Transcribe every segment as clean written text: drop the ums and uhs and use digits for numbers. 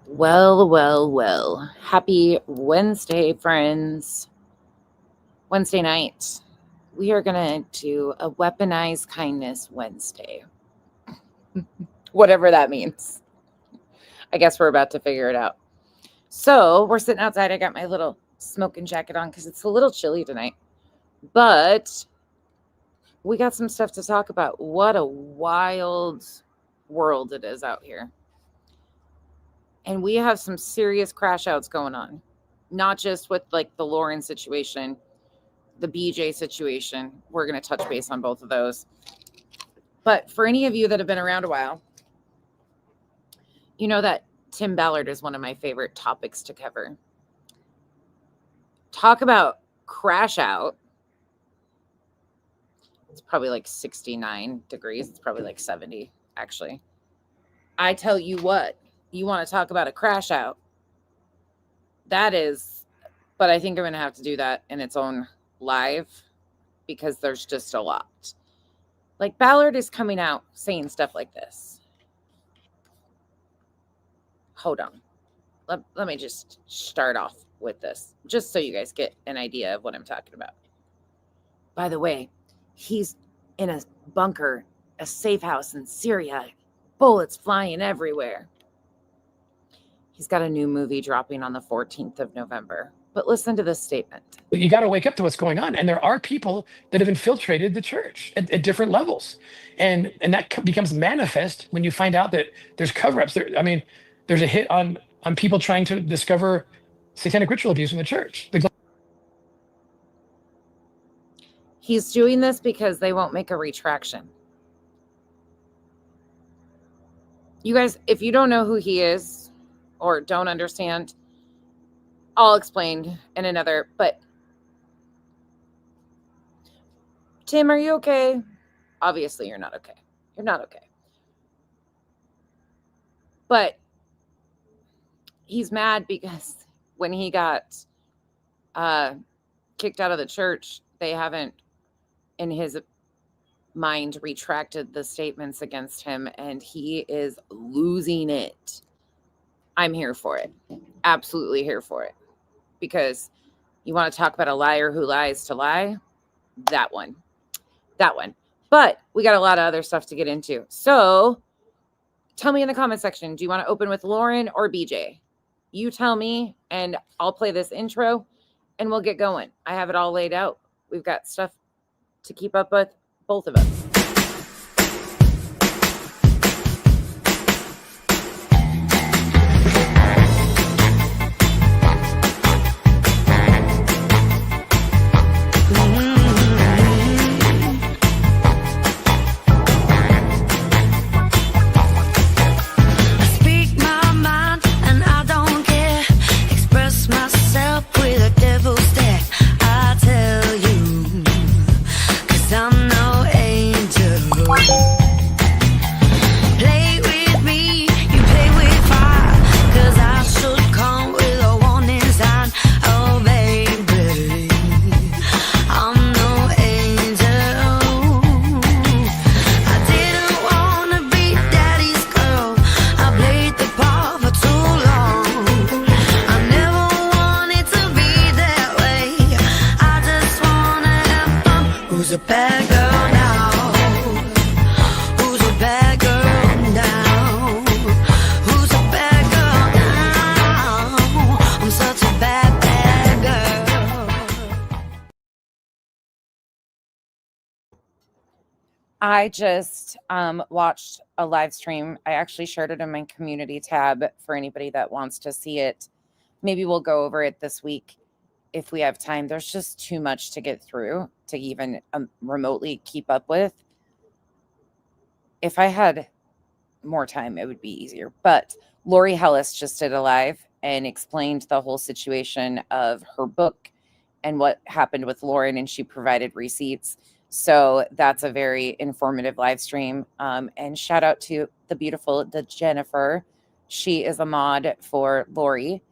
Well, well, well. Happy Wednesday, friends. Wednesday night. We are going to do a weaponized kindness Wednesday. Whatever that means. I guess we're about to figure it out. So, we're sitting outside. I got my little smoking jacket on because it's a little chilly tonight. But we got some stuff to talk about. What a wild world it is out here. And we have some serious crash outs going on. Not just with like the Lauren situation, the BJ situation. We're going to touch base on both of those. But for any of you that have been around a while, you know that Tim Ballard is one of my favorite topics to cover. Talk about crash out. It's probably like 69 degrees. It's probably like 70, actually. I tell you what, you want to talk about a crash out. That is, but I think I'm going to have to do that in its own live because there's just a lot. Like Ballard is coming out saying stuff like this. Hold on. Let me just start off with this, just so you guys get an idea of what I'm talking about. By the way, he's in a bunker, a safe house in Syria, bullets flying everywhere. He's got a new movie dropping on the 14th of November. But listen to this statement. You got to wake up to what's going on. And there are people that have infiltrated the church at different levels. And that becomes manifest when you find out that there's cover-ups. There's a hit on people trying to discover satanic ritual abuse in the church. He's doing this because they won't make a retraction. You guys, if you don't know who he is or don't understand, I'll explain in another, but Tim, are you okay? Obviously, you're not okay. You're not okay. But he's mad because when he got kicked out of the church, they haven't, in his mind, retracted the statements against him, and he is losing it. I'm here for it. Absolutely here for it. Because you want to talk about a liar who lies to lie? That one. But we got a lot of other stuff to get into. So tell me in the comment section, do you want to open with Lauren or BJ? You tell me, and I'll play this intro, and we'll get going. I have it all laid out. We've got stuff to keep up with, both of us. I just watched a live stream. I actually shared it in my community tab for anybody that wants to see it. Maybe we'll go over it this week if we have time. There's just too much to get through to even remotely keep up with. If I had more time, it would be easier. But Lori Hellis just did a live and explained the whole situation of her book and what happened with Lauren, and she provided receipts. So that's a very informative live stream. And shout out to the beautiful Jennifer. She is a mod for Lori.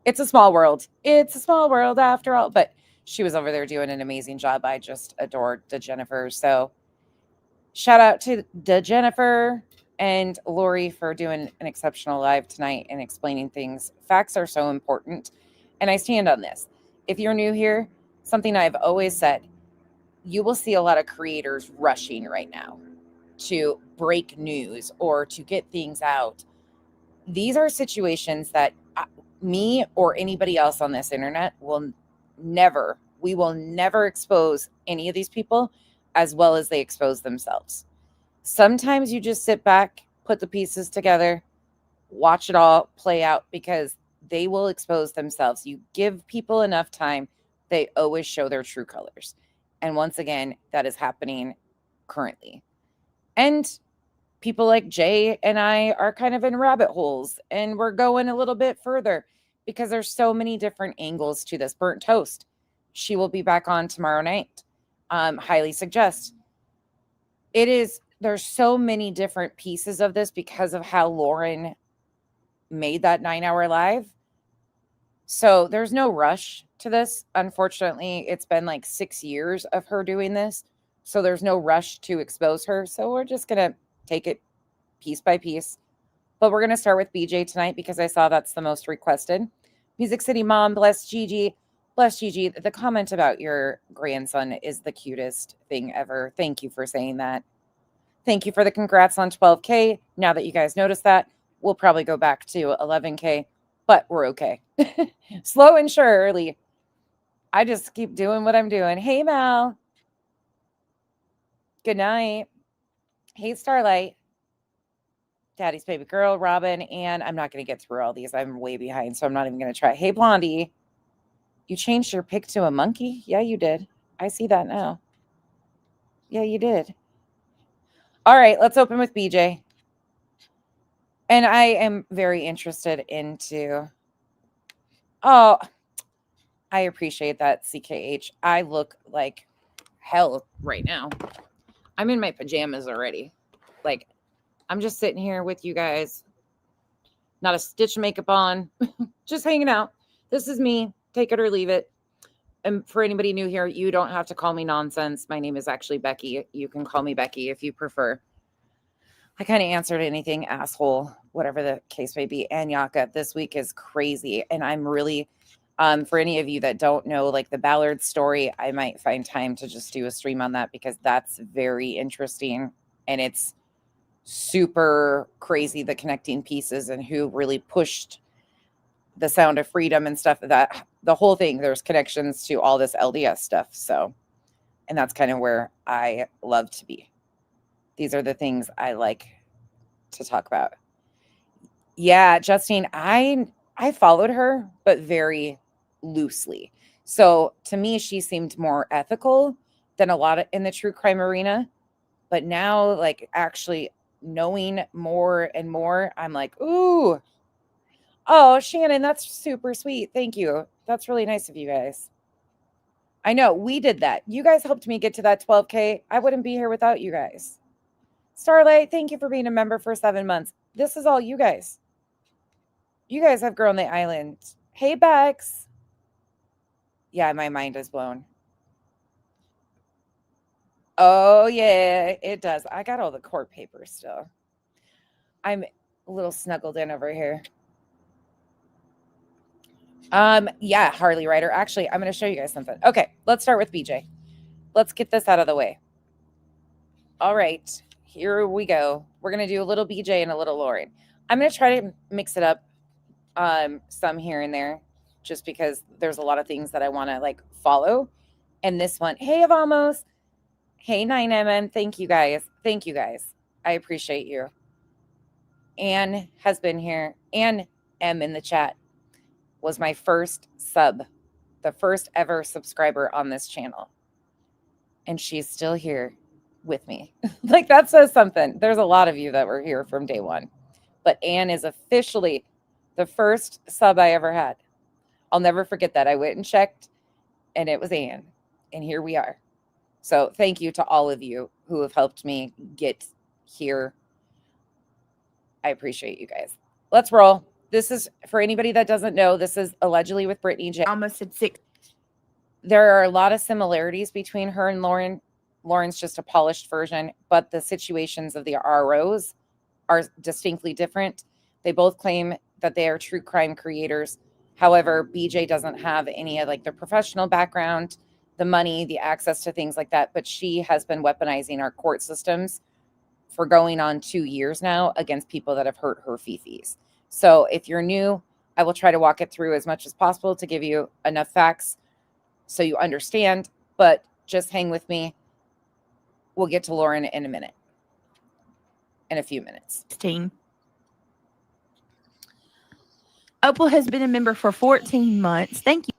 It's a small world. It's a small world after all. But she was over there doing an amazing job. I just adored Jennifer. So shout out to Jennifer. And Lori for doing an exceptional live tonight and explaining things. Facts are so important. And I stand on this. If you're new here, something I've always said, you will see a lot of creators rushing right now to break news or to get things out. These are situations that me or anybody else on this internet we will never expose any of these people as well as they expose themselves. Sometimes you just sit back, put the pieces together, watch it all play out because they will expose themselves. You give people enough time, they always show their true colors. And once again, that is happening currently. And people like Jay and I are kind of in rabbit holes and we're going a little bit further because there's so many different angles to this. Burnt Toast, she will be back on tomorrow night. Highly suggest. There's so many different pieces of this because of how Lauren made that 9-hour live. So there's no rush to this. Unfortunately, it's been like 6 years of her doing this. So there's no rush to expose her. So we're just going to take it piece by piece. But we're going to start with BJ tonight because I saw that's the most requested. Music City Mom, bless Gigi. Bless Gigi. The comment about your grandson is the cutest thing ever. Thank you for saying that. Thank you for the congrats on 12K. Now that you guys noticed that, we'll probably go back to 11K, but we're okay. Slow and surely. I just keep doing what I'm doing. Hey, Mal. Good night. Hey, Starlight. Daddy's baby girl, Robin, and I'm not going to get through all these. I'm way behind, so I'm not even going to try. Hey, Blondie. You changed your pic to a monkey? Yeah, you did. I see that now. Yeah, you did. All right, let's open with BJ. And I am very interested into... Oh, I appreciate that, CKH. I look like hell right now. I'm in my pajamas already. Like, I'm just sitting here with you guys. Not a stitch of makeup on. Just hanging out. This is me. Take it or leave it. And for anybody new here, you don't have to call me nonsense. My name is actually Becky. You can call me Becky if you prefer. I kind of answered anything, asshole, whatever the case may be. And Yaka, this week is crazy. And I'm really, for any of you that don't know, like the Ballard story, I might find time to just do a stream on that because that's very interesting. And it's super crazy, the connecting pieces and who really pushed the sound of freedom and stuff. That the whole thing, there's connections to all this LDS stuff. So, and that's kind of where I love to be. These are the things I like to talk about. Yeah, Justine, I followed her, but very loosely. So to me, she seemed more ethical than a lot in the true crime arena. But now, like actually knowing more and more, I'm like, ooh, oh, Shannon, that's super sweet. Thank you. That's really nice of you guys. I know we did that. You guys helped me get to that 12K. I wouldn't be here without you guys. Starlight, thank you for being a member for 7 months. This is all you guys. You guys have grown the island. Hey, Bex. Yeah, my mind is blown. Oh, yeah, it does. I got all the court papers still. I'm a little snuggled in over here. Yeah, Harley Rider. Actually, I'm going to show you guys something. Okay, let's start with BJ. Let's get this out of the way. All right, here we go. We're going to do a little BJ and a little Lauren. I'm going to try to mix it up some here and there just because there's a lot of things that I want to like follow. And this one, hey, Avamos. Hey, 9MM. Thank you guys. Thank you guys. I appreciate you. Anne has been here. Anne M in the chat was my first sub, the first ever subscriber on this channel. And she's still here with me. Like that says something. There's a lot of you that were here from day one. But Anne is officially the first sub I ever had. I'll never forget that. I went and checked and it was Anne. And here we are. So thank you to all of you who have helped me get here. I appreciate you guys. Let's roll. This is, for anybody that doesn't know, this is allegedly with Brittany J. Almost at 6. There are a lot of similarities between her and Lauren. Lauren's just a polished version, but the situations of the ROs are distinctly different. They both claim that they are true crime creators. However, BJ doesn't have any of like the professional background, the money, the access to things like that. But she has been weaponizing our court systems for going on 2 years now against people that have hurt her fifis. So if you're new, I will try to walk it through as much as possible to give you enough facts so you understand, but just hang with me. We'll get to Lauren in a minute. In a few minutes. Team. Opal has been a member for 14 months. Thank you.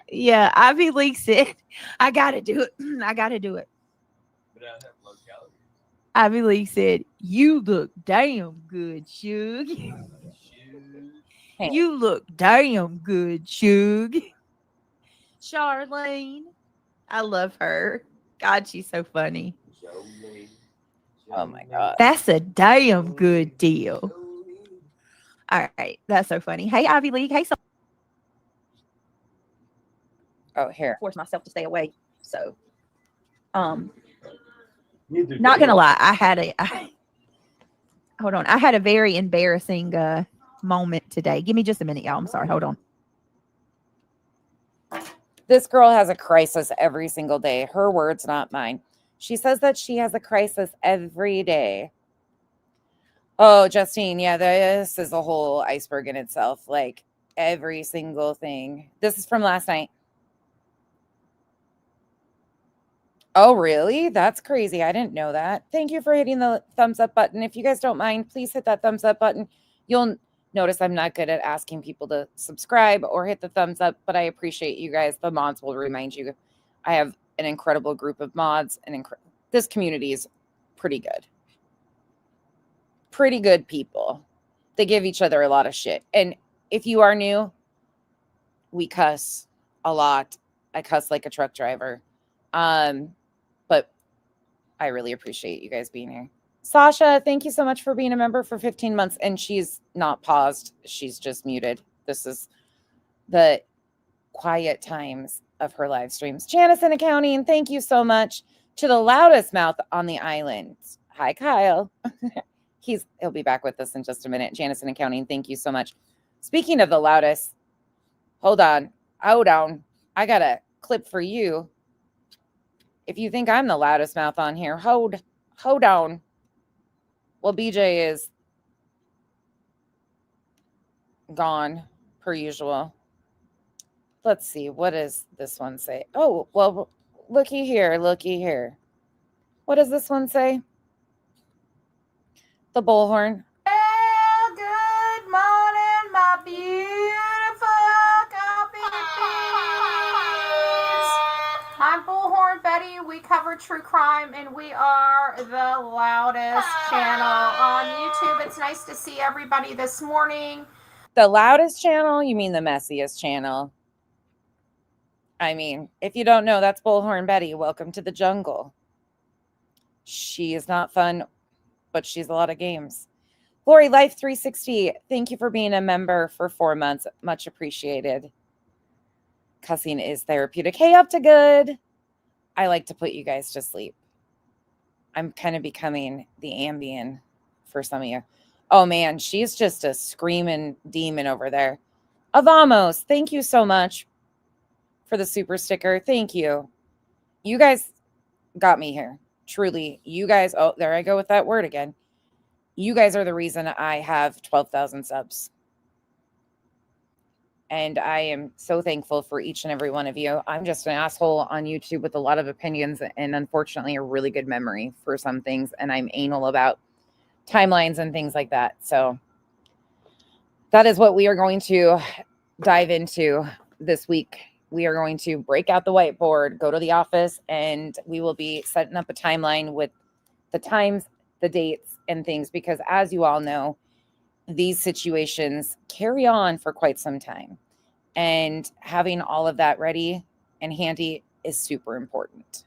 Yeah, Ivy League said, I got to do it. I got to do it. Ivy League said, you look damn good, Shug. Hey. You look damn good, Shug. Charlene. I love her. God, she's so funny. Oh my God. That's a damn good deal. All right. That's so funny. Hey, Ivy League. Hey, so Here. force myself to stay away. So, not gonna lie, I had a very embarrassing moment today. Give me just a minute, y'all. I'm sorry. Hold on. This girl has a crisis every single day. Her words, not mine. She says that she has a crisis every day. Oh, Justine, yeah, this is a whole iceberg in itself. Like every single thing. This is from last night. Oh, really? That's crazy. I didn't know that. Thank you for hitting the thumbs up button. If you guys don't mind, please hit that thumbs up button. You'll notice I'm not good at asking people to subscribe or hit the thumbs up, but I appreciate you guys. The mods will remind you. I have an incredible group of mods, and this community is pretty good. Pretty good people. They give each other a lot of shit. And if you are new, we cuss a lot. I cuss like a truck driver. But I really appreciate you guys being here. Sasha, thank you so much for being a member for 15 months. And she's not paused. She's just muted. This is the quiet times of her live streams. Janice in accounting, thank you so much. To the loudest mouth on the island. Hi, Kyle. He'll be back with us in just a minute. Janice in accounting, thank you so much. Speaking of the loudest, hold on. I got a clip for you. If you think I'm the loudest mouth on here, hold on. Well, BJ is gone, per usual. Let's see. What does this one say? Oh, well, looky here. What does this one say? The bullhorn. Well, good morning, my beautiful copy bees. I'm Bullhorn Betty. We cover true crime, and we are the loudest channel on YouTube. It's nice to see everybody this morning. The loudest channel? You mean the messiest channel? I mean, if you don't know, that's Bullhorn Betty. Welcome to the jungle. She is not fun, but she's a lot of games. Lori Life 360, thank you for being a member for 4 months. Much appreciated. Cussing is therapeutic. Hey, up to good. I like to put you guys to sleep. I'm kind of becoming the Ambien for some of you. Oh, man, she's just a screaming demon over there. Avamos, thank you so much for the super sticker. Thank you. You guys got me here. Truly, you guys. Oh, there I go with that word again. You guys are the reason I have 12,000 subs. And I am so thankful for each and every one of you. I'm just an asshole on YouTube with a lot of opinions and unfortunately a really good memory for some things. And I'm anal about timelines and things like that. So that is what we are going to dive into this week. We are going to break out the whiteboard, go to the office, and we will be setting up a timeline with the times, the dates, and things, because as you all know, these situations carry on for quite some time. And having all of that ready and handy is super important.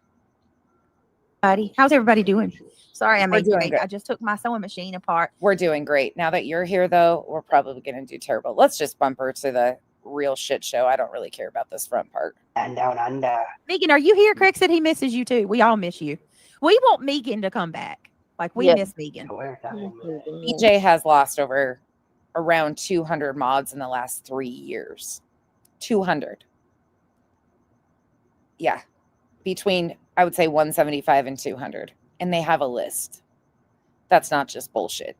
How's everybody doing? Sorry, I just took my sewing machine apart. We're doing great. Now that you're here, though, we're probably going to do terrible. Let's just bump her to the real shit show. I don't really care about this front part. And down under. Megan, are you here? Craig said he misses you too. We all miss you. We want Megan to come back. Like, we Yeah. miss Megan. BJ has lost over around 200 mods in the last 3 years. 200. Yeah. Between, I would say, 175 and 200. And they have a list. That's not just bullshit.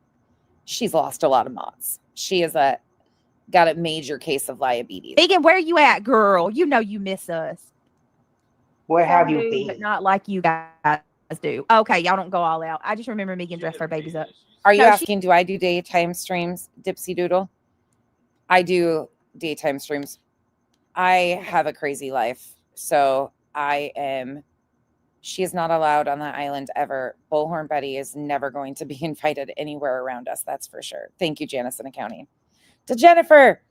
She's lost a lot of mods. She is got a major case of diabetes. Megan, where you at, girl? You know you miss us. Where have you Some do, been? But not like you guys do. Okay, y'all don't go all out. I just remember Megan dressed her babies up. Are you No, asking, do I do daytime streams, Dipsy Doodle? I do daytime streams. I have a crazy life. So she is not allowed on the island ever. Bullhorn Betty is never going to be invited anywhere around us. That's for sure. Thank you, Janice in accounting. To Jennifer,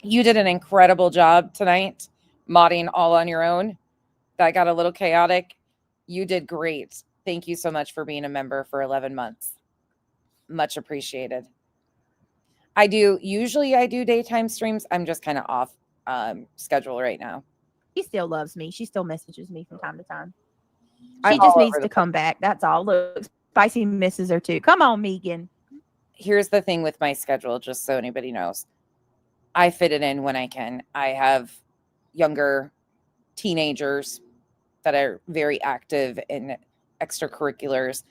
you did an incredible job tonight, modding all on your own. That got a little chaotic. You did great. Thank you so much for being a member for 11 months. Much appreciated. Usually I do daytime streams. I'm just kind of off schedule right now. She still loves me. She still messages me from time to time. I'm She just all needs over to the come back. That's all. Look, Spicy misses her too. Come on, Megan. Here's the thing with my schedule, just so anybody knows. I fit it in when I can. I have younger teenagers that are very active in extracurriculars,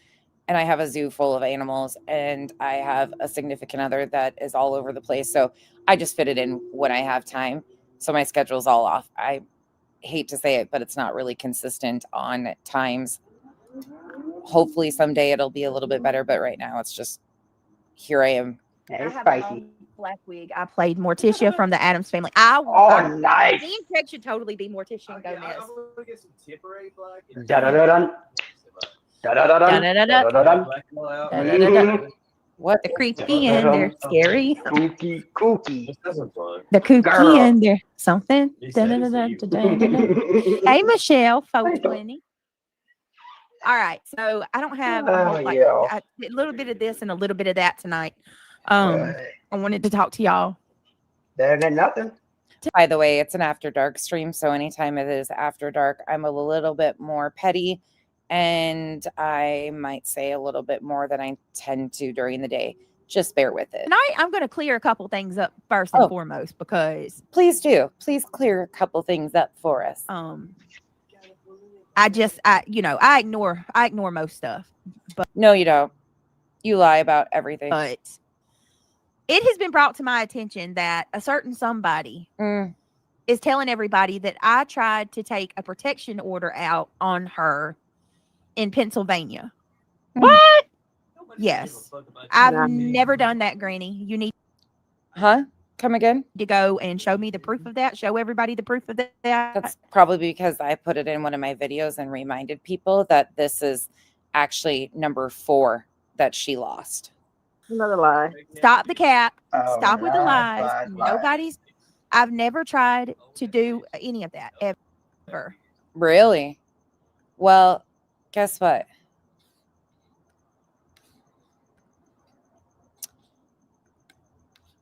and I have a zoo full of animals, and I have a significant other that is all over the place. So I just fit it in when I have time. So my schedule's all off. I hate to say it, but it's not really consistent on times. Hopefully someday it'll be a little bit better, but right now it's just, here I am. That is I have a spicy. long black wig. I played Morticia from the Addams Family. Oh, nice. Me and Craig should totally be Morticia and Gomez. Da-da-da-dun. Da-da-da-dun. Da-da-da-da. Da-da-da-dun. What? The creepy and they're scary. Kooky. The kooky Girl. and they're something. Da-da-da-da-da-da-da. Hey, Michelle, 420. All right, so I don't have a little bit of this and a little bit of that tonight. I wanted to talk to y'all. Better than nothing. By the way, it's an after dark stream, so anytime it is after dark, I'm a little bit more petty, and I might say a little bit more than I tend to during the day. Just bear with it. Tonight, I'm going to clear a couple things up first and foremost, because please do. Please clear a couple things up for us. I ignore most stuff. But no, you don't. You lie about everything. But it has been brought to my attention that a certain somebody is telling everybody that I tried to take a protection order out on her in Pennsylvania. What? Yes. I've never done that, Granny. You need Come again? To go and show me the proof of that. Show everybody the proof of that. That's probably because I put it in one of my videos and reminded people that this is actually number 4 that she lost. Another lie. Stop the cap. Oh, Stop with the lies. I've never tried to do any of that ever. Really? Well, guess what?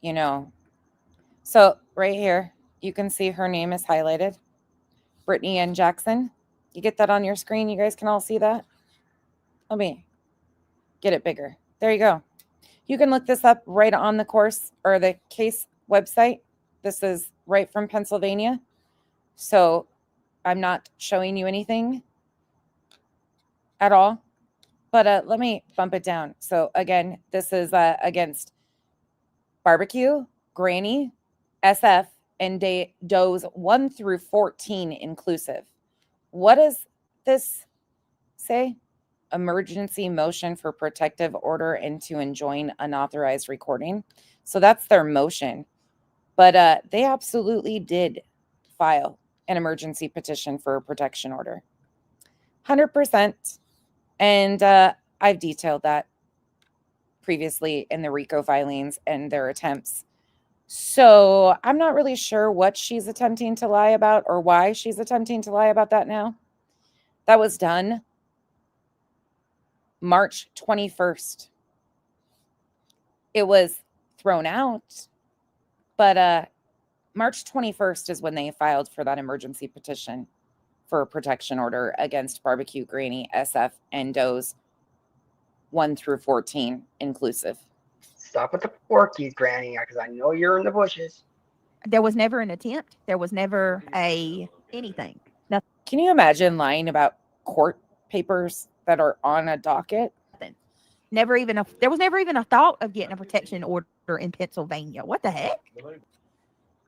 You know, so right here, you can see her name is highlighted. Brittany Ann Jackson. You get that on your screen? You guys can all see that? Let me get it bigger. There you go. You can look this up right on the course or the case website. This is right from Pennsylvania. So I'm not showing you anything at all. But let me bump it down. So again, this is against Barbecue, Granny, SF, and does 1 through 14 inclusive. What does this say? Emergency motion for protective order and to enjoin unauthorized recording. So that's their motion. But they absolutely did file an emergency petition for a protection order. 100%. And I've detailed that previously in the RICO filings and their attempts. So I'm not really sure what she's attempting to lie about or why she's attempting to lie about that now. That was done March 21st. It was thrown out, but March 21st is when they filed for that emergency petition for a protection order against Barbecue, Granny, SF, and Doe's 1 through 14 inclusive. Stop with the porkies, Granny, because I know you're in the bushes. There was never an attempt. There was never anything. Nothing. Can you imagine lying about court papers that are on a docket? There was never even a thought of getting a protection order in Pennsylvania. What the heck?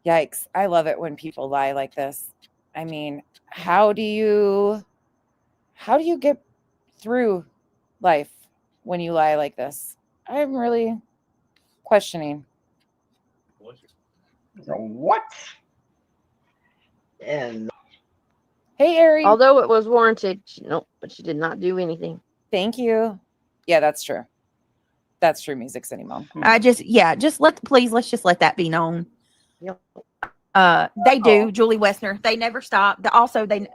Yikes. I love it when people lie like this. I mean, how do you get through life when you lie like this? I'm really questioning. What? And Hey, Ari. Although it was warranted, but she did not do anything. Thank you. Yeah, that's true. That's true, Music City Mom. Let's just let that be known. Yep. They do, Julie Wessner. They never stop. Also, they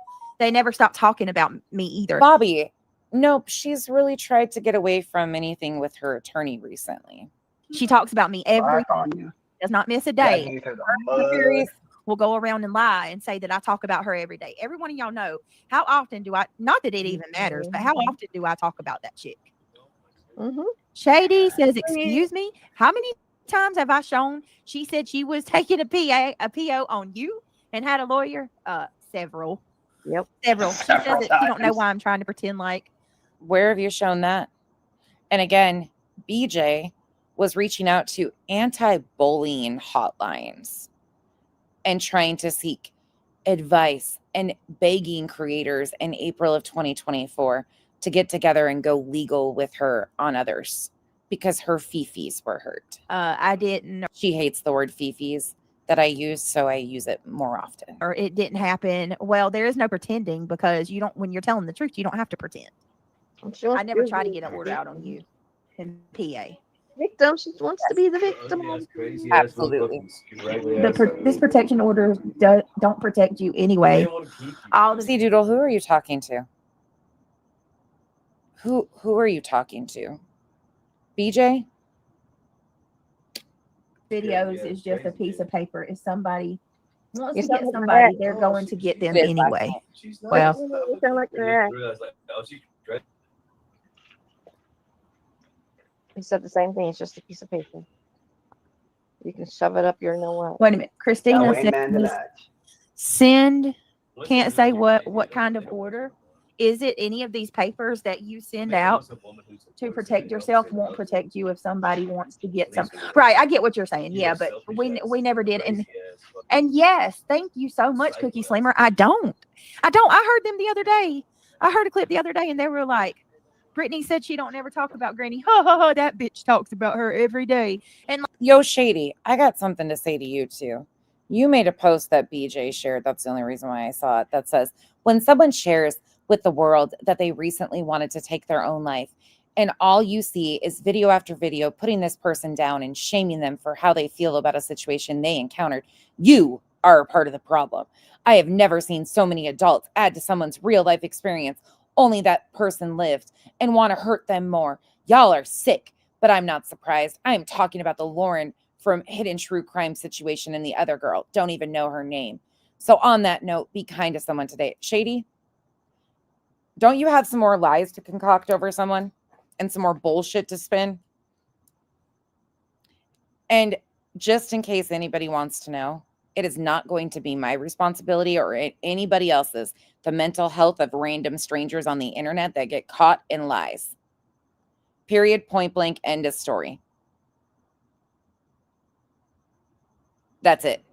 never stop talking about me either. Bobby, nope, she's really tried to get away from anything with her attorney recently. She talks about me every on day. you. Does not miss a Dragging day. you through the mud. Will go around and lie and say that I talk about her every day. Every one of y'all know how often do I, not that it even matters, but how often do I talk about that chick? Mm-hmm. Shady says, excuse me, how many times have I shown she said she was taking a PO on you and had a lawyer? Several. Yep. Several. She says that she don't know why I'm trying to pretend like. Where have you shown that? And again, BJ was reaching out to anti-bullying hotlines and trying to seek advice and begging creators in April of 2024 to get together and go legal with her on others because her fifis were hurt. I didn't. She hates the word fifis that I use, so I use it more often. Or it didn't happen. Well, there is no pretending because you don't, when you're telling the truth, you don't have to pretend. I never try to get an order out on you in PA. Victim. She wants to be the victim. Absolutely. This protection order don't protect you anyway. See, Doodle, who are you talking to? Who are you talking to? BJ? Videos is just a piece of paper. If somebody wants You to get sound like somebody, that. they're going to get them It is anyway. last Well, You sound like that. He said the same thing. It's just a piece of paper. You can shove it up your what. wait a minute. Christina No, said amen to that. send. Can't say what kind of order. Is it any of these papers that you send out to protect yourself won't protect you if somebody wants to get some? Right, I get what you're saying. Yeah, but we never did. And yes, thank you so much, Cookie Slimmer. I don't. I heard them the other day. I heard a clip the other day, and they were like, Brittany said she don't ever talk about Granny. Ha ha ha! That bitch talks about her every day. And Yo, Shady, I got something to say to you too. You made a post that BJ shared. That's the only reason why I saw it. That says, when someone shares with the world that they recently wanted to take their own life, and all you see is video after video putting this person down and shaming them for how they feel about a situation they encountered, you are a part of the problem. I have never seen so many adults add to someone's real life experience, only that person lived, and want to hurt them more. Y'all are sick, but I'm not surprised. I am talking about the Lauren from Hidden True Crime situation and the other girl. Don't even know her name. So on that note, be kind to someone today. Shady, don't you have some more lies to concoct over someone and some more bullshit to spin? And just in case anybody wants to know, it is not going to be my responsibility or anybody else's, the mental health of random strangers on the internet that get caught in lies. Period, point blank, end of story. That's it.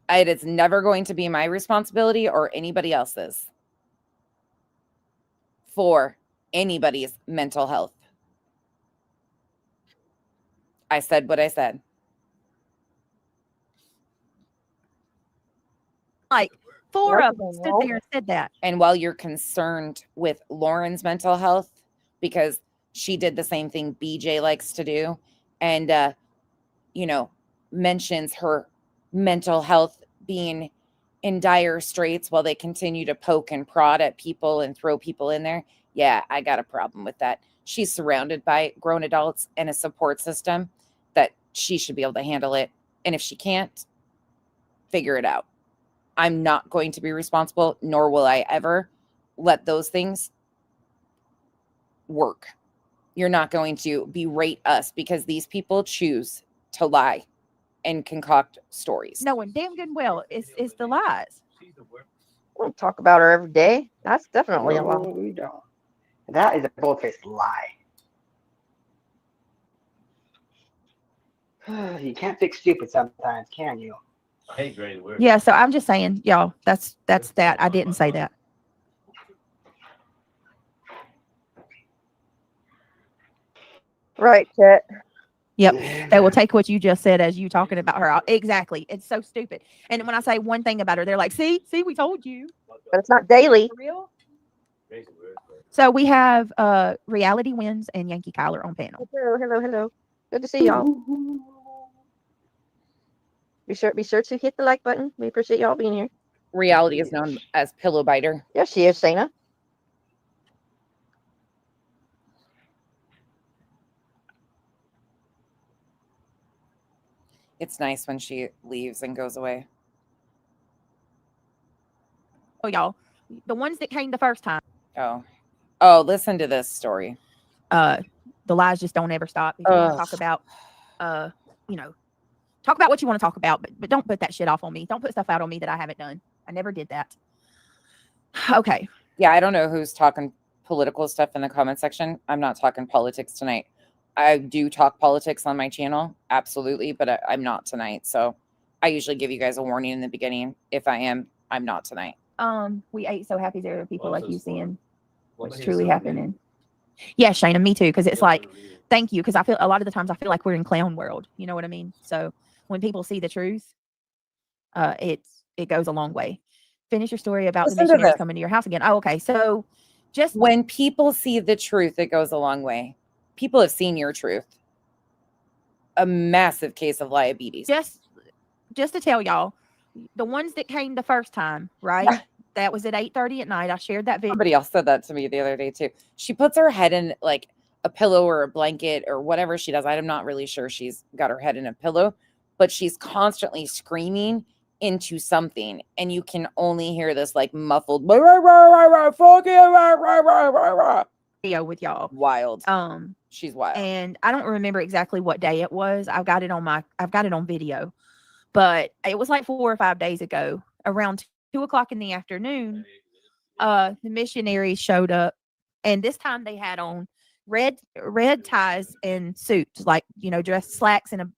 It is never going to be my responsibility or anybody else's for anybody's mental health. I said what I said. like four of them stood there and said that. And while you're concerned with Lauren's mental health, because she did the same thing BJ likes to do, and, mentions her mental health being in dire straits while they continue to poke and prod at people and throw people in there. Yeah, I got a problem with that. She's surrounded by grown adults and a support system that she should be able to handle it. And if she can't, figure it out. I'm not going to be responsible, nor will I ever let those things work You're not going to berate us because these people choose to lie and concoct stories. knowing damn good well it's the lies. We don't talk about her every day. That's definitely a No, lie. we don't. That is a bold-faced lie. You can't fix stupid sometimes, can you? Yeah, so I'm just saying, y'all, that's that. I didn't say that. Right, Chet. Yep. They will take what you just said as you talking about her out. Exactly. It's so stupid. And when I say one thing about her, they're like, see, we told you. But it's not daily. For real? So we have Reality Wins and Yankee Kyler on panel. Hello. Good to see y'all. Be sure to hit the like button. We appreciate y'all being here. Reality is known as pillow biter. Yes, she is, Sana. It's nice when she leaves and goes away. Oh, y'all, the ones that came the first time. Oh, listen to this story. The lies just don't ever stop. If you want to talk about, talk about what you want to talk about, but don't put that shit off on me. Don't put stuff out on me that I haven't done. I never did that. Okay. Yeah, I don't know who's talking political stuff in the comment section. I'm not talking politics tonight. I do talk politics on my channel, absolutely, but I'm not tonight. So I usually give you guys a warning in the beginning. If I am, I'm not tonight. We ate so happy there are people like you seeing what's truly happening. Yeah, Shayna, me too. Because it's like, thank you. Because I feel a lot of the times I feel like we're in clown world. You know what I mean? So when people see the truth, it goes a long way. Finish your story about Listen the to missionaries this. coming to your house again. Oh, okay. So just When people see the truth, it goes a long way. People have seen your truth. A massive case of diabetes. just to tell y'all, the ones that came the first time, right? That was at 8:30 at night. I shared that video. Somebody else said that to me the other day too. She puts her head in like a pillow or a blanket or whatever she does. I'm not really sure she's got her head in a pillow, but she's constantly screaming into something, and you can only hear this like muffled Video with y'all. wild. She's wild. And I don't remember exactly what day it was. I've got it on video, but it was like 4 or 5 days ago, around 2:00 in the afternoon. The missionaries showed up, and this time they had on red ties and suits, like dress slacks and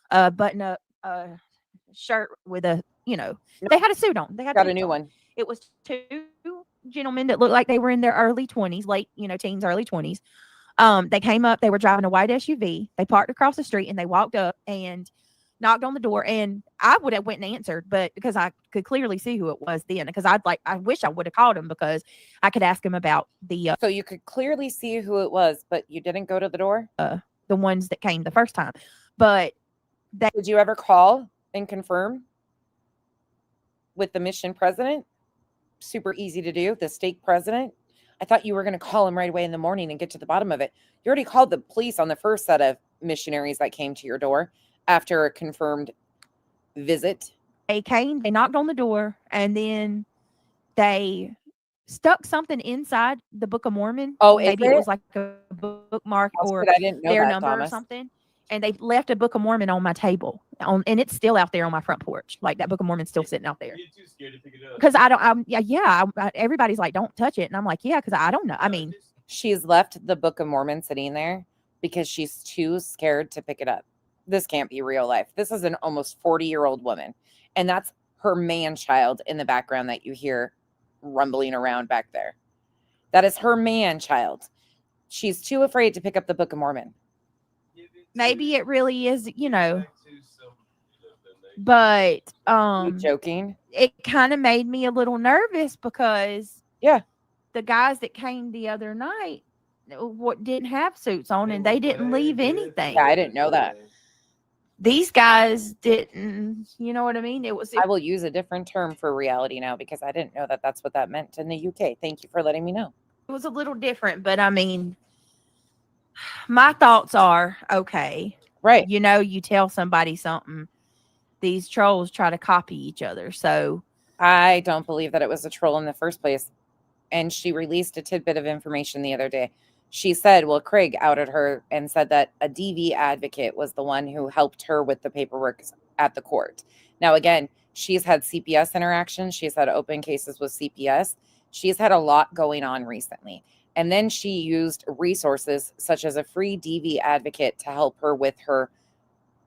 a button up shirt with a they had a suit on. They had Got a new one. It was two gentlemen that looked like they were in their early 20s, late teens, early 20s. They came up. They were driving a white SUV. They parked across the street and they walked up and knocked on the door. And I would have went and answered, but because I could clearly see who it was then, because I wish I would have called him because I could ask him about the. So you could clearly see who it was, but you didn't go to the door. The ones that came the first time, but did you ever call and confirm with the mission president? Super easy to do. The stake president. I thought you were going to call him right away in the morning and get to the bottom of it. You already called the police on the first set of missionaries that came to your door after a confirmed visit. They came, they knocked on the door, and then they stuck something inside the Book of Mormon. Oh, maybe it was like a bookmark or I didn't know their that, number Thomas. or something. And they left a Book of Mormon on my table, and it's still out there on my front porch. Like that Book of Mormon's still sitting out there. You're too scared to pick it up. Because I don't. Everybody's like, don't touch it, and I'm like, yeah, because I don't know. I mean, she's left the Book of Mormon sitting there because she's too scared to pick it up. This can't be real life. This is an almost 40-year-old woman, and that's her man-child in the background that you hear rumbling around back there. That is her man-child. She's too afraid to pick up the Book of Mormon. Maybe it really is, but you joking? It kind of made me a little nervous because the guys that came the other night didn't have suits on and they didn't leave anything. Yeah, I didn't know that. These guys didn't, you know what I mean? I will use a different term for reality now because I didn't know that that's what that meant in the UK. Thank you for letting me know. It was a little different, but I mean, my thoughts are, okay, right. You tell somebody something, these trolls try to copy each other. So I don't believe that it was a troll in the first place. And she released a tidbit of information the other day. She said, well, Craig outed her and said that a DV advocate was the one who helped her with the paperwork at the court. Now, again, she's had CPS interactions. She's had open cases with CPS. She's had a lot going on recently. And then she used resources such as a free DV advocate to help her with her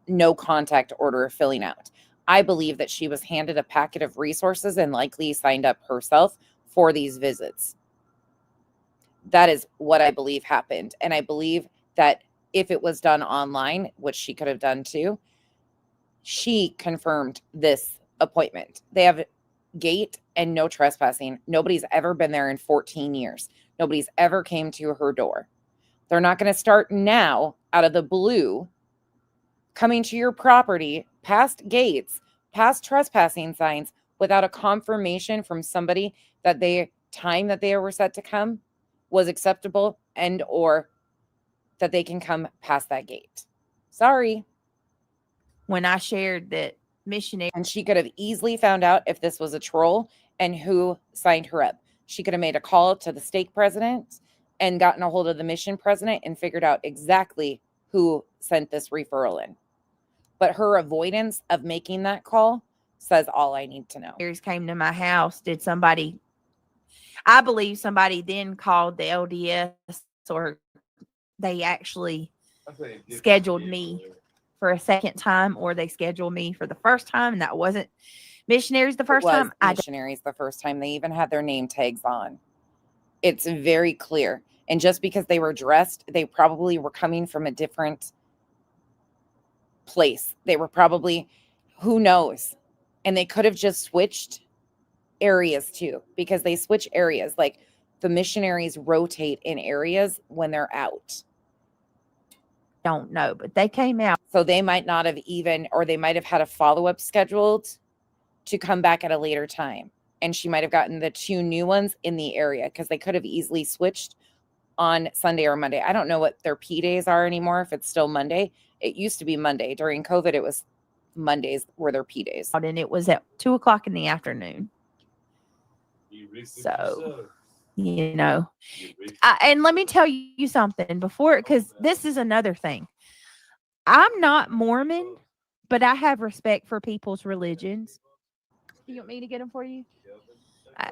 no contact order filling out. I believe that she was handed a packet of resources and likely signed up herself for these visits. That is what I believe happened. And I believe that if it was done online, which she could have done too, she confirmed this appointment. They have gate and no trespassing. Nobody's ever been there in 14 years. Nobody's ever came to her door. They're not going to start now out of the blue coming to your property past gates, past trespassing signs without a confirmation from somebody that the time that they were set to come was acceptable and or that they can come past that gate. Sorry. When I shared that missionary, And she could have easily found out if this was a troll and who signed her up. She could have made a call to the stake president and gotten a hold of the mission president and figured out exactly who sent this referral in. But her avoidance of making that call says all I need to know. came to my house, did somebody, I believe somebody then called the LDS, or they actually scheduled me for a second time, or they scheduled me for the first time, and that wasn't missionaries the first It was time. I don't, missionaries the first time. They even had their name tags on. It's very clear. And just because they were dressed, they probably were coming from a different place. They were probably, who knows? And they could have just switched areas too, because they switch areas. Like the missionaries rotate in areas when they're out. don't know, but they came out. So they might not have even, or they might have had a follow-up scheduled to come back at a later time. And she might have gotten the 2 new ones in the area because they could have easily switched on Sunday or Monday. I don't know what their P days are anymore, if it's still Monday. It used to be Monday. During COVID, it was Mondays were their P days. And it was at 2:00 in the afternoon. So, you know, and let me tell you something before, because this is another thing. I'm not Mormon, but I have respect for people's religions. You want me to get them for you?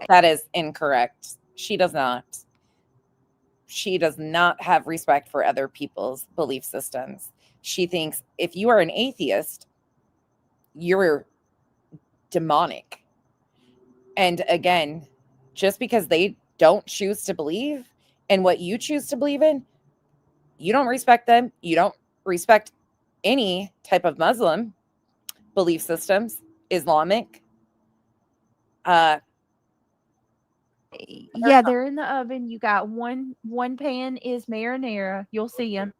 That is incorrect. She does not. She does not have respect for other people's belief systems. She thinks if you are an atheist, you're demonic. And again, just because they don't choose to believe in what you choose to believe in, you don't respect them. You don't respect any type of Muslim belief systems, Islamic. Yeah, they're in the oven. You got one pan is marinara. You'll see them.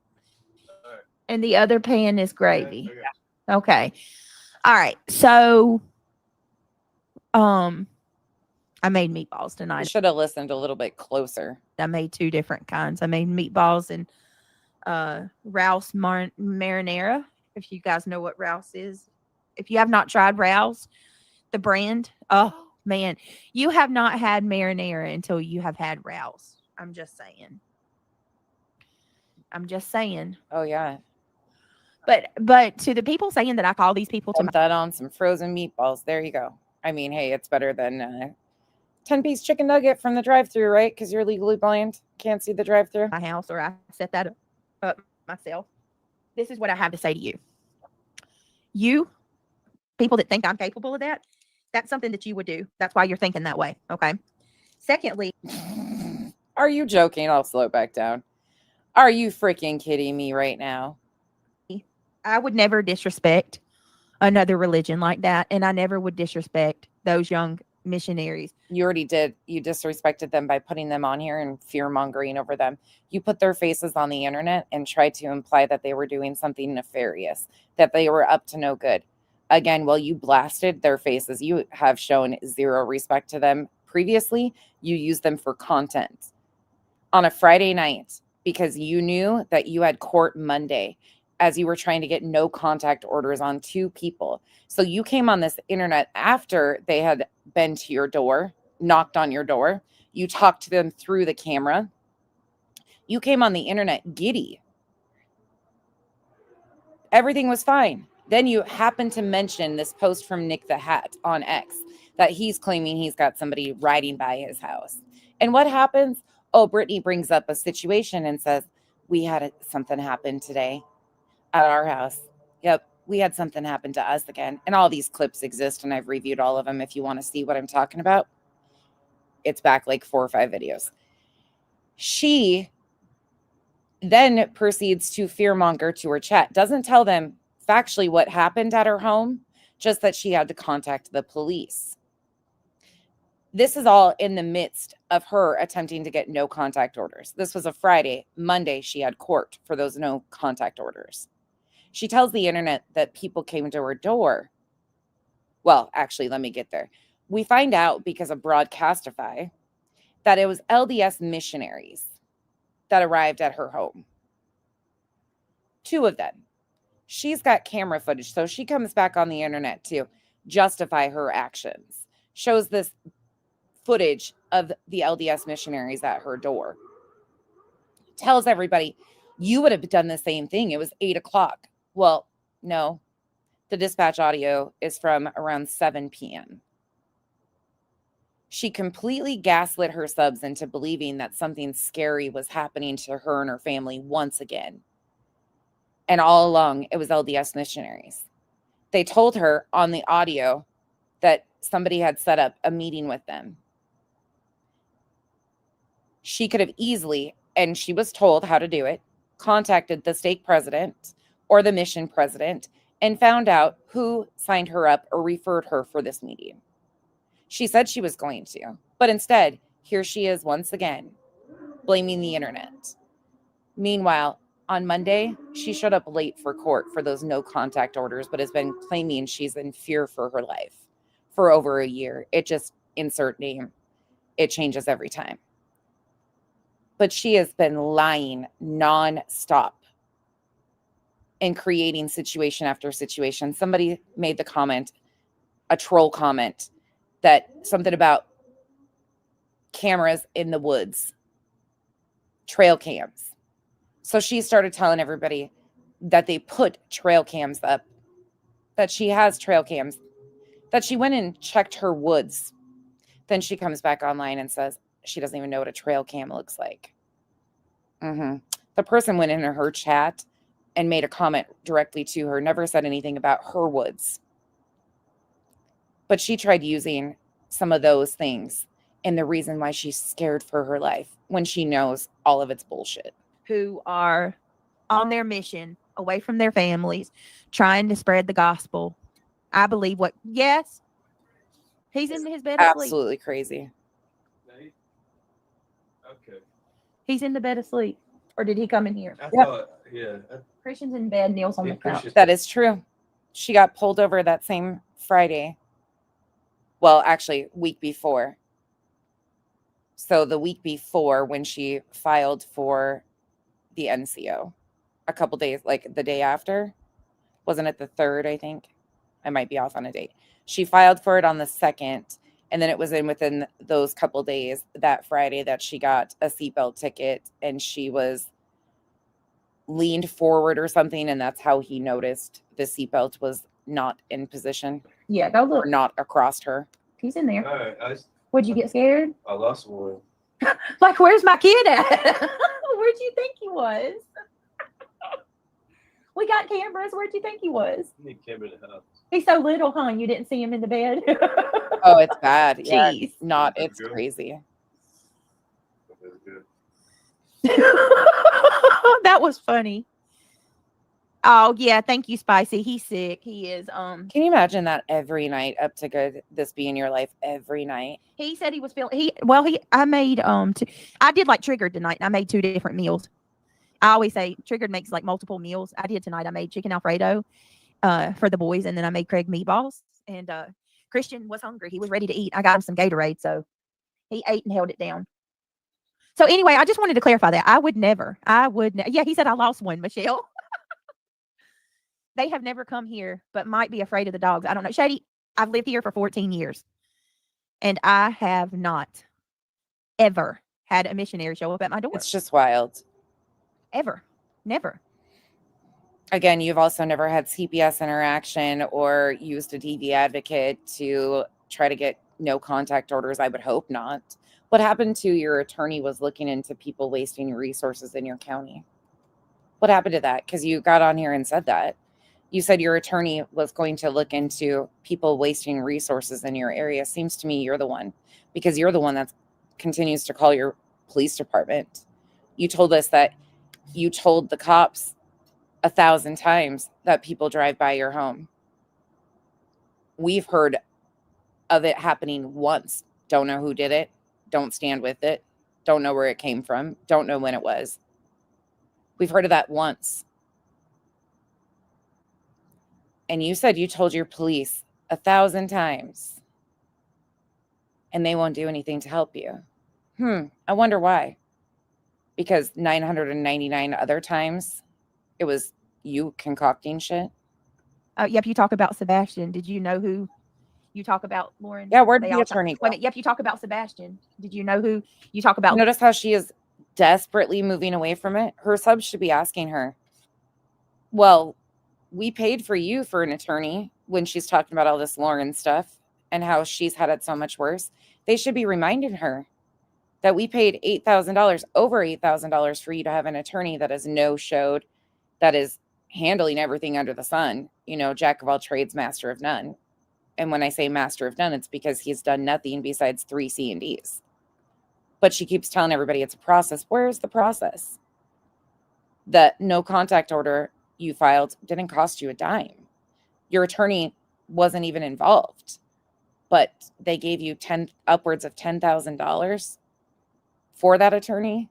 And the other pan is gravy. Okay. All right. So, I made meatballs I tonight. should have listened a little bit closer. I made 2 different kinds. I made meatballs and Rouse marinara. If you guys know what Rouse is, if you have not tried Rouse, the brand, oh man, you have not had marinara until you have had Rouse. I'm just saying. Oh yeah. But to the people saying that I call these people to Put that on some frozen meatballs. There you go. I mean, hey, it's better than 10-piece chicken nugget from the drive-thru, right? Because you're legally blind, can't see the drive-thru. my house, or I set that up myself. This is what I have to say to you. You people that think I'm capable of that, that's something that you would do. That's why you're thinking that way. Okay. Secondly, Are you joking? I'll slow back down. Are you freaking kidding me right now? I would never disrespect another religion like that, and I never would disrespect those young missionaries. You already did. You disrespected them by putting them on here and fear-mongering over them. You put their faces on the internet and tried to imply that they were doing something nefarious, that they were up to no good. Again, while you blasted their faces, you have shown zero respect to them previously. You used them for content on a Friday night because you knew that you had court Monday as you were trying to get no contact orders on 2 people. So you came on this internet after they had been to your door, knocked on your door. You talked to them through the camera. You came on the internet giddy. Everything was fine. Then you happen to mention this post from Nick the Hat on X that he's claiming he's got somebody riding by his house. And what happens? Oh, Brittany brings up a situation and says, we had something happen today at our house. Yep, we had something happen to us again. And all these clips exist, and I've reviewed all of them. If you want to see what I'm talking about, it's back like 4 or 5 videos. She then proceeds to fearmonger to her chat. Doesn't tell them factually what happened at her home, just that she had to contact the police. This is all in the midst of her attempting to get no contact orders. This was a Friday. Monday, she had court for those no contact orders. She tells the internet that people came to her door. Well, actually, let me get there. We find out because of Broadcastify that it was LDS missionaries that arrived at her home. 2 of them. She's got camera footage, so she comes back on the internet to justify her actions. Shows this footage of the LDS missionaries at her door. Tells everybody, you would have done the same thing. It was 8 o'clock. Well, no. The dispatch audio is from around 7 p.m. She completely gaslit her subs into believing that something scary was happening to her and her family once again. And all along, it was LDS missionaries. They told her on the audio that somebody had set up a meeting with them. She could have easily, and she was told how to do it, contacted the stake president or the mission president and found out who signed her up or referred her for this meeting. She said she was going to, but instead, here she is once again, blaming the internet. Meanwhile, on Monday, she showed up late for court for those no contact orders, but has been claiming she's in fear for her life for over a year. It just, insert name, it changes every time. But she has been lying nonstop and creating situation after situation. Somebody made the comment, a troll comment, that something about cameras in the woods, trail cams. So she started telling everybody that they put trail cams up, that she has trail cams, that she went and checked her woods. Then she comes back online and says she doesn't even know what a trail cam looks like. The person went into her chat and made a comment directly to her, never said anything about her woods. But she tried using some of those things and the reason why she's scared for her life when she knows all of it's bullshit. Who are on their mission away from their families, trying to spread the gospel. I believe what, yes, he's in his bed asleep. Absolutely crazy. Okay. He's in the bed asleep. Or did he come in here? I Yep. thought, yeah. Christian's in bed, Neil's on Yeah, the couch. Christian's- That is true. She got pulled over that same Friday. Well, actually, week before. So the week before, when she filed for the NCO, a couple days, like the day after, wasn't it the 3rd? I think I might be off on a date. She filed for it on the 2nd, and then it was within those couple days that Friday that she got a seatbelt ticket, and she was leaned forward or something, and that's how he noticed the seatbelt was not in position Yeah, go or look. not across her. He's in there. All right, Would you get scared? I lost one. Like, where's my kid at? Where'd you think he was? We got cameras. Where'd you think he was? I need camera in the house. He's so little, huh? You didn't see him in the bed? Oh, it's bad. Yeah, Jeez. not. It's Good. crazy. That's good. That was funny. Oh yeah, thank you, Spicy. He's sick. He is. Can you imagine that every night up to good? This be in your life every night. He said he was feeling. I made I did like Triggered tonight. And I made 2 different meals. I always say Triggered makes like multiple meals. I did tonight. I made chicken Alfredo, for the boys, and then I made Craig meatballs. And Christian was hungry. He was ready to eat. I got him some Gatorade, so he ate and held it down. So anyway, I just wanted to clarify that I would never. Yeah, he said I lost one, Michelle. They have never come here, but might be afraid of the dogs. I don't know. Shady, I've lived here for 14 years, and I have not ever had a missionary show up at my door. It's just wild. ever. Never. Again, you've also never had CPS interaction or used a DV advocate to try to get no contact orders. I would hope not. What happened to your attorney was looking into people wasting resources in your county. What happened to that? Because you got on here and said that. You said your attorney was going to look into people wasting resources in your area. Seems to me you're the one, because you're the one that continues to call your police department. You told us that you told the cops 1,000 times that people drive by your home. We've heard of it happening once. Don't know who did it. Don't stand with it. Don't know where it came from. Don't know when it was. We've heard of that once. And you said you told your police 1,000 times and they won't do anything to help you. I wonder why. Because 999 other times it was you concocting shit. Yep, you talk about Sebastian. Did you know who you talk about, Lauren? Yeah, where'd They the all attorney go? Wait a minute. Yep, you talk about Sebastian. Did you know who you talk about? Notice how she is desperately moving away from it. Her subs should be asking her, well, we paid for you for an attorney, when she's talking about all this Lauren stuff and how she's had it so much worse. They should be reminding her that we paid $8,000, over $8,000 for you to have an attorney that is no-showed, that is handling everything under the sun, jack of all trades, master of none. And when I say master of none, it's because he's done nothing besides 3 C&Ds. But she keeps telling everybody it's a process. Where's the process? The no contact order you filed didn't cost you a dime. Your attorney wasn't even involved, but they gave you upwards of $10,000 for that attorney.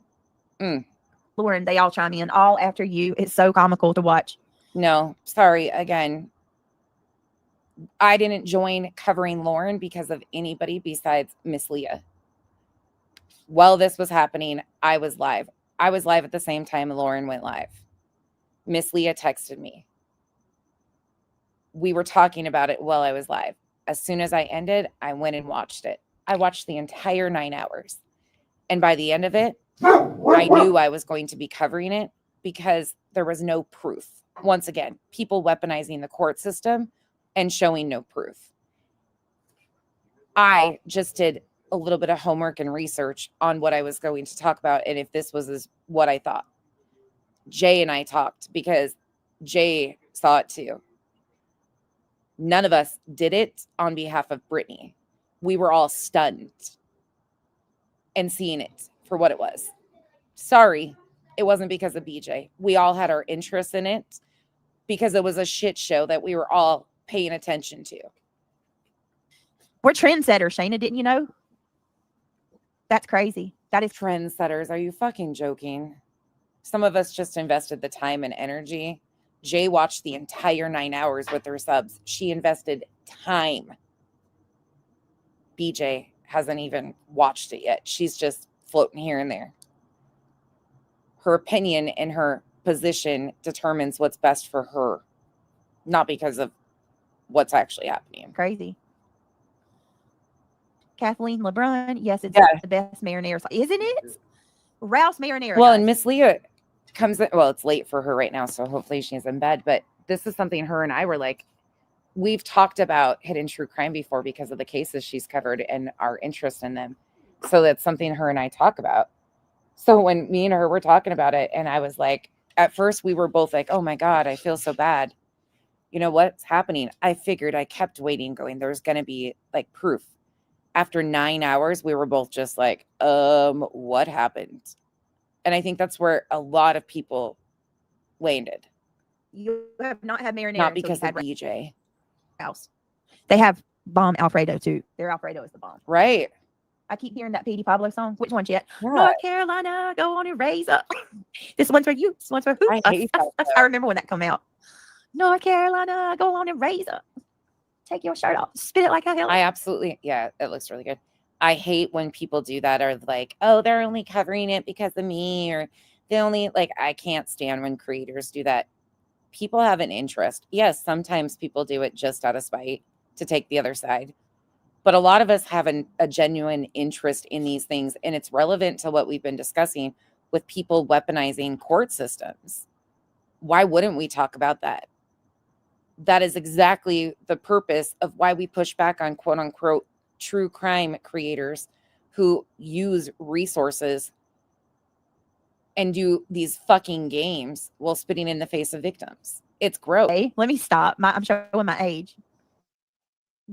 Lauren, they all chime in, all after you. It's so comical to watch. No, sorry. Again, I didn't join covering Lauren because of anybody besides Miss Leah. While this was happening, I was live. I was live at the same time Lauren went live. Miss Leah texted me. We were talking about it while I was live. As soon as I ended, I went and watched it. I watched the entire 9 hours. And by the end of it, I knew I was going to be covering it because there was no proof. Once again, people weaponizing the court system and showing no proof. I just did a little bit of homework and research on what I was going to talk about and if this was what I thought. Jay and I talked because Jay saw it too. None of us did it on behalf of Brittany. We were all stunned and seeing it for what it was. Sorry, it wasn't because of BJ. We all had our interest in it because it was a shit show that we were all paying attention to. We're trendsetters, Shayna. Didn't you know? That's crazy. That is Trendsetters. Are you fucking joking? Some of us just invested the time and energy. Jay watched the entire 9 hours with her subs. She invested time. BJ hasn't even watched it yet. She's just floating here and there. Her opinion and her position determines what's best for her, not because of what's actually happening. crazy. Kathleen LeBrun, yes, it's the best marinara sauce, isn't it? Rouse marinara. Well, guys. and Miss Leah comes in, well, it's late for her right now, so hopefully she's in bed, but this is something her and I were like, we've talked about hidden true crime before because of the cases she's covered and our interest in them. So that's something her and I talk about. So when me and her were talking about it, and I was like, at first we were both like, oh my God, I feel so bad. You know what's happening? I figured, I kept waiting, going, there's going to be like proof. After 9 hours, we were both just like, what happened? And I think that's where a lot of people landed. You have not had marinara. Not because of BJ. Rouse. They have bomb Alfredo too. Their Alfredo is the bomb. Right. I keep hearing that Petey Pablo song. Which one's yet? Yeah. North Carolina, go on and raise up. This one's for you. This one's for who? I hate that. I remember when that come out. North Carolina, go on and raise up. Take your shirt off. Spit it like a hell. I absolutely, yeah, it looks really good. I hate when people do that, or like, oh, they're only covering it because of me, or they only, like, I can't stand when creators do that. People have an interest. Yes, sometimes people do it just out of spite to take the other side. But a lot of us have a genuine interest in these things, and it's relevant to what we've been discussing. with people weaponizing court systems. Why wouldn't we talk about that? That is exactly the purpose of why we push back on quote unquote true crime creators who use resources and do these fucking games while spitting in the face of victims. It's gross. Hey, let me stop. I'm showing my age.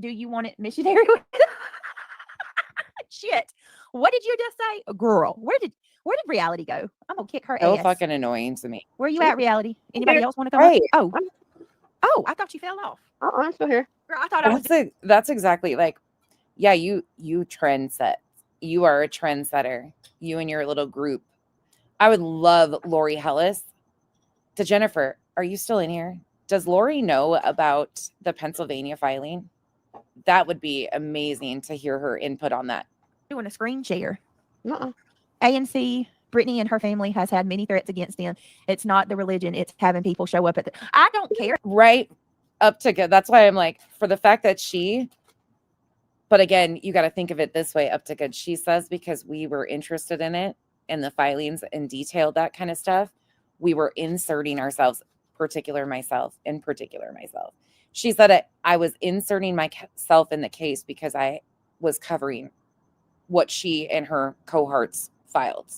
Do you want it missionary? Shit. What did you just say? Girl, where did reality go? I'm gonna kick her So ass. fucking annoying to me. Where you at, reality? Anybody else want to come Right. up? Oh, I thought you fell off. I'm still here. Girl, I thought I was. That's exactly like, yeah, you trend set. You are a trendsetter. You and your little group. I would love Lori Hellis. To Jennifer, are you still in here? Does Lori know about the Pennsylvania filing? That would be amazing to hear her input on that. Doing a screen share. Uh-uh. ANC, Brittany and her family has had many threats against them. It's not the religion. It's having people show up at the. I don't care. Right up to good. That's why I'm like, for the fact that but again, you got to think of it this way, up to good. She says, because we were interested in it and the filings and detailed that kind of stuff, we were inserting ourselves, in particular myself. She said I was inserting myself in the case because I was covering what she and her cohorts filed.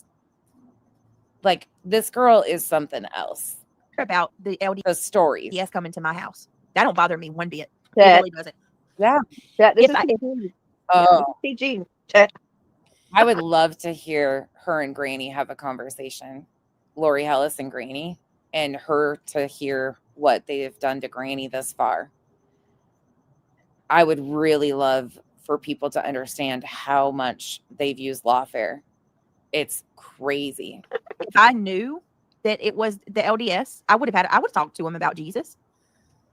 Like, this girl is something else. About the The story. LDS coming to my house. That don't bother me one bit. It Chat, really doesn't. Yeah. chat, this If is I- PG. Oh, PG. Chat. I would love to hear her and Granny have a conversation. Lori Hellis and Granny, and her to hear what they've done to Granny thus far. I would really love for people to understand how much they've used lawfare. It's crazy. If I knew that it was the LDS, I would have talked to him about Jesus.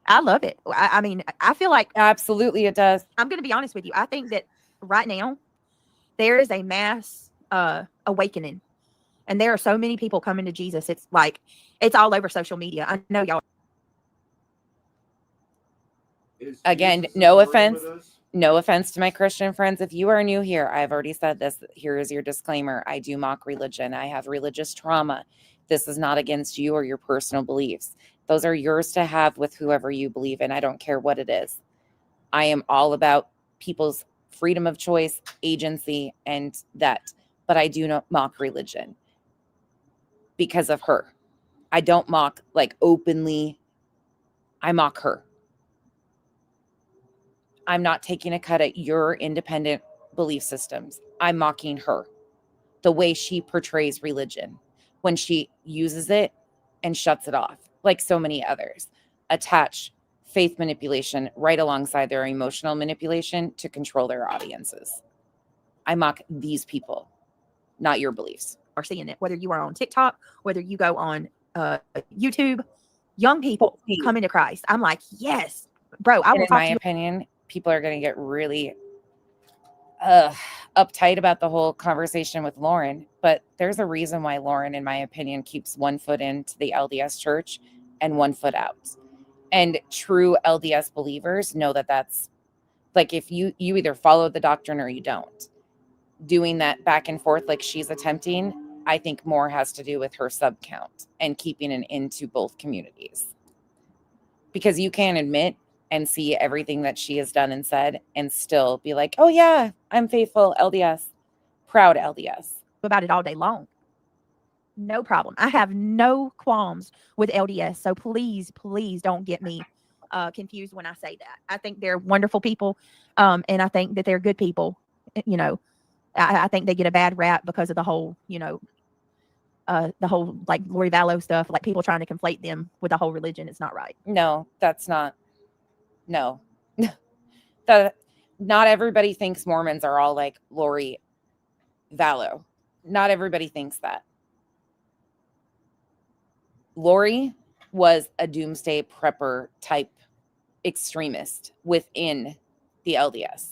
I love it. I mean, I feel like Absolutely, it does. I'm going to be honest with you. I think that right now there is a mass awakening, and there are so many people coming to Jesus. It's like it's all over social media. I know y'all. Again, no offense. No offense to my Christian friends. If you are new here, I've already said this. Here is your disclaimer. I do mock religion. I have religious trauma. This is not against you or your personal beliefs. Those are yours to have with whoever you believe in. I don't care what it is. I am all about people's freedom of choice, agency, and that. But I do not mock religion because of her. I don't mock like openly. I mock her. I'm not taking a cut at your independent belief systems. I'm mocking her, the way she portrays religion when she uses it and shuts it off, like so many others. Attach faith manipulation right alongside their emotional manipulation to control their audiences. I mock these people, not your beliefs. Are seeing it, whether you are on TikTok, whether you go on YouTube, young people coming to Christ. I'm like, yes, bro. I will In talk my to you. opinion, people are going to get really uptight about the whole conversation with Lauren, but there's a reason why Lauren, in my opinion, keeps one foot into the LDS church and one foot out. And true LDS believers know that that's like, if you either follow the doctrine or you don't. Doing that back and forth like she's attempting, I think more has to do with her sub count and keeping an into both communities. Because you can't admit and see everything that she has done and said and still be like, oh yeah, I'm faithful LDS, proud LDS. About it all day long. No problem. I have no qualms with LDS. So please don't get me confused when I say that. I think they're wonderful people. And I think that they're good people. You know, I think they get a bad rap because of the whole, the whole like Lori Vallow stuff, like people trying to conflate them with the whole religion. It's not right. No, that's not. No. Not everybody thinks Mormons are all like Lori Vallow. Not everybody thinks that. Lori was a doomsday prepper type extremist within the LDS.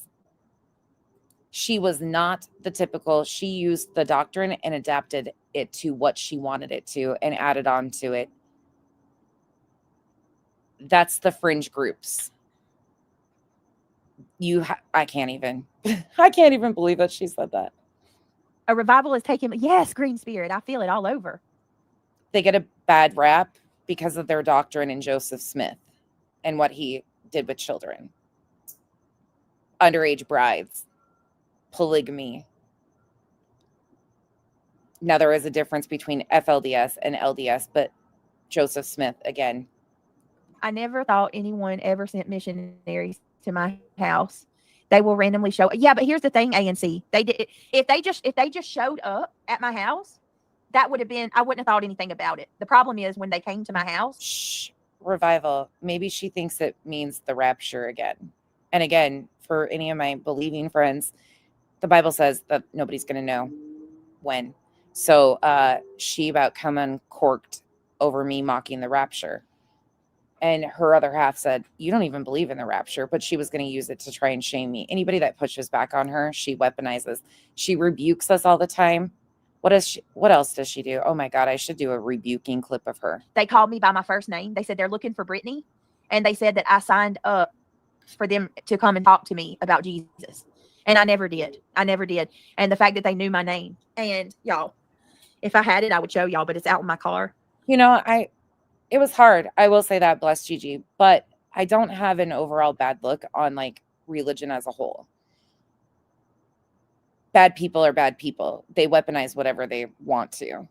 She was not the typical, she used the doctrine and adapted it to what she wanted it to and added on to it. That's the fringe groups. I can't even believe that she said that. A revival is taking. Yes, Green Spirit. I feel it all over. They get a bad rap because of their doctrine in Joseph Smith and what he did with children, underage brides, polygamy. Now, there is a difference between FLDS and LDS, but Joseph Smith, again. I never thought anyone ever sent missionaries to my house. They will randomly show. Yeah, but here's the thing, ANC. They did if they just showed up at my house, that would have been, I wouldn't have thought anything about it. The problem is when they came to my house. Shh, revival. Maybe she thinks it means the rapture again. And again, for any of my believing friends, the Bible says that nobody's going to know when. So she about come uncorked over me mocking the rapture. And her other half said, you don't even believe in the rapture, but she was going to use it to try and shame me. Anybody that pushes back on her, she weaponizes. She rebukes us all the time. What else does she do? Oh my God, I should do a rebuking clip of her. They called me by my first name. They said they're looking for Brittany. And they said that I signed up for them to come and talk to me about Jesus. And I never did. I never did. And the fact that they knew my name. And y'all, if I had it, I would show y'all, but it's out in my car. You know, it was hard. I will say that, bless Gigi, but I don't have an overall bad look on like religion as a whole. Bad people are bad people. They weaponize whatever they want to.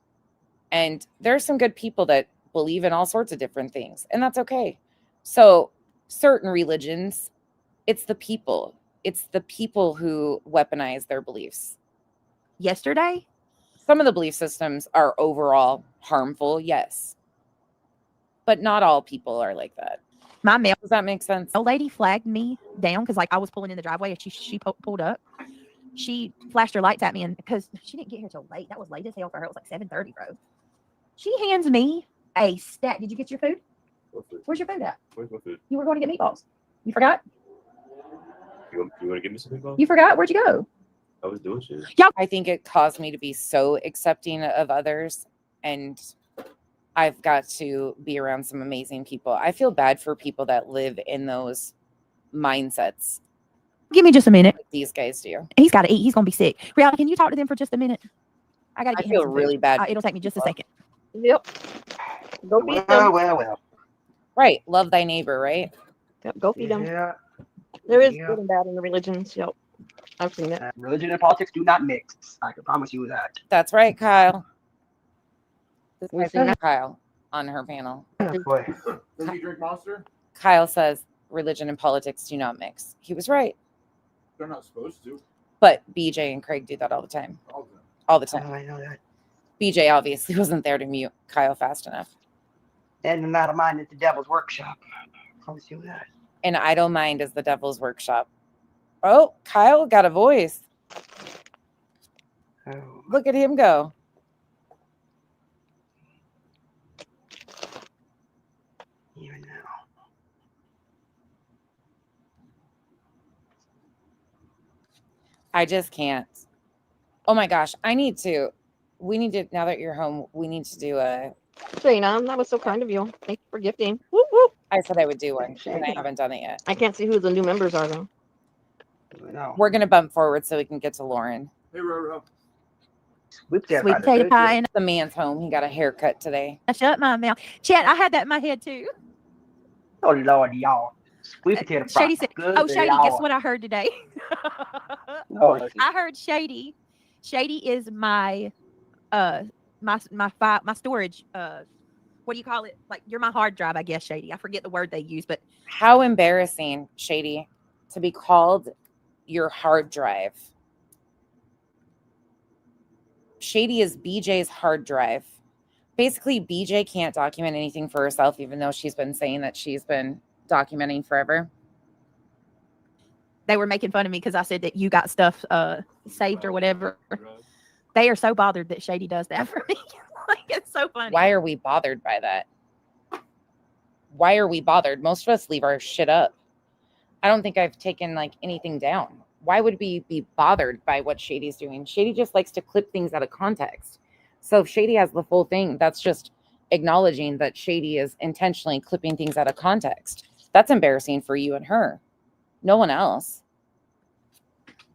And there are some good people that believe in all sorts of different things, and that's okay. So certain religions, it's the people. It's the people who weaponize their beliefs. Yesterday, some of the belief systems are overall harmful, yes. But not all people are like that. My mail. Does that make sense? A lady flagged me down because like I was pulling in the driveway and she pulled up. She flashed her lights at me and because she didn't get here till late. That was late as hell for her. It was like 7:30, bro. She hands me a stack. Did you get your food? Where's your food at? Where's my food? You were going to get meatballs. You forgot? You want to give me some meatballs? You forgot? Where'd you go? I was doing shit. I think it caused me to be so accepting of others, and I've got to be around some amazing people. I feel bad for people that live in those mindsets. Give me just a minute. Like these guys do. He's got to eat. He's going to be sick. Reality, can you talk to them for just a minute? I got to I get him feel some really food. bad. It'll take me just a second. Yep. Go feed them. Well. Right. Love thy neighbor, right? Yep, go feed them. Yeah. There is Yeah. good and bad in the religions. Yep. I've seen it. Religion and politics do not mix. I can promise you that. That's right, Kyle. This We've guy's seen that. Kyle on her panel. Oh, boy. Does he drink Monster? Kyle says religion and politics do not mix. He was right. They're not supposed to. But BJ and Craig do that all the time. All of them. All the Oh, time. I know that. BJ obviously wasn't there to mute Kyle fast enough. And not a mind at the devil's workshop. I promise you that. An idle mind is the devil's workshop. Oh, Kyle got a voice. Oh, Look at him go. even now. I just can't. Oh my gosh. We need to, now that you're home, we need to do a, Shayna, that was so kind of you. Thank you for gifting. Whoop, whoop. I said I would do one, and I haven't done it yet. I can't see who the new members are though. No. We're going to bump forward so we can get to Lauren. Hey, Roro. Sweet Sweet potato pie. And The man's home. He got a haircut today. I shut my mouth. Chat, I had that in my head too. Oh, Lord, y'all. Sweet potato fry. Shady said, Good oh, Shady, guess Lord. what I heard today? Oh, I heard Shady. Shady is my my storage what do you call it? Like you're my hard drive, I guess, Shady. I forget the word they use, but How embarrassing, Shady, to be called your hard drive. Shady is BJ's hard drive. Basically, BJ can't document anything for herself, even though she's been saying that she's been documenting forever. they were making fun of me because I said that you got stuff saved or whatever. They are so bothered that Shady does that for me. Like it's so funny. Why are we bothered by that? Why are we bothered? Most of us leave our shit up. I don't think I've taken like anything down. Why would we be bothered by what Shady's doing? Shady just likes to clip things out of context. So if Shady has the full thing, that's just acknowledging that Shady is intentionally clipping things out of context. That's embarrassing for you and her. No one else.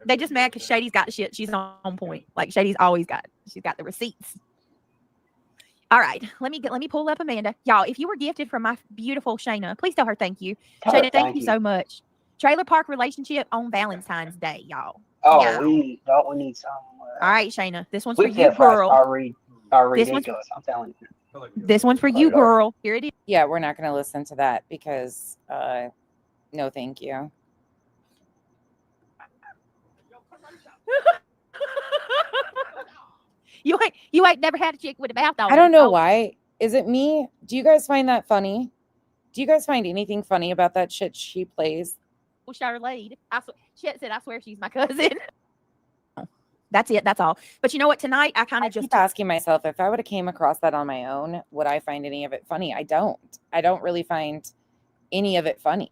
They just mad because Shady's got shit. She's on point. Like Shady's always got. She's got the receipts. All right, let me pull up Amanda. Y'all, if you were gifted from my beautiful Shayna, please tell her thank you. Tell her Shayna, thank you so much. Trailer park relationship on Valentine's Day, y'all. Oh, Yeah. we need some. All right, Shayna, this one's for you, Weekend fries girl. are This one's- ridiculous. I'm telling you. This one's for you, girl. Here it is. Yeah, we're not going to listen to that because no, thank you. You ain't never had a chick with a mouth on. I don't know why. Is it me? Do you guys find that funny? Do you guys find anything funny about that shit she plays? Charlade. Shit said, I swear she's my cousin. That's it. That's all. But you know what? Tonight, I kind I of just keep asking myself, if I would have came across that on my own, would I find any of it funny? I don't. I don't really find any of it funny.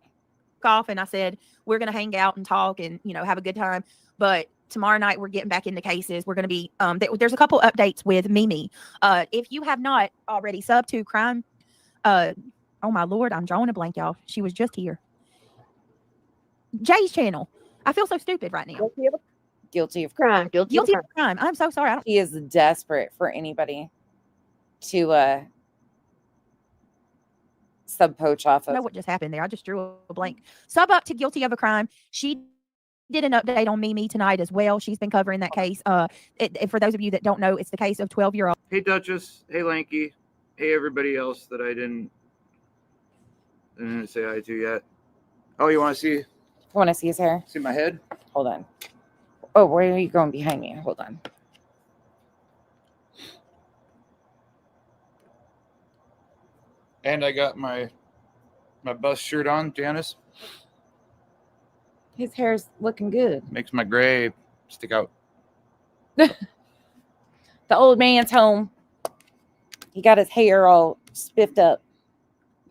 off and I said, we're going to hang out and talk and, have a good time. But tomorrow night, we're getting back into cases. We're going to be, there's a couple updates with Mimi. If you have not already subbed to Crime, oh my Lord, I'm drawing a blank, y'all. She was just here. Jay's channel. I feel so stupid right now. Guilty of Crime. Guilty of Guilty crime. of crime. I'm so sorry. He is desperate for anybody to sub poach off I don't know of. what just happened there. I just drew a blank. Sub up to Guilty of a Crime. She did an update on Mimi tonight as well. She's been covering that case. For those of you that don't know, it's the case of 12-year-old. Hey, Duchess. Hey, Lanky. Hey, everybody else that I didn't say hi to yet. Oh, you want to see Want to see his hair? my head? Hold on. Oh, where are you going behind me? Hold on. And I got my bust shirt on, Janice. His hair's looking good. Makes my gray stick out. The old man's home. He got his hair all spiffed up.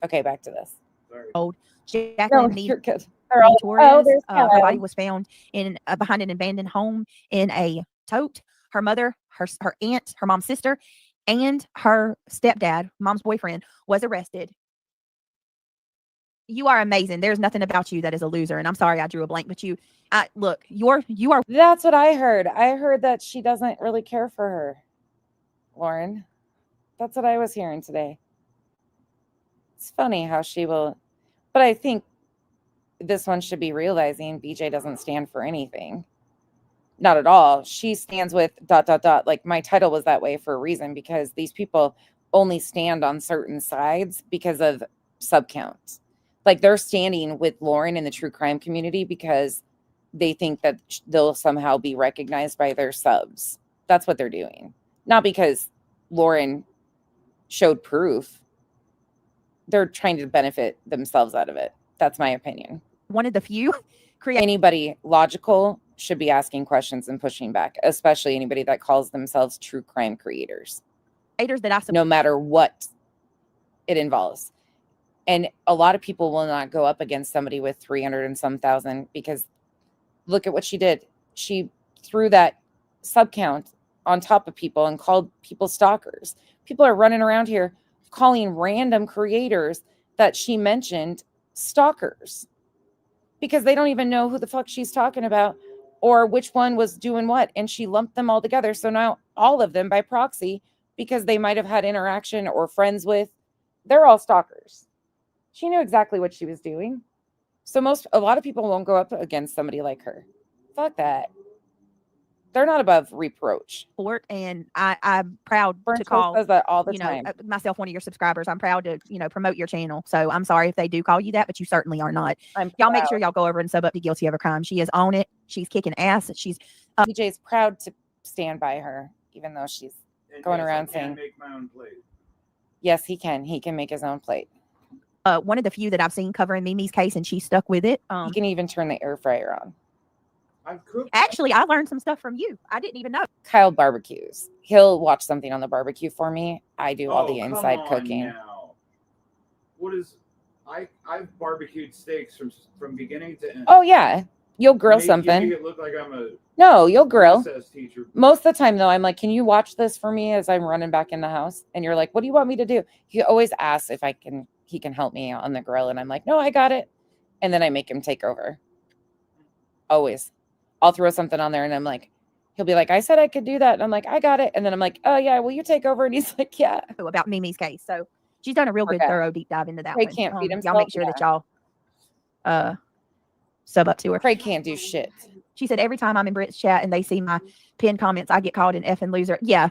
Okay, back to this. Sorry. Jacqueline No, Mead you're good. They're all- Torres. there's Her body Kyle. was found in behind an abandoned home in a tote. Her mother, her aunt, her mom's sister, and her stepdad, mom's boyfriend, was arrested. You are amazing. There's nothing about you that is a loser. And I'm sorry I drew a blank, but you are. That's what I heard. I heard that she doesn't really care for her, Lauren. That's what I was hearing today. It's funny how she will, but I think this one should be realizing BJ doesn't stand for anything. Not at all. She stands with ... Like my title was that way for a reason, because these people only stand on certain sides because of sub counts. Like they're standing with Lauren in the true crime community because they think that they'll somehow be recognized by their subs. That's what they're doing. Not because Lauren showed proof. They're trying to benefit themselves out of it. That's my opinion. One of the few Anybody logical should be asking questions and pushing back, especially anybody that calls themselves true crime creators, creators that I support. no matter what it involves. And a lot of people will not go up against somebody with 300 and some thousand, because look at what she did. She threw that sub count on top of people and called people stalkers. People are running around here calling random creators that she mentioned stalkers because they don't even know who the fuck she's talking about or which one was doing what. And she lumped them all together. So now all of them by proxy, because they might have had interaction or friends with, they're all stalkers. She knew exactly what she was doing. So a lot of people won't go up against somebody like her. Fuck that. They're not above reproach. And I'm proud Burnt to call says that all the time. Myself one of your subscribers. I'm proud to promote your channel. So I'm sorry if they do call you that, but you certainly are not. Y'all make sure y'all go over and sub up to Guilty of a Crime. She is on it. She's kicking ass. She's BJ's proud to stand by her, even though she's going around saying, make my own plate. Yes, he can. He can make his own plate. one of the few that I've seen covering Mimi's case, and she stuck with it. He can even turn the air fryer on. Actually, I learned some stuff from you. I didn't even know. Kyle barbecues. He'll watch something on the barbecue for me. I do all the inside cooking. Now. What is I've barbecued steaks from beginning to end. Oh yeah, you'll grill something. You make it look like I'm a No, you'll grill. teacher. Most of the time though, I'm like, can you watch this for me as I'm running back in the house? And you're like, what do you want me to do? He always asks if he can help me on the grill, and I'm like, no, I got it. And then I make him take over. Always. I'll throw something on there and I'm like, he'll be like, I said I could do that. And I'm like, I got it. And then I'm like, oh yeah, will you take over? And he's like, yeah. About Mimi's case. So she's done a real good, Okay. thorough deep dive into that Craig one. can't feed Y'all himself? make sure that y'all sub up to her. Craig can't do shit. She said, every time I'm in Brit's chat and they see my pinned comments, I get called an effing loser. Yeah.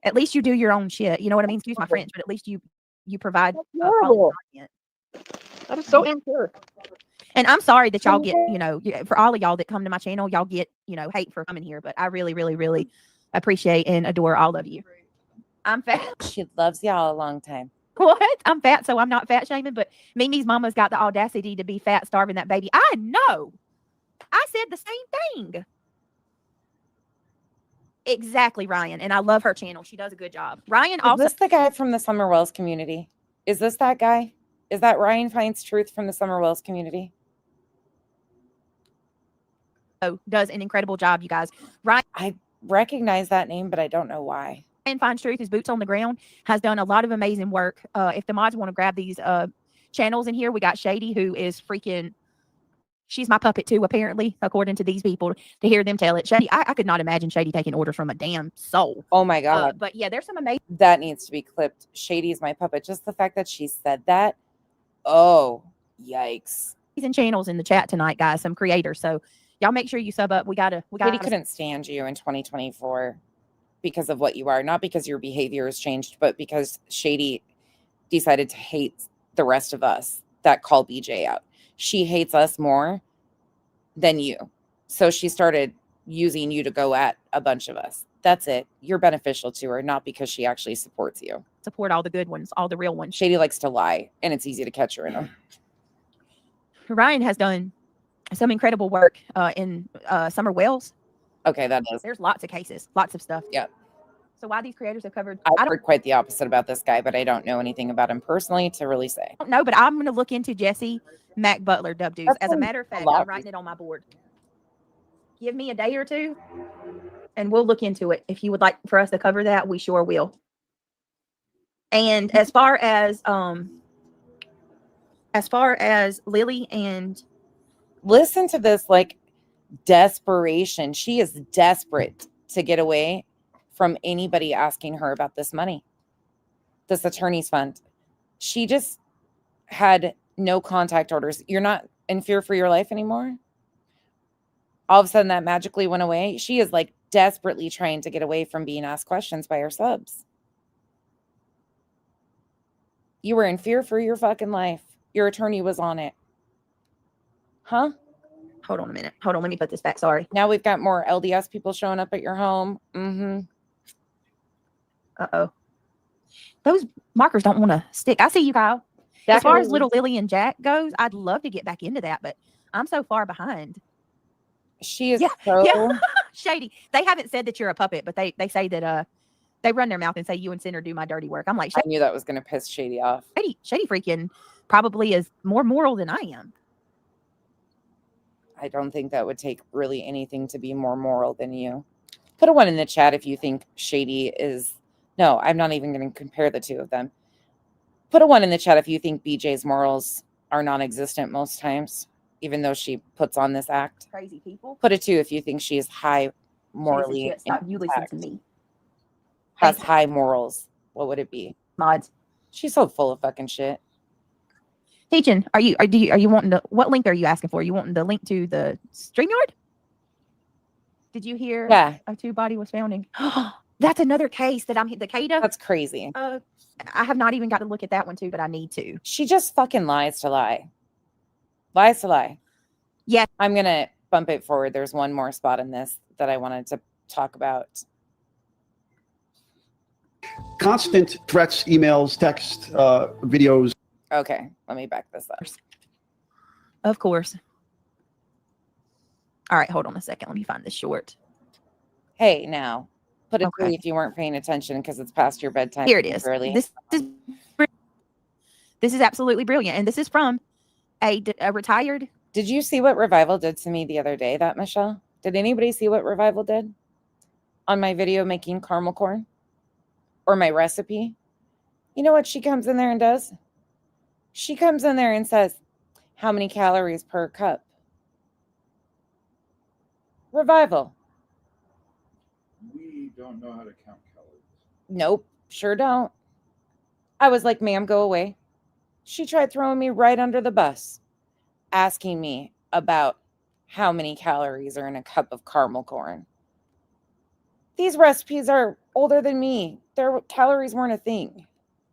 At least you do your own shit. You know what I mean? Excuse my French, but at least you provide horrible. content. That is so impure. And I'm sorry that y'all get, for all of y'all that come to my channel, y'all get, hate for coming here. But I really, really, really appreciate and adore all of you. I'm fat. She loves y'all a long time. What? I'm fat, so I'm not fat shaming. But Mimi's mama's got the audacity to be fat, starving that baby. I know. I said the same thing. Exactly, Ryan. And I love her channel. She does a good job. Ryan also. Is this the guy from the Summer Wells community? Is this that guy? Is that Ryan Finds Truth from the Summer Wells community? Does an incredible job, you guys. Ryan. I recognize that name, but I don't know why. And Finds Truth, his boots on the ground, has done a lot of amazing work. If the mods want to grab these channels in here, we got Shady, who is freaking. She's my puppet too, apparently, according to these people, to hear them tell it. Shady, I could not imagine Shady taking orders from a damn soul. Oh my God. But yeah, there's some amazing. That needs to be clipped. Shady's my puppet. Just the fact that she said that. Oh, yikes. Channels in the chat tonight, guys, some creators. So y'all make sure you sub up. We gotta. Shady couldn't stand you in 2024 because of what you are. Not because your behavior has changed, but because Shady decided to hate the rest of us that call BJ out. She hates us more than you. So she started using you to go at a bunch of us. That's it. You're beneficial to her, not because she actually supports you. Support all the good ones, all the real ones. Shady likes to lie, and it's easy to catch her in them. Ryan has done some incredible work in Summer Wells. Okay, that is. There's lots of cases, lots of stuff. Yeah. So why these creators have covered. I've heard quite the opposite about this guy, but I don't know anything about him personally to really say. I don't know, but I'm going to look into Jesse Mac Butler dub dudes. As a matter of fact, I'm writing it on my board. Give me a day or two, and we'll look into it. If you would like for us to cover that, we sure will. And as far as Lily and listen to this, like, desperation. She is desperate to get away from anybody asking her about this money, this attorney's fund. She just had no contact orders. You're not in fear for your life anymore. All of a sudden that magically went away. She is like desperately trying to get away from being asked questions by her subs. You were in fear for your fucking life. Your attorney was on it. Huh? Hold on a minute. Hold on. Let me put this back. Sorry. Now we've got more LDS people showing up at your home. Mm-hmm. Uh-oh. Those markers don't want to stick. I see you, Kyle. As far as little Lily and Jack goes, I'd love to get back into that, but I'm so far behind. She is so Shady. They haven't said that you're a puppet, but they say that they run their mouth and say you and Cinder do my dirty work. I'm like, I knew that was going to piss Shady off. Shady freaking probably is more moral than I am. I don't think that would take really anything to be more moral than you. Put a 1 in the chat if you think Shady is. No, I'm not even going to compare the two of them. Put a 1 in the chat if you think BJ's morals are non-existent most times, even though she puts on this act. Crazy people. Put a 2 if you think she is high morally. You listen to me. Has high morals. What would it be? Mods. She's so full of fucking shit. Teaching, are you wanting to? What link are you asking for? You wanting the link to the StreamYard? Did you hear? Yeah. A 2 body was found in. That's another case that I'm the CADA. That's crazy. I have not even got to look at that one too, but I need to. She just fucking lies to lie. Lies to lie. Yeah. I'm going to bump it forward. There's one more spot in this that I wanted to talk about. Constant threats, emails, text, videos. Okay, let me back this up. Of course. All right, hold on a second. Let me find this short. Hey, now, put it 3 if you weren't paying attention because it's past your bedtime. Here it is. Early. This is absolutely brilliant. And this is from a retired. Did you see what Revival did to me the other day, that Michelle? Did anybody see what Revival did on my video making caramel corn? Or my recipe? You know what she comes in there and does? She comes in there and says, how many calories per cup? Revival. We don't know how to count calories. Nope, sure don't. I was like, ma'am, go away. She tried throwing me right under the bus, asking me about how many calories are in a cup of caramel corn. These recipes are older than me. Their calories weren't a thing.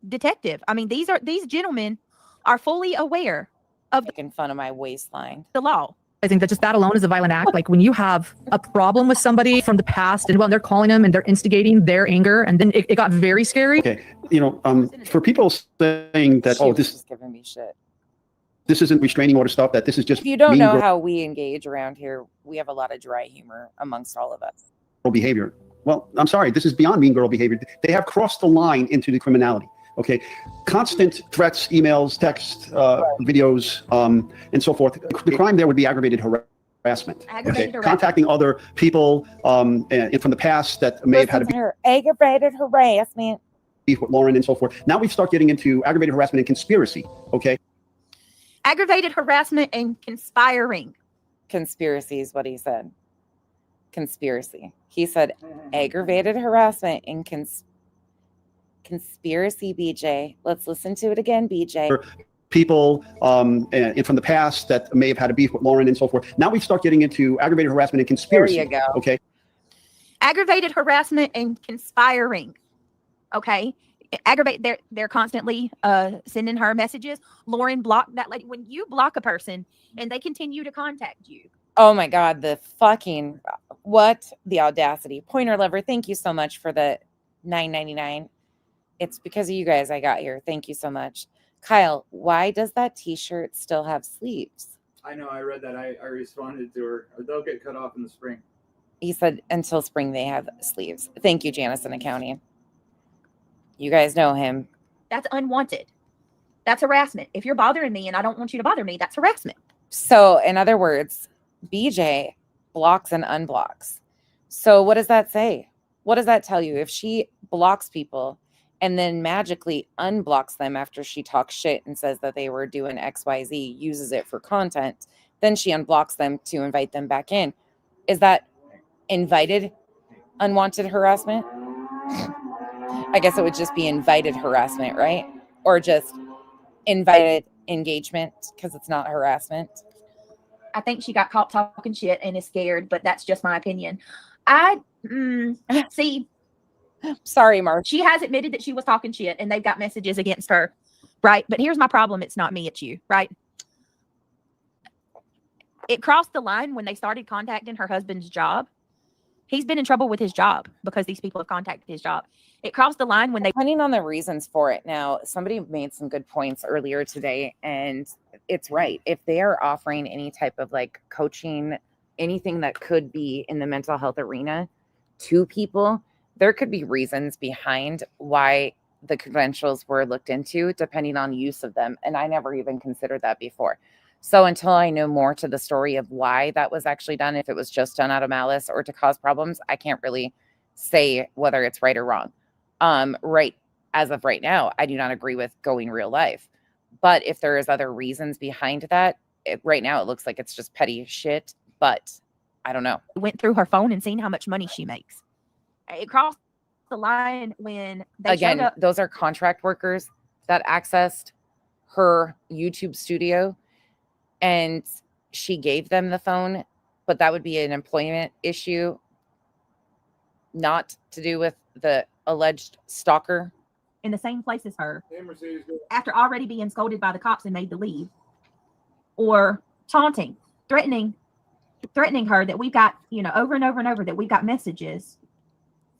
Detective, I mean, these gentlemen are fully aware of Making fun of my waistline. the law. I think that just that alone is a violent act. Like when you have a problem with somebody from the past and when they're calling them and they're instigating their anger, and then it got very scary. Okay, for people saying that, She was just giving me shit. this isn't restraining order stuff, that this is just If you don't mean know girl how we engage around here, we have a lot of dry humor amongst all of us. behavior. Well, I'm sorry, this is beyond mean girl behavior. They have crossed the line into the criminality. Okay, constant threats, emails, text, videos, and so forth. The crime there would be aggravated harassment. Aggravated harassment. Contacting other people from the past that may have had a beef Aggravated harassment. with Lauren and so forth. Now we start getting into aggravated harassment and conspiracy. Okay, Aggravated harassment and conspiring. Conspiracy is what he said. Conspiracy. He said aggravated harassment and conspiracy, BJ. Let's listen to it again, BJ. people from the past that may have had a beef with Lauren and so forth. Now we start getting into aggravated harassment and conspiracy. There you go. Okay. Aggravated harassment and conspiring. Okay. They're constantly sending her messages. Lauren blocked that lady. When you block a person and they continue to contact you. Oh my God, the fucking what? The audacity. Pointer Lover, thank you so much for the $9.99. It's because of you guys I got here. Thank you so much. Kyle, why does that t-shirt still have sleeves? I know, I read that. I responded to her. They'll get cut off in the spring. He said until spring they have sleeves. Thank you, Janice in accounting. You guys know him. That's unwanted. That's harassment. If you're bothering me and I don't want you to bother me, that's harassment. So in other words, BJ blocks and unblocks. So what does that say? What does that tell you? If she blocks people and then magically unblocks them after she talks shit and says that they were doing XYZ, uses it for content, then she unblocks them to invite them back in. Is that invited unwanted harassment? I guess it would just be invited harassment, right? Or just invited engagement because it's not harassment. I think she got caught talking shit and is scared, but that's just my opinion. See. Sorry, Mark. She has admitted that she was talking shit and they've got messages against her, right? But here's my problem. It's not me, it's you, right? It crossed the line when they started contacting her husband's job. He's been in trouble with his job because these people have contacted his job. It crossed the line when they... Depending on the reasons for it. Now, somebody made some good points earlier today, and it's right. If they are offering any type of like coaching, anything that could be in the mental health arena to people, there could be reasons behind why the credentials were looked into, depending on use of them. And I never even considered that before. So until I know more to the story of why that was actually done, if it was just done out of malice or to cause problems, I can't really say whether it's right or wrong. Right as of right now, I do not agree with going real life. But if there is other reasons behind that, right now it looks like it's just petty shit. But I don't know. Went through her phone and seen how much money she makes. It crossed the line when they again, showed up. Those are contract workers that accessed her YouTube studio, and she gave them the phone, but that would be an employment issue, not to do with the alleged stalker. In the same place as her, Hey, Mercedes, go. after already being scolded by the cops and made to leave, or taunting, threatening her that we've got, over and over and over that we've got messages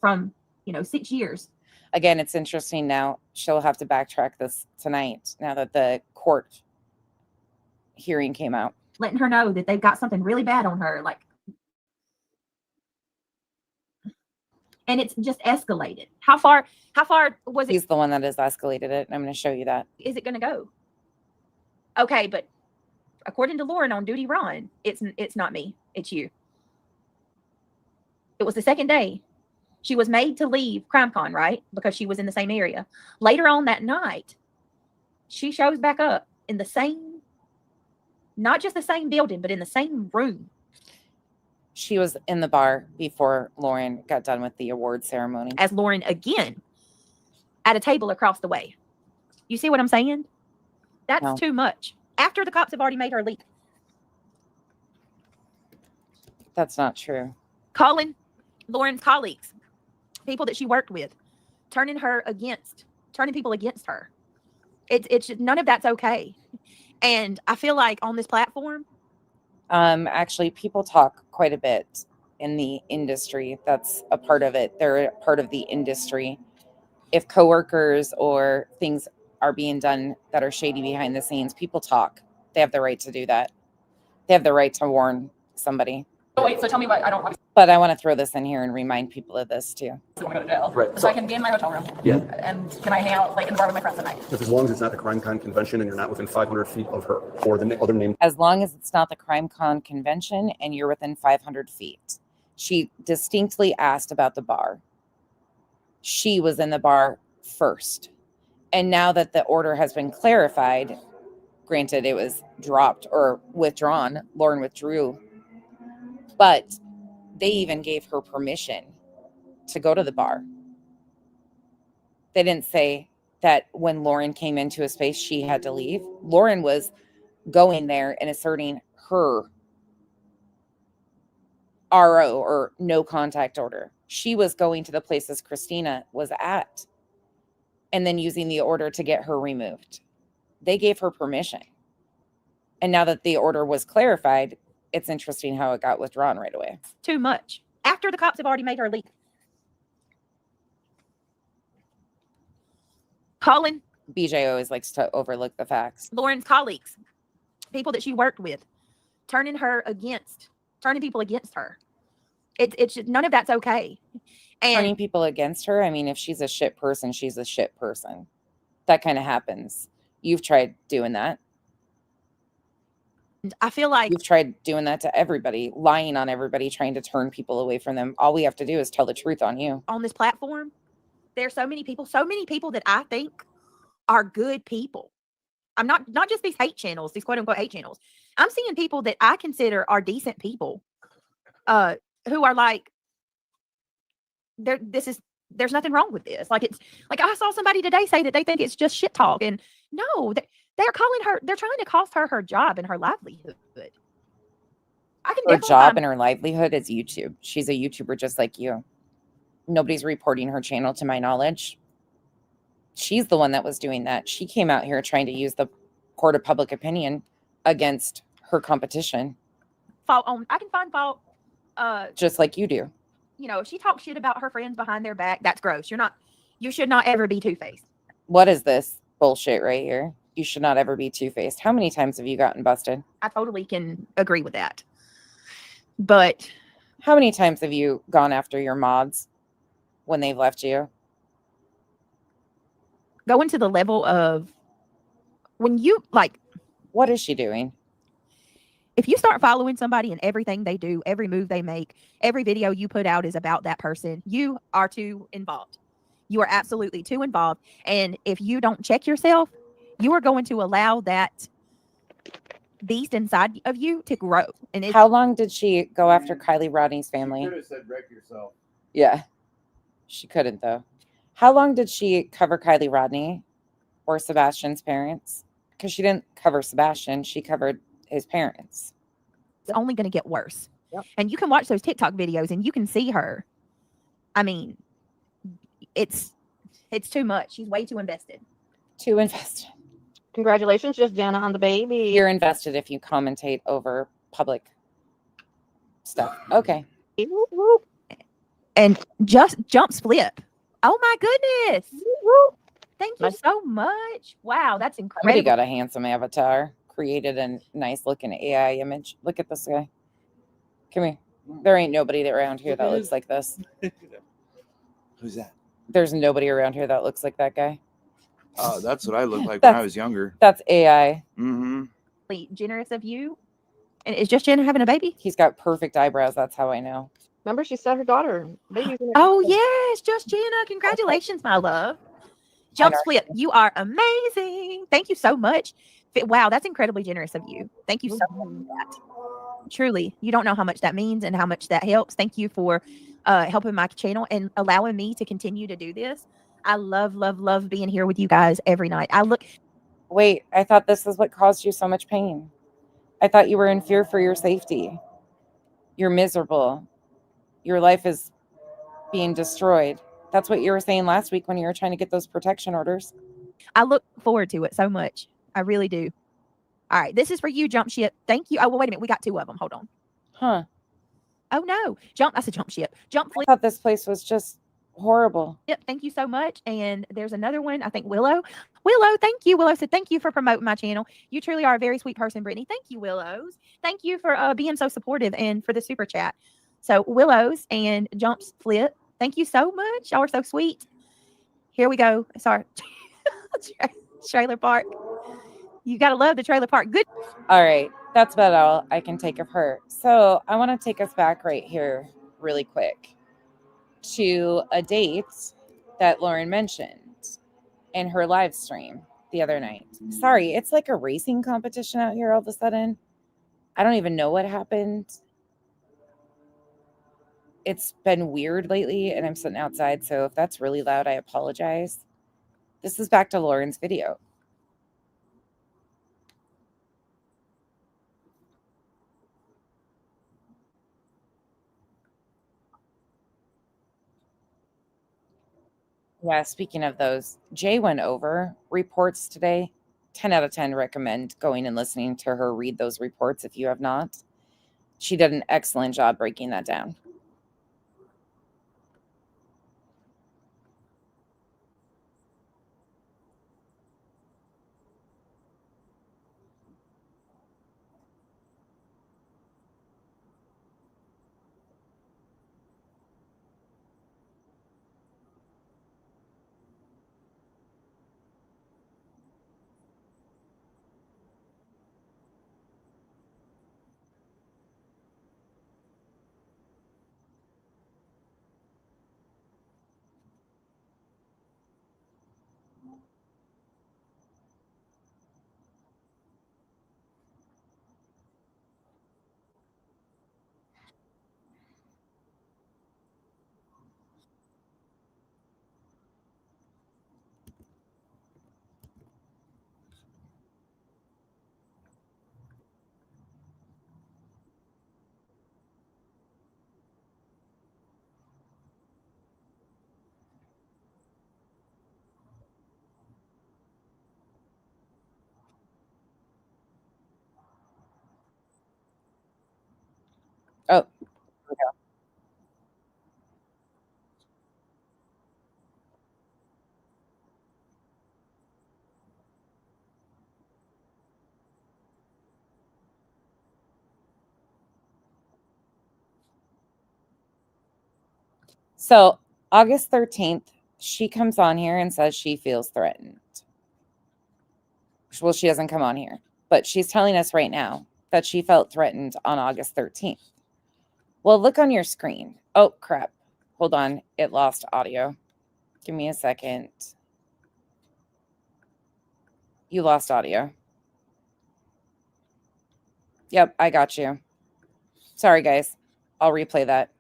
from, 6 years. Again, it's interesting now. She'll have to backtrack this tonight now that the court hearing came out. Letting her know that they've got something really bad on her, and it's just escalated. How far was it? He's the one that has escalated it. I'm going to show you that. Is it going to go? Okay, but according to Lauren on Duty Ron, it's not me, it's you. It was the second day. She was made to leave CrimeCon, right? Because she was in the same area. Later on that night, she shows back up in the same, not just the same building, but in the same room. She was in the bar before Lauren got done with the award ceremony. As Lauren again at a table across the way. You see what I'm saying? That's No. too much. After the cops have already made her leave. That's not true. Calling Lauren's colleagues, people that she worked with, turning people against her. It's none of that's okay. And I feel like on this platform, Actually, people talk quite a bit in the industry. That's a part of it. They're a part of the industry. If coworkers or things are being done that are shady behind the scenes, people talk. They have the right to do that. They have the right to warn somebody. Oh, wait, so tell me what I don't want But I want to throw this in here and remind people of this too. to go to jail. Right. So I can be in my hotel room. Yeah. And can I hang out like in the bar with my friends at night? As long as it's not the crime con convention and you're not within 500 feet of her or the other name. As long as it's not the Crime Con convention and you're within 500 feet. She distinctly asked about the bar. She was in the bar first. And now that the order has been clarified, granted it was dropped or withdrawn, Lauren withdrew, but they even gave her permission to go to the bar. They didn't say that when Lauren came into a space, she had to leave. Lauren was going there and asserting her RO or no contact order. She was going to the places Christina was at and then using the order to get her removed. They gave her permission. And now that the order was clarified, it's interesting how it got withdrawn right away. too much. After the cops have already made her leave. Calling BJ always likes to overlook the facts. Lauren's colleagues, people that she worked with, turning people against her. It's none of that's okay. And Turning people against her, I mean, if she's a shit person, she's a shit person. That kind of happens. You've tried doing that. I feel like You've tried doing that to everybody, lying on everybody, trying to turn people away from them. All we have to do is tell the truth on you. on this platform, there's so many people that I think are good people. I'm not just these hate channels, these quote unquote hate channels. I'm seeing people that I consider are decent people, who are like, there's nothing wrong with this. Like it's like I saw somebody today say that they think it's just shit talk, and no, they're calling her. They're trying to cost her job and her livelihood. I can Her definitely job find- and her livelihood is YouTube. She's a YouTuber just like you. Nobody's reporting her channel to my knowledge. She's the one that was doing that. She came out here trying to use the court of public opinion against her competition, fault on. I can find fault. just like you do. You know, if she talks shit about her friends behind their back, that's gross. You should not ever be two-faced. What is this bullshit right here? You should not ever be two-faced. How many times have you gotten busted? I totally can agree with that. But How many times have you gone after your mods when they've left you? going to the level of when you like, What is she doing? if you start following somebody and everything they do, every move they make, every video you put out is about that person, you are too involved. You are absolutely too involved. And if you don't check yourself, you are going to allow that beast inside of you to grow. And How long did she go after Kylie Rodney's You family? could have said wreck yourself. Yeah. She couldn't, though. How long did she cover Kylie Rodney or Sebastian's parents? Because she didn't cover Sebastian. She covered his parents. it's only going to get worse. Yep. And you can watch those TikTok videos and you can see her. I mean, it's too much. She's way too invested. Too invested. Congratulations, just Jana on the baby. You're invested if you commentate over public stuff. Okay. Whoop, whoop, And just jumps flip. Oh my goodness. whoop. Thank you Nice. so much. Wow, that's Somebody incredible. got a handsome avatar. Created a nice looking AI image. Look at this guy. Come here. There ain't nobody around here that looks like this. Who's that? There's nobody around here that looks like that guy. Oh, that's what I looked like when I That's- was younger. That's AI. Mm-hmm. Really generous of you. And is just Jenna having a baby? He's got perfect eyebrows. That's how I know. Remember, she said her daughter. baby's in her- Oh yes, just Jenna. Congratulations, my love. Jumps flip. You are amazing. Thank you so much. Wow, that's incredibly generous of you. Thank you so much for that. Truly, you don't know how much that means and how much that helps. Thank you for helping my channel and allowing me to continue to do this. I love, love, love being here with you guys every night. Wait, I thought this is what caused you so much pain. I thought you were in fear for your safety. You're miserable. Your life is being destroyed. That's what you were saying last week when you were trying to get those protection orders. I look forward to it so much. I really do. All right, this is for you, Jump Ship. Thank you. Oh, well, wait a minute. We got 2 of them. Hold on. Huh. Oh, no. That's a Jump Ship. Jump Flip. I thought this place was just horrible. Yep, thank you so much. And there's another one. I think Willow. Willow, thank you. Willow said, thank you for promoting my channel. You truly are a very sweet person, Brittany. Thank you, Willows. Thank you for being so supportive and for the super chat. So Willows and Jumps Flip, thank you so much. Y'all are so sweet. Here we go. Sorry. Trailer park. You got to love the trailer park. Good. All right. That's about all I can take of her. So I want to take us back right here really quick to a date that Lauren mentioned in her live stream the other night. Sorry, it's like a racing competition out here all of a sudden. I don't even know what happened. It's been weird lately, and I'm sitting outside, so if that's really loud, I apologize. This is back to Lauren's video. Yeah, speaking of those, Jay went over reports today. 10 out of 10 recommend going and listening to her read those reports if you have not. She did an excellent job breaking that down. Oh, so August 13th, she comes on here and says she feels threatened. Well, she doesn't come on here, but she's telling us right now that she felt threatened on August 13th. Well, look on your screen. Oh, crap. Hold on. It lost audio. Give me a second. You lost audio. Yep, I got you. Sorry, guys. I'll replay that.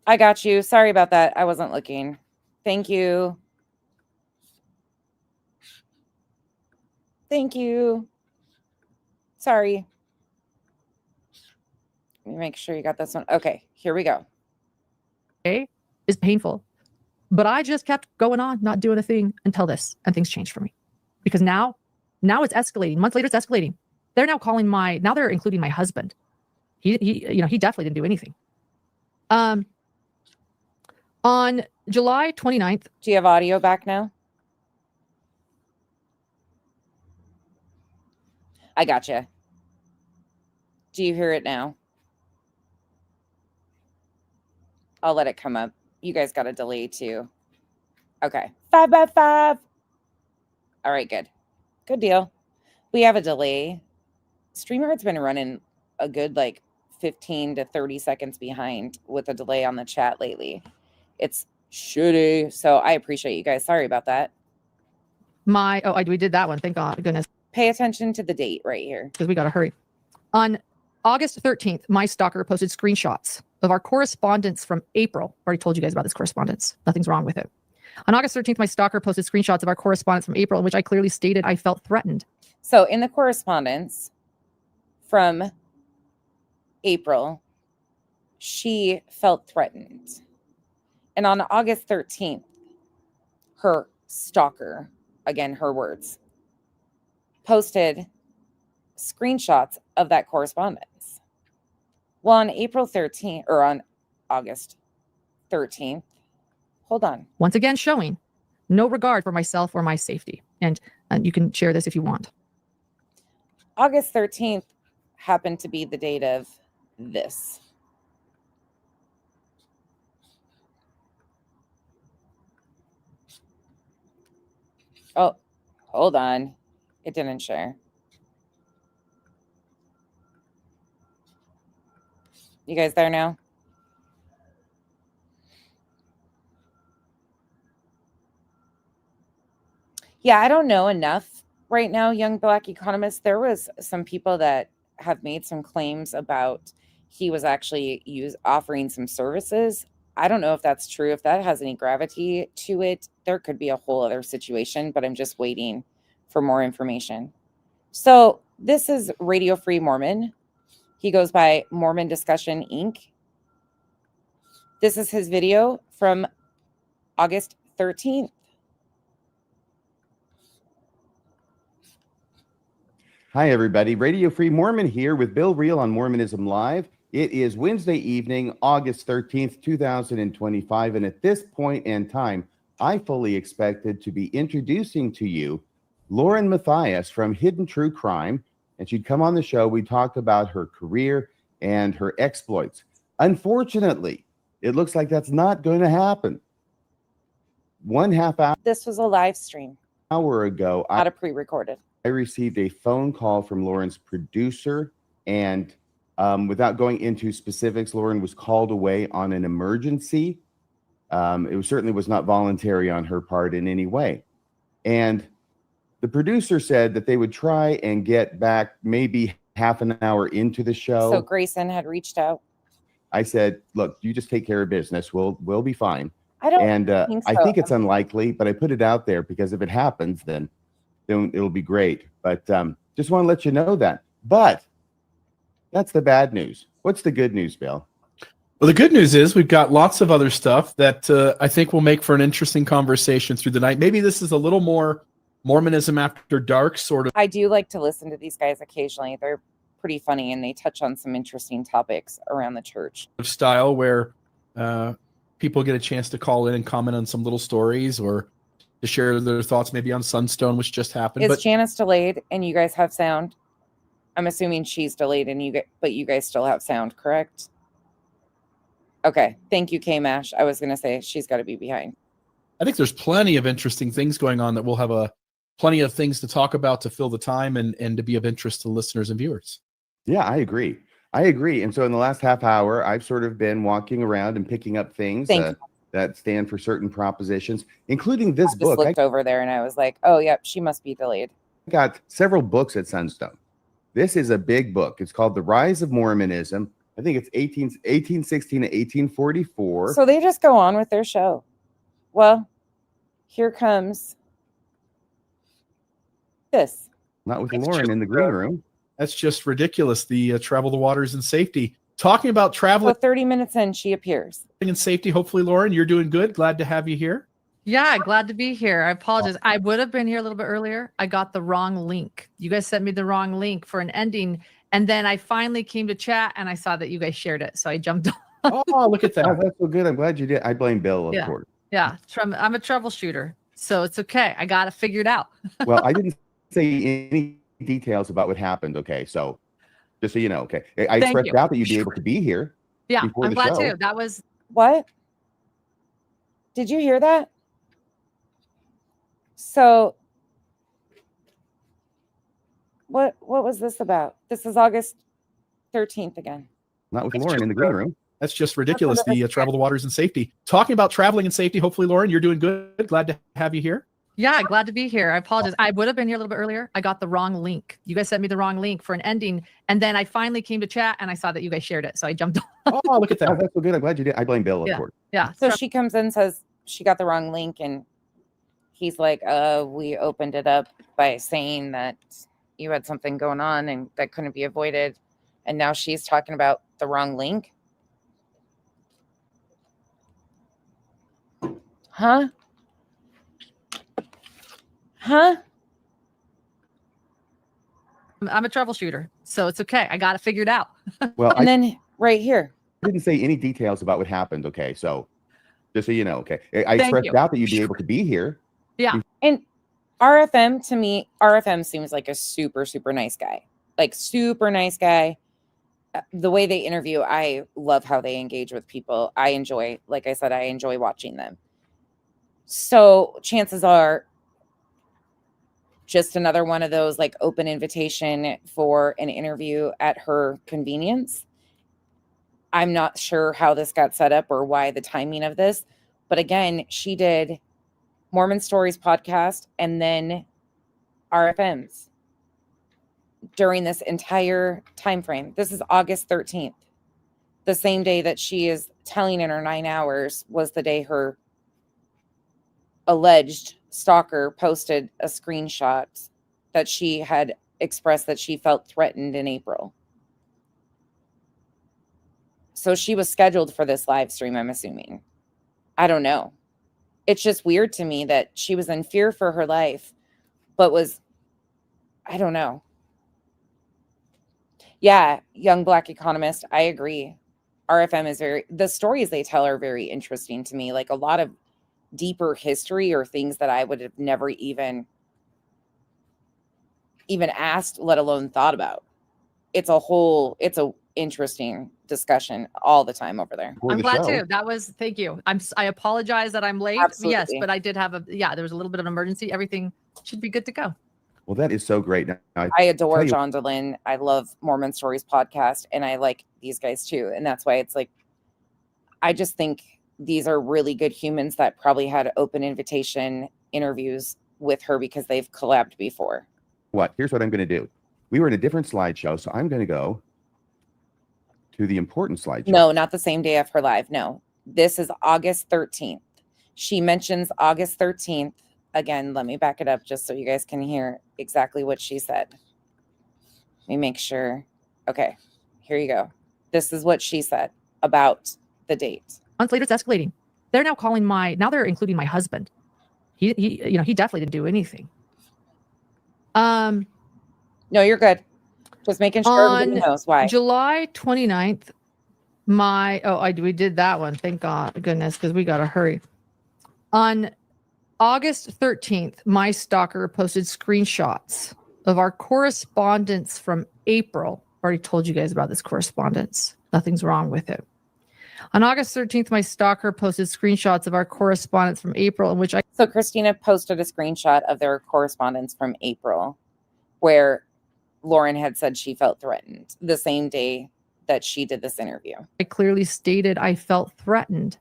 I got you. Sorry about that. I wasn't looking. Thank you. Thank you. Sorry. Let me make sure you got this one. Okay, here we go. Is painful. But I just kept going on, not doing a thing until this, and things changed for me. Because now it's escalating. Months later, it's escalating. They're now calling now they're including my husband. He definitely didn't do anything. On July 29th. Do you have audio back now? I gotcha. Do you hear it now? I'll let it come up. You guys got a delay too. Okay. 5 by 5. All right, good. Good deal. We have a delay. StreamYard's been running a good 15 to 30 seconds behind with a delay on the chat lately. It's shitty. So I appreciate you guys. Sorry about that. We did that one. Thank God, goodness. Pay attention to the date right here. Because we got to hurry. On August 13th, my stalker posted screenshots of our correspondence from April. Already told you guys about this correspondence. Nothing's wrong with it. On August 13th, my stalker posted screenshots of our correspondence from April in which I clearly stated I felt threatened. So in the correspondence from April, she felt threatened. And on August 13th, her stalker, again, her words, posted screenshots of that correspondence. Well, on April 13th, or on August 13th, hold on. Once again, showing no regard for myself or my safety. And you can share this if you want. August 13th happened to be the date of this. Oh, hold on. It didn't share. You guys there now? Yeah, I don't know enough right now, young Black economist. There was some people that have made some claims about he was actually offering some services. I don't know if that's true. If that has any gravity to it, there could be a whole other situation, but I'm just waiting for more information. So this is Radio Free Mormon. He goes by Mormon Discussion Inc. This is his video from August 13th. Hi, everybody. Radio Free Mormon here with Bill Reel on Mormonism Live. It is Wednesday evening, August 13th, 2025. And at this point in time, I fully expected to be introducing to you Lauren Matthias from Hidden True Crime. And she'd come on the show. We talked about her career and her exploits. Unfortunately, it looks like that's not going to happen. 1/2 hour. This was a live stream. Hour ago, Not a pre-recorded. I received a phone call from Lauren's producer, and without going into specifics, Lauren was called away on an emergency. Certainly was not voluntary on her part in any way. And the producer said that they would try and get back maybe half an hour into the show. So Grayson had reached out. I said, look, you just take care of business. We'll be fine. I don't And think so. I think it's unlikely, but I put it out there because if it happens, then it'll be great. But just want to let you know that. But that's the bad news. What's the good news, Bill? Well, the good news is we've got lots of other stuff that I think will make for an interesting conversation through the night. Maybe this is a little more Mormonism after dark sort of. I do like to listen to these guys occasionally. They're pretty funny and they touch on some interesting topics around the church. Style where people get a chance to call in and comment on some little stories or to share their thoughts maybe on Sunstone, which just happened. Is But Janice delayed and you guys have sound? I'm assuming she's delayed and but you guys still have sound, correct? Okay. Thank you, K-Mash. I was going to say she's got to be behind. I think there's plenty of interesting things going on that we'll have plenty of things to talk about to fill the time and to be of interest to listeners and viewers. Yeah, I agree. And so in the last half hour, I've sort of been walking around and picking up things that stand for certain propositions, including this book. I just looked over there and I was like, oh, yep, she must be delayed. I got several books at Sunstone. This is a big book. It's called The Rise of Mormonism. I think it's 1816 to 1844. So they just go on with their show. Well, here comes this. Not with Lauren in the green room. That's just ridiculous. The Travel the Waters and Safety. Talking about traveling. So 30 minutes in, she appears. And safety. Hopefully, Lauren, you're doing good. Glad to have you here. Yeah, glad to be here. I apologize. I would have been here a little bit earlier. I got the wrong link. You guys sent me the wrong link for an ending. And then I finally came to chat and I saw that you guys shared it. So I jumped on. Oh, look at that. Oh, that's so good. I'm glad you did. I blame Bill, of course. Yeah, I'm a troubleshooter. So it's okay. I got it figured out. Well, I didn't say any details about what happened. Okay. So just so you know, okay. I expressed doubt that you'd be able to be here. Yeah, I'm glad too. That was. What? Did you hear that? So what was this about? This is August 13th again. Not with Lauren in the green room. That's just ridiculous. The Travel the Waters and Safety. Talking about traveling and safety. Hopefully, Lauren, you're doing good. Glad to have you here. Yeah, glad to be here. I apologize. I would have been here a little bit earlier. I got the wrong link. You guys sent me the wrong link for an ending. And then I finally came to chat and I saw that you guys shared it. So I jumped on. Oh, look at that. Oh, that's so good. I'm glad you did. I blame Bill, of Yeah. course. Yeah. So she comes in, says she got the wrong link, and he's like, we opened it up by saying that you had something going on and that couldn't be avoided. And now she's talking about the wrong link. Huh? Huh? I'm a troubleshooter, so it's okay. I got it figured out. Well, And then right here. I didn't say any details about what happened. Okay, so just so you know, okay, I Thank expressed you. doubt that you'd be able to be here. Yeah. And RFM, to me, RFM seems like a super, super nice guy. Like, super nice guy. The way they interview, I love how they engage with people. I enjoy, like I said, I enjoy watching them. So chances are just another one of those like open invitation for an interview at her convenience. I'm not sure how this got set up or why the timing of this, but again, she did Mormon Stories podcast and then RFMs during this entire time frame. This is August 13th. The same day that she is telling in her 9 hours was the day her alleged stalker posted a screenshot that she had expressed that she felt threatened in April. So she was scheduled for this live stream, I'm assuming. I don't know. It's just weird to me that she was in fear for her life, but was, I don't know. Yeah, young Black economist, I agree. RFM is the stories they tell are very interesting to me. Like a lot of deeper history or things that I would have never even asked, let alone thought about. It's a interesting discussion all the time over there. I'm glad too. Thank you. I apologize that I'm late. Absolutely. Yes, but I did have there was a little bit of an emergency. Everything should be good to go. Well, that is so great. Now, I adore John DeLynn. I love Mormon Stories podcast, and I like these guys too. And that's why it's like, I just think these are really good humans that probably had open invitation interviews with her because they've collabed before. Here's what I'm going to do. We were in a different slideshow, so I'm going to go to the important slideshow. No, not the same day of her live. No, this is August 13th. She mentions August 13th. Again, let me back it up just so you guys can hear exactly what she said. Let me make sure. Okay, here you go. This is what she said about the date. Months later, it's escalating. They're now calling now they're including my husband. He definitely didn't do anything. No, you're good. Just making sure everybody knows why. July 29th, we did that one. Thank goodness, because we got to hurry. On August 13th, my stalker posted screenshots of our correspondence from April. Already told you guys about this correspondence. Nothing's wrong with it. On August 13th, my stalker posted screenshots of our correspondence from April in which So Christina posted a screenshot of their correspondence from April where Lauren had said she felt threatened the same day that she did this interview. I clearly stated I felt threatened.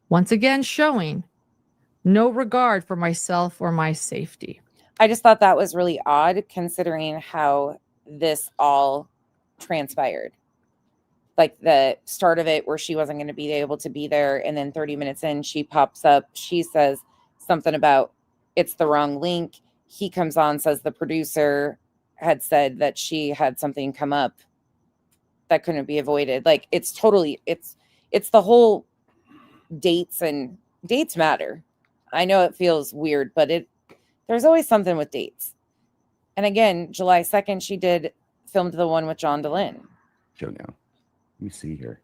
Once again, showing no regard for myself or my safety. I just thought that was really odd considering how this all transpired. Like the start of it where she wasn't going to be able to be there. And then 30 minutes in, she pops up. She says something about it's the wrong link. He comes on, says the producer had said that she had something come up that couldn't be avoided. Like it's the whole dates matter. I know it feels weird, but there's always something with dates. And again, July 2nd, she filmed the one with John DeLynn. Show now. Let me see here.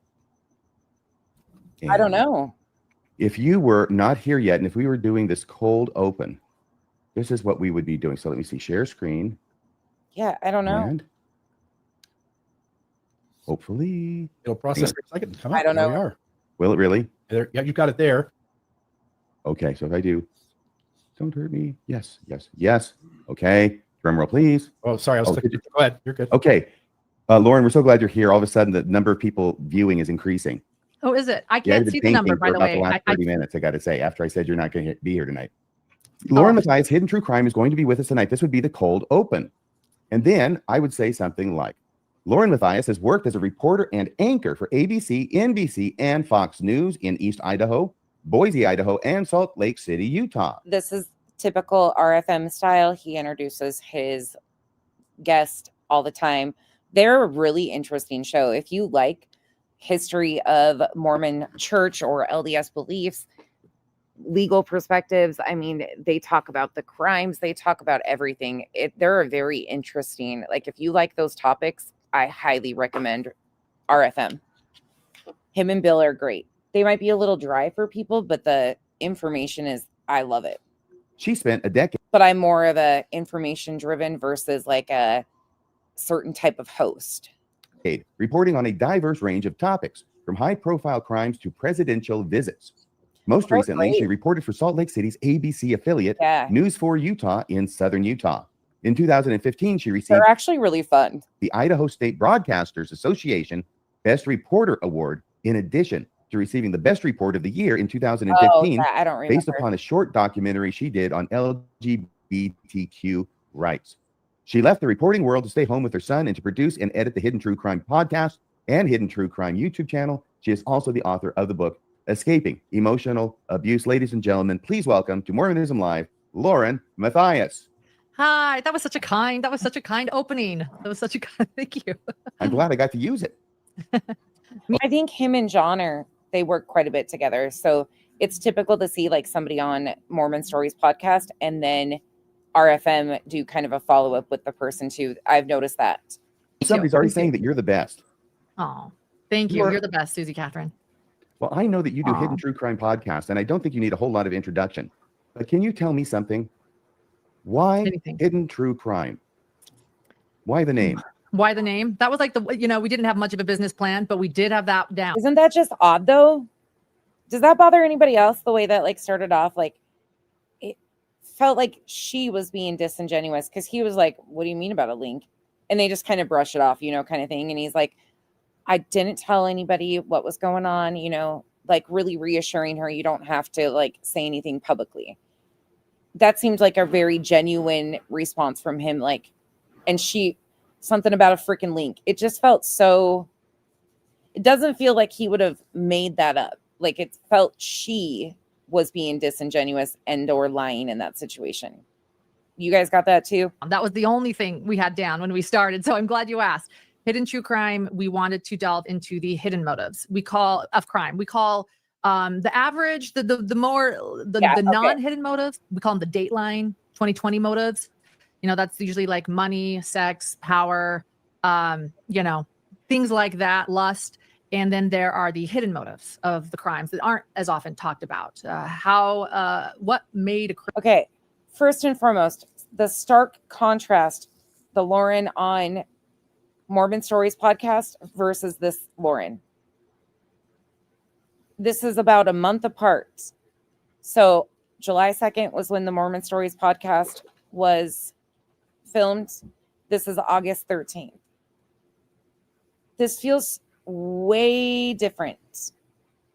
I don't know. If you were not here yet, and if we were doing this cold open, this is what we would be doing. So let me see. Share screen. Yeah, I don't know. And hopefully it'll process for a second. Come on, I don't there know. we are. Will it really? There, yeah, you've got it there. Okay, so if I do, don't hurt me. Yes. Okay. Drum roll, please. Oh, sorry. Go ahead. You're good. Okay. Lauren, we're so glad you're here. All of a sudden, the number of people viewing is increasing. Oh, is it? I can't see the number, by the way. For about the last 30 minutes, I got to say, after I said you're not going to be here tonight. Lauren Matthias, Hidden True Crime, is going to be with us tonight. This would be the cold open. And then I would say something like, Lauren Matthias has worked as a reporter and anchor for ABC, NBC, and Fox News in East Idaho, Boise, Idaho, and Salt Lake City, Utah. This is typical RFM style. He introduces his guest all the time. They're a really interesting show. If you like history of Mormon church or LDS beliefs, legal perspectives, I mean, they talk about the crimes, they talk about everything. They're very interesting. Like, if you like those topics, I highly recommend RFM. Him and Bill are great. They might be a little dry for people, but the information is, I love it. She spent a decade. But I'm more of a information driven versus like a certain type of host. Reporting on a diverse range of topics, from high-profile crimes to presidential visits. Most recently, she reported for Salt Lake City's ABC affiliate, News 4 Utah in Southern Utah. In 2015, she received They're actually really fun. the Idaho State Broadcasters Association Best Reporter Award, in addition to receiving the Best Report of the Year in 2015, I don't remember. based upon a short documentary she did on LGBTQ rights. She left the reporting world to stay home with her son and to produce and edit the Hidden True Crime podcast and Hidden True Crime YouTube channel. She is also the author of the book, Escaping Emotional Abuse. Ladies and gentlemen, please welcome to Mormonism Live, Lauren Matthias. Hi, that was such a kind opening. That was such a kind, thank you. I'm glad I got to use it. I think him and John they work quite a bit together. So it's typical to see like somebody on Mormon Stories podcast and then RFM do kind of a follow-up with the person too. I've noticed that. Somebody's already saying that you're the best. Oh, thank you. You're the best, Susie Catherine. Well, I know that you do Hidden True Crime podcast, and I don't think you need a whole lot of introduction. But can you tell me something? Why Hidden True Crime? Why the name? Why the name? That was like we didn't have much of a business plan, but we did have that down. Isn't that just odd though? Does that bother anybody else, the way that like started off? Like, it felt like she was being disingenuous because he was like, what do you mean about a link? And they just kind of brush it off, kind of thing. And he's like, I didn't tell anybody what was going on, like really reassuring her you don't have to like say anything publicly. That seemed like a very genuine response from him. Like, and something about a freaking link. It just felt so, it doesn't feel like he would have made that up. Like, it felt she was being disingenuous and or lying in that situation. You guys got that too? That was the only thing we had down when we started. So I'm glad you asked. Hidden True Crime, we wanted to delve into the hidden motives the average, the non-hidden motives, we call them the Dateline 2020 motives. That's usually like money, sex, power, things like that, lust. And then there are the hidden motives of the crimes that aren't as often talked about. What made Okay, first and foremost, the stark contrast, the Lauren on Mormon Stories podcast versus this Lauren. This is about a month apart. So July 2nd was when the Mormon Stories podcast was filmed. This is August 13th. This feels way different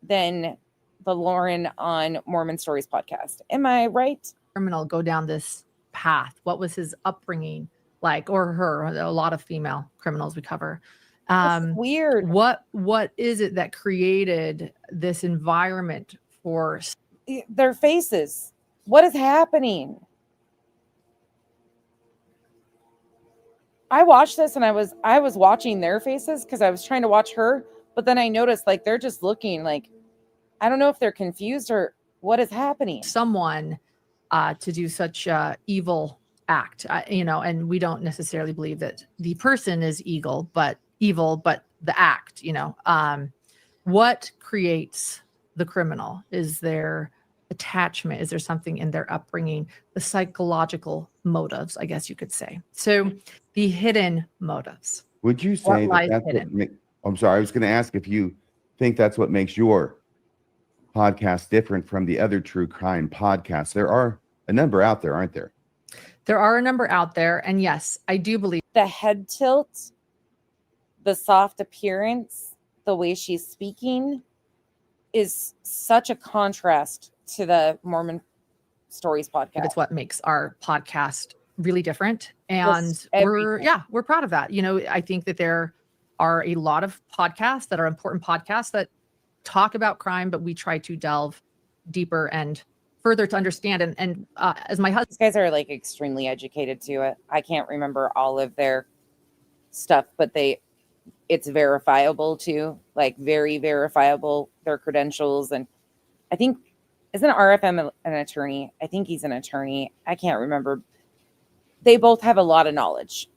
than the Lauren on Mormon Stories podcast. Am I right? Criminal go down this path. What was his upbringing like, or her? A lot of female criminals we cover. Weird. What is it that created this environment for their faces? What is happening? I watched this and I was watching their faces because I was trying to watch her, but then I noticed like they're just looking like, I don't know if they're confused or what is happening. Someone to do such evil act, and we don't necessarily believe that the person is evil, but the act, what creates the criminal? Is there attachment? Is there something in their upbringing? The psychological motives, I guess you could say. So the hidden motives. Would you say that's what I'm sorry, I was going to ask if you think that's what makes your podcast different from the other true crime podcasts. There are a number out there, aren't there? There are a number out there. And yes, I do believe the head tilt, the soft appearance, the way she's speaking is such a contrast to the Mormon Stories podcast. It's what makes our podcast really different. And we're proud of that. You know, I think that there are a lot of podcasts that are important podcasts that talk about crime, but we try to delve deeper and further to understand. And as my husband, these guys are like extremely educated to it. I can't remember all of their stuff, but it's verifiable too, like very verifiable, their credentials. And I think, isn't RFM an attorney? I think he's an attorney. I can't remember. They both have a lot of knowledge.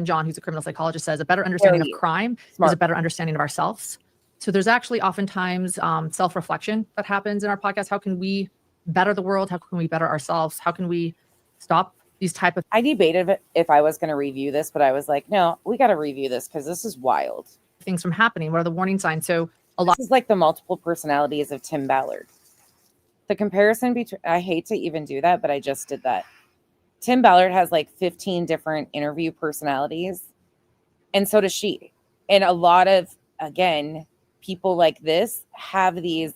John, who's a criminal psychologist, says a better understanding of crime is a better understanding of ourselves. So there's actually oftentimes self-reflection that happens in our podcast. How can we better the world? How can we better ourselves? How can we stop these type of... I debated if I was going to review this, but I was like, no, we got to review this because this is wild. Things from happening. What are the warning signs? So this is like the multiple personalities of Tim Ballard. The comparison between, I hate to even do that, but I just did that. Tim Ballard has like 15 different interview personalities, and so does she. And a lot of, again, people like this have these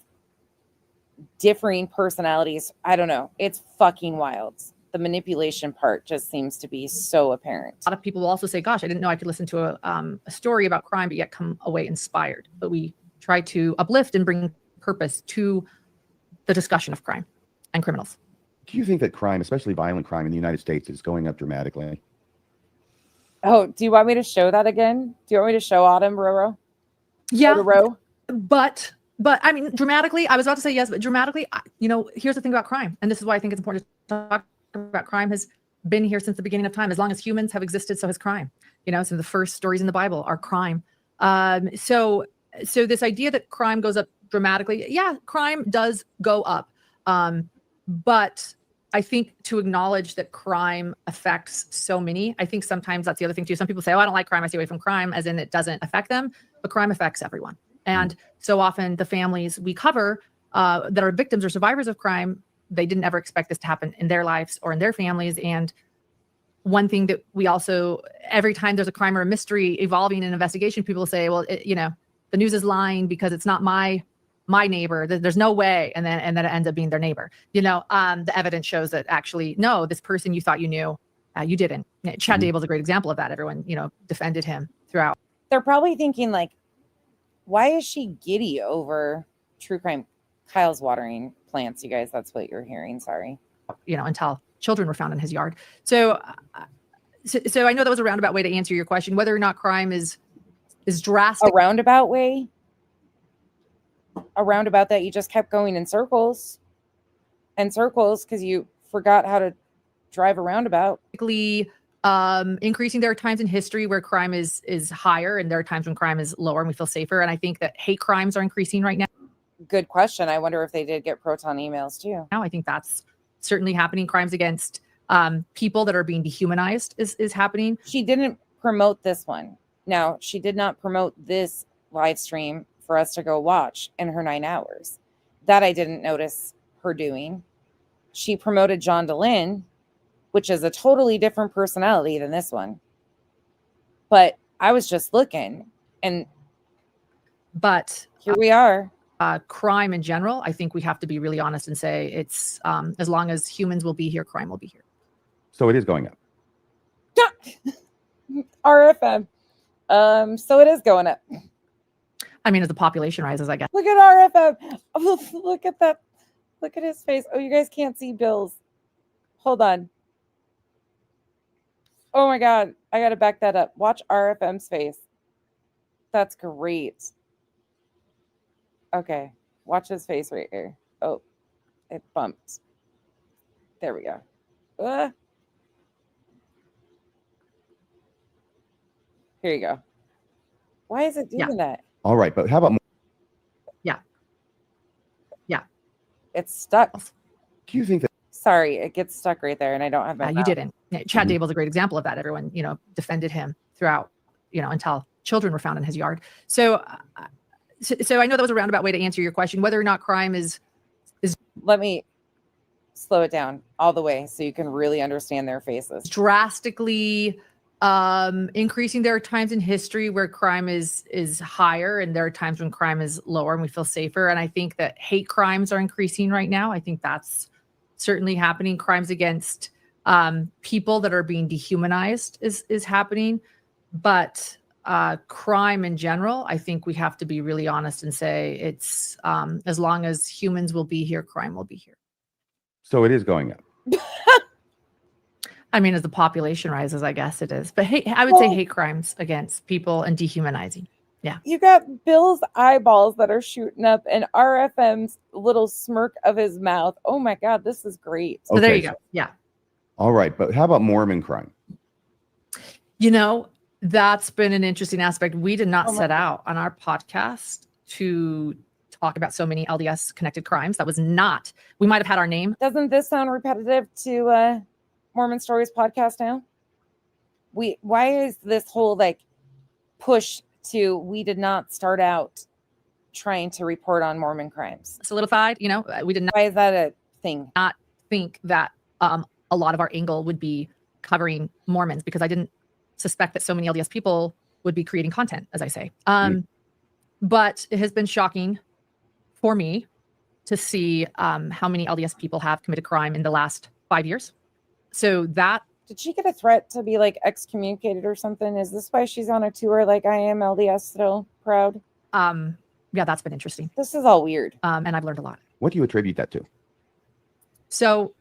differing personalities. I don't know. It's fucking wild. The manipulation part just seems to be so apparent. A lot of people will also say, gosh, I didn't know I could listen to a story about crime, but yet come away inspired. But we try to uplift and bring purpose to the discussion of crime and criminals. Do you think that crime, especially violent crime in the United States, is going up dramatically? Oh, do you want me to show that again? Do you want me to show Autumn Roro? Yeah. Roro? But I mean, dramatically, I was about to say yes, but dramatically, you know, here's the thing about crime. And this is why I think it's important to talk about crime has been here since the beginning of time. As long as humans have existed, so has crime. You know, some of the first stories in the Bible are crime. So this idea that crime goes up dramatically, yeah, crime does go up. But I think to acknowledge that crime affects so many, I think sometimes that's the other thing too. Some people say, oh, I don't like crime, I stay away from crime, as in it doesn't affect them, but crime affects everyone. And so often the families we cover that are victims or survivors of crime, they didn't ever expect this to happen in their lives or in their families. And one thing that we also, every time there's a crime or a mystery evolving in investigation, people say, well, you know, the news is lying because it's not my neighbor. There's no way. And then it ends up being their neighbor. You know, the evidence shows that actually, no, this person you thought you knew, you didn't. Chad Dable's a great example of that. Everyone, you know, defended him throughout. They're probably thinking like, why is she giddy over true crime? Kyle's watering plants, you guys. That's what you're hearing. Sorry. You know, until children were found in his yard. So I know that was a roundabout way to answer your question, whether or not crime is drastic. A roundabout way? A roundabout that you just kept going in circles and circles because you forgot how to drive a roundabout. Increasing, there are times in history where crime is higher, and there are times when crime is lower and we feel safer. And I think that hate crimes are increasing right now. Good question. I wonder if they did get Proton emails too. Now I think that's certainly happening. Crimes against people that are being dehumanized is happening. She didn't promote this one. Now, she did not promote this live stream for us to go watch in her 9 hours. That I didn't notice her doing. She promoted John DeLynn, which is a totally different personality than this one. But I was just looking, but here we are. Crime in general, I think we have to be really honest and say it's as long as humans will be here, crime will be here. So it is going up. RFM. So it is going up. I mean, as the population rises, I guess. Look at RFM. Oh, look at that. Look at his face. Oh, you guys can't see Bill's. Hold on. Oh my God. I got to back that up. Watch RFM's face. That's great. Okay. Watch his face right here. Oh, it bumped. There we go. Here you go. Why is it doing that? All right, but how about more? Yeah. It's stuck. Do you think that? Sorry, it gets stuck right there, and I don't have my. You didn't. Chad Dable's a great example of that. Everyone, you know, defended him throughout, you know, until children were found in his yard. So I know that was a roundabout way to answer your question, whether or not crime is. Let me slow it down all the way so you can really understand their faces. Drastically increasing. There are times in history where crime is higher, and there are times when crime is lower and we feel safer. And I think that hate crimes are increasing right now. I think that's certainly happening. Crimes against people that are being dehumanized is happening. But crime in general, I think we have to be really honest and say it's as long as humans will be here, crime will be here. So it is going up. I mean, as the population rises, I guess it is. But I would say hate crimes against people and dehumanizing. Yeah. You got Bill's eyeballs that are shooting up and RFM's little smirk of his mouth. Oh my God, this is great. So there you go. Yeah. All right. But how about Mormon crime? You know, that's been an interesting aspect. We did not set out on our podcast to talk about so many LDS connected crimes. That was not, we might have had our name. Doesn't this sound repetitive to Mormon Stories podcast now? Why is this whole like push to, we did not start out trying to report on Mormon crimes? Solidified, you know, we did not. Why is that a thing? Not think that a lot of our angle would be covering Mormons, because I didn't suspect that so many LDS people would be creating content, as I say. But it has been shocking for me to see how many LDS people have committed crime in the last 5 years. So that. Did she get a threat to be like excommunicated or something? Is this why she's on a tour like I am LDS still proud? Yeah, that's been interesting. This is all weird. And I've learned a lot. What do you attribute that to? So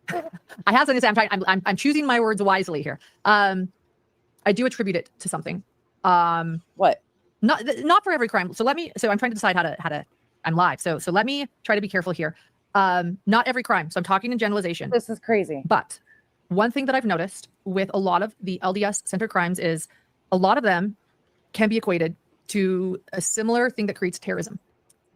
I have something to say. I'm choosing my words wisely here. I do attribute it to something. What? Not for every crime. So I'm trying to decide how to I'm live. So let me try to be careful here. Not every crime. So I'm talking in generalization. This is crazy. But one thing that I've noticed with a lot of the LDS centered crimes is a lot of them can be equated to a similar thing that creates terrorism.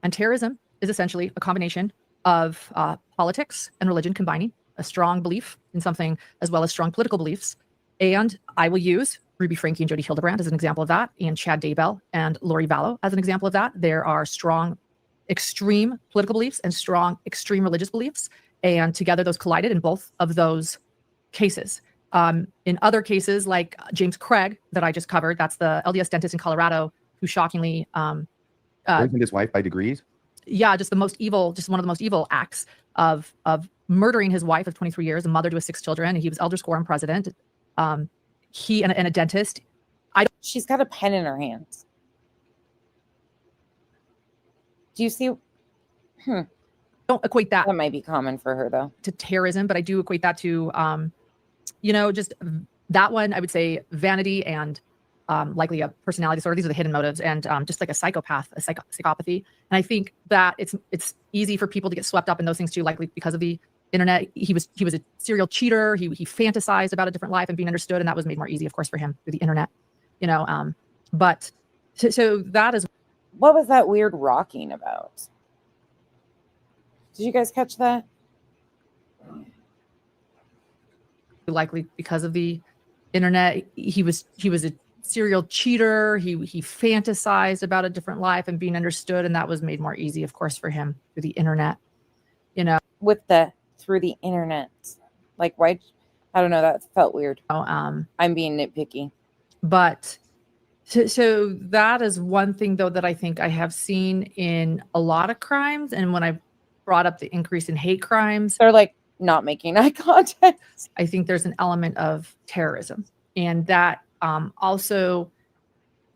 And terrorism is essentially a combination of politics and religion combining a strong belief in something as well as strong political beliefs. And I will use Ruby Franke and Jody Hildebrand as an example of that, and Chad Daybell and Lori Vallow as an example of that. There are strong, extreme political beliefs and strong, extreme religious beliefs. And together those collided in both of those cases. In other cases, like James Craig that I just covered, that's the LDS dentist in Colorado who shockingly poisoned his wife by degrees. Yeah, just one of the most evil acts of murdering his wife of 23 years, a mother to his 6 children. And he was Elder Quorum president. He and a dentist. She's got a pen in her hand. Do you see? Don't equate that. That might be common for her though. To terrorism, but I do equate that to, just that one. I would say vanity and likely a personality disorder. These are the hidden motives, and just like a psychopath, psychopathy. And I think that it's easy for people to get swept up in those things too, likely because of the internet. He was a serial cheater. He fantasized about a different life and being understood, and that was made more easy, of course, for him through the internet. But so that is. What was that weird rocking about? Did you guys catch that? Likely because of the internet. He was a serial cheater. He fantasized about a different life and being understood, and that was made more easy, of course, for him through the internet. Through the internet, like why? I don't know. That felt weird. I'm being nitpicky, but so that is one thing though that I think I have seen in a lot of crimes, and when I brought up the increase in hate crimes, they're like not making eye contact. I think there's an element of terrorism, and that also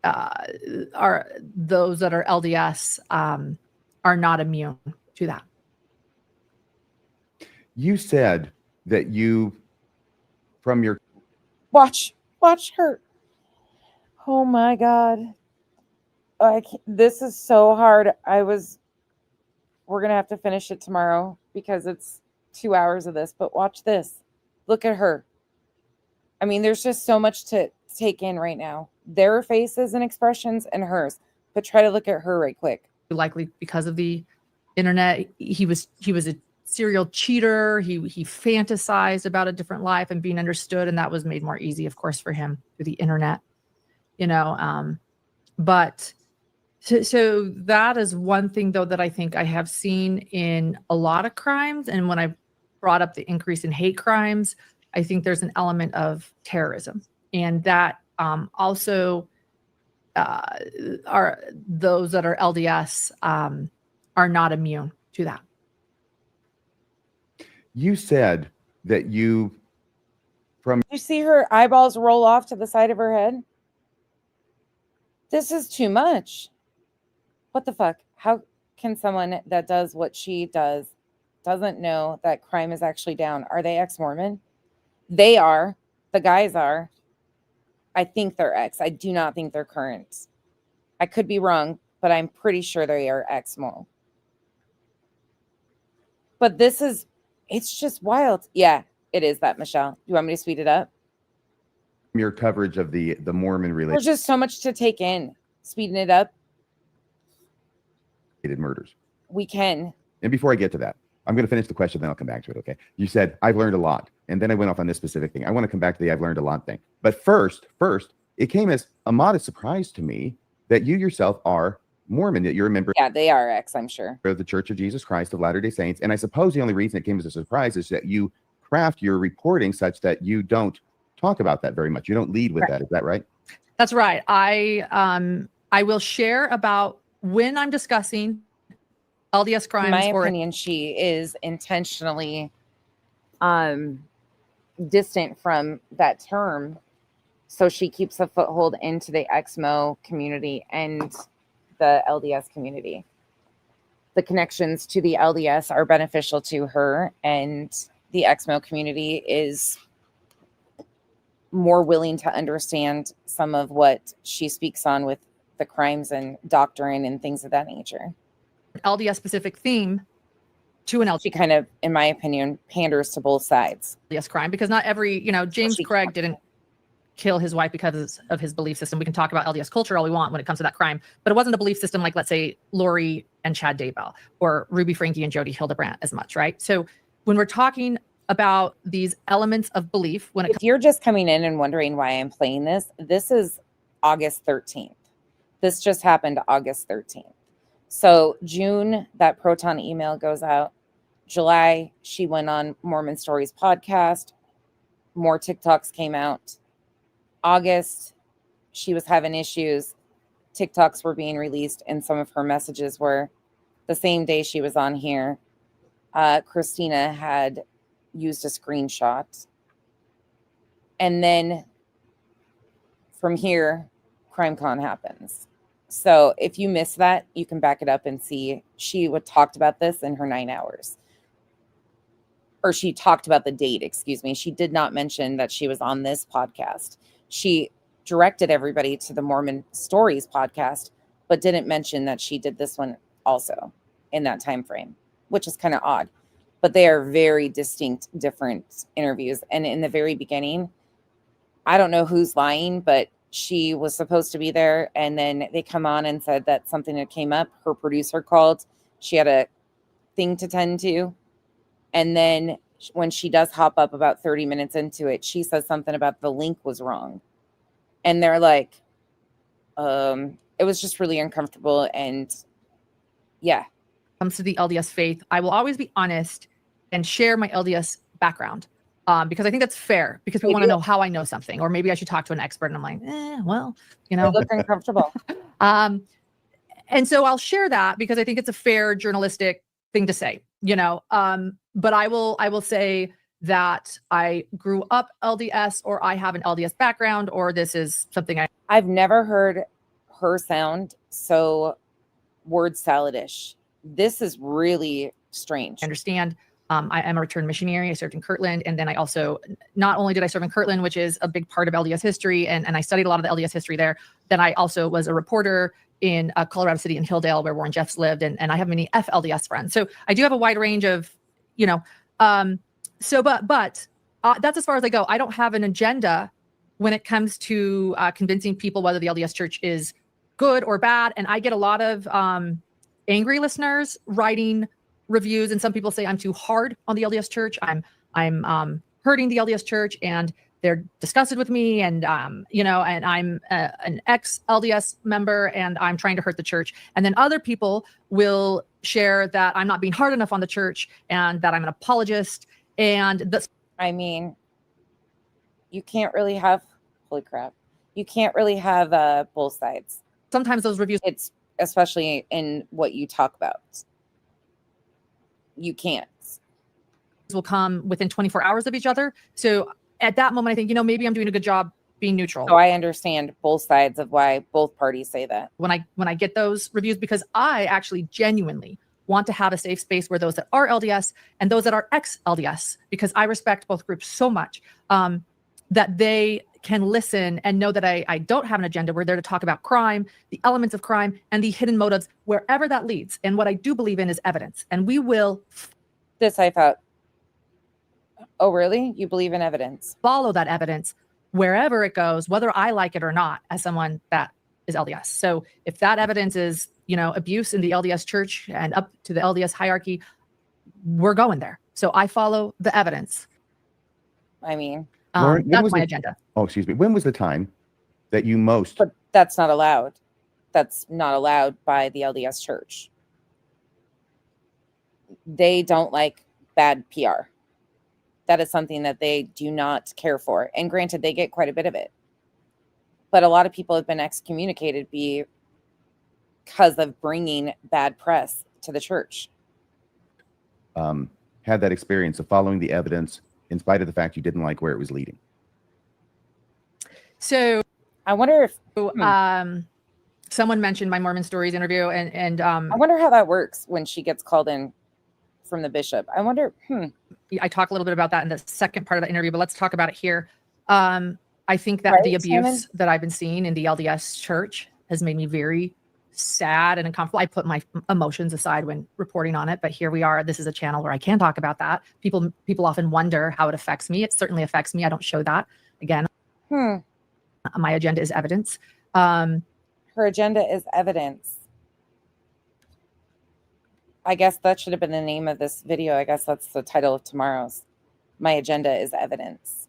are those that are LDS are not immune to that. You said that from your watch her. Oh my God. This is so hard. We're going to have to finish it tomorrow because it's 2 hours of this, but watch this. Look at her. I mean, there's just so much to take in right now. Their faces and expressions and hers, but try to look at her right quick. Likely because of the internet. He was a serial cheater. He fantasized about a different life and being understood, and that was made more easy, of course, for him through the internet. But so that is one thing though that I think I have seen in a lot of crimes, and when I brought up the increase in hate crimes, I think there's an element of terrorism, and that also are those that are LDS are not immune to that. You said that you You see her eyeballs roll off to the side of her head? This is too much. What the fuck? How can someone that does what she does doesn't know that crime is actually down? Are they ex-Mormon? They are. The guys are. I think they're ex. I do not think they're current. I could be wrong, but I'm pretty sure they are ex-Mormon. But this is, it's just wild. Yeah, it is that, Michelle. You want me to speed it up? your coverage of the Mormon There's related just so much to take in. Speeding it up, murders. we can. And before I get to that, I'm going to finish the question, then I'll come back to it. Okay. You said, I've learned a lot. And then I went off on this specific thing. I want to come back to the I've learned a lot thing. But first, it came as a modest surprise to me that you yourself are Mormon, that you're a member Yeah, they are ex, I'm sure. of the Church of Jesus Christ of Latter-day Saints. And I suppose the only reason it came as a surprise is that you craft your reporting such that you don't talk about that very much. You don't lead with that. Is that right? That's right. I will share about when I'm discussing LDS crimes. In my opinion, she is intentionally distant from that term, so she keeps a foothold into the XMO community and the LDS community. The connections to the LDS are beneficial to her, and the XMO community is more willing to understand some of what she speaks on with the crimes and doctrine and things of that nature. LDS specific theme to an LDS. She kind of, in my opinion, panders to both sides. LDS crime, because not every, James Craig didn't kill his wife because of his belief system. We can talk about LDS culture all we want when it comes to that crime, but it wasn't a belief system like, let's say, Lori and Chad Daybell or Ruby Frankie and Jody Hildebrandt as much, right? So when we're talking about these elements of belief, if you're just coming in and wondering why I'm playing this, this is August 13th. This just happened August 13th. So June, that Proton email goes out. July, she went on Mormon Stories podcast. More TikToks came out. August, she was having issues. TikToks were being released, and some of her messages were the same day she was on here. Christina had used a screenshot. And then from here, CrimeCon happens. So if you miss that, you can back it up and see she talked about this in her 9 hours. Or she talked about the date, excuse me. She did not mention that she was on this podcast. She directed everybody to the Mormon Stories podcast, but didn't mention that she did this one also in that time frame, which is kind of odd. But they are very distinct, different interviews. And in the very beginning, I don't know who's lying, but she was supposed to be there. And then they come on and said that something that came up, her producer called. She had a thing to tend to. And then when she does hop up about 30 minutes into it, she says something about the link was wrong. And they're like, it was just really uncomfortable. And yeah. Comes to the LDS faith, I will always be honest and share my LDS background because I think that's fair, because people want to know how I know something, or maybe I should talk to an expert. And I'm like, well, I look uncomfortable. And so I'll share that because I think it's a fair journalistic thing to say, but I will say that I grew up LDS, or I have an LDS background, or this is something I've never heard her sound so word salad-ish. This is really strange. I understand. I am a returned missionary. I served in Kirtland. And then I also, not only did I serve in Kirtland, which is a big part of LDS history, and I studied a lot of the LDS history there, then I also was a reporter in Colorado City and Hilldale, where Warren Jeffs lived. And I have many FLDS friends. So I do have a wide range of, but that's as far as I go. I don't have an agenda when it comes to convincing people whether the LDS church is good or bad. And I get a lot of angry listeners writing reviews, and some people say I'm too hard on the LDS church. I'm hurting the LDS church, and they're disgusted with me, and and I'm an ex-LDS member, and I'm trying to hurt the church. And then other people will share that I'm not being hard enough on the church, and that I'm an apologist. And that's, I mean, you can't really have, holy crap, you can't really have both sides. Sometimes those reviews, it's especially in what you talk about. You can't. will come within 24 hours of each other. So at that moment, I think, maybe I'm doing a good job being neutral. So I understand both sides of why both parties say that. When I get those reviews, because I actually genuinely want to have a safe space where those that are LDS and those that are ex-LDS, because I respect both groups so much, that they can listen and know that I don't have an agenda. We're there to talk about crime, the elements of crime, and the hidden motives, wherever that leads. And what I do believe in is evidence. And we will This I thought. Oh, really? You believe in evidence? Follow that evidence wherever it goes, whether I like it or not, as someone that is LDS. So if that evidence is, abuse in the LDS church and up to the LDS hierarchy, we're going there. So I follow the evidence. I mean, Lauren, that's my agenda. Oh, excuse me. When was the time that you most? But that's not allowed. That's not allowed by the LDS church. They don't like bad PR. That is something that they do not care for. And granted, they get quite a bit of it. But a lot of people have been excommunicated because of bringing bad press to the church. Had that experience of following the evidence in spite of the fact you didn't like where it was leading. So I wonder if someone mentioned my Mormon Stories interview, and I wonder how that works when she gets called in from the bishop. I wonder. I talk a little bit about that in the second part of the interview, but let's talk about it here. I think that the abuse that I've been seeing in the LDS church has made me very sad and uncomfortable. I put my emotions aside when reporting on it, but here we are. This is a channel where I can talk about that. People often wonder how it affects me. It certainly affects me. I don't show that. Again, my agenda is evidence. Her agenda is evidence. I guess that should have been the name of this video. I guess that's the title of tomorrow's. My agenda is evidence.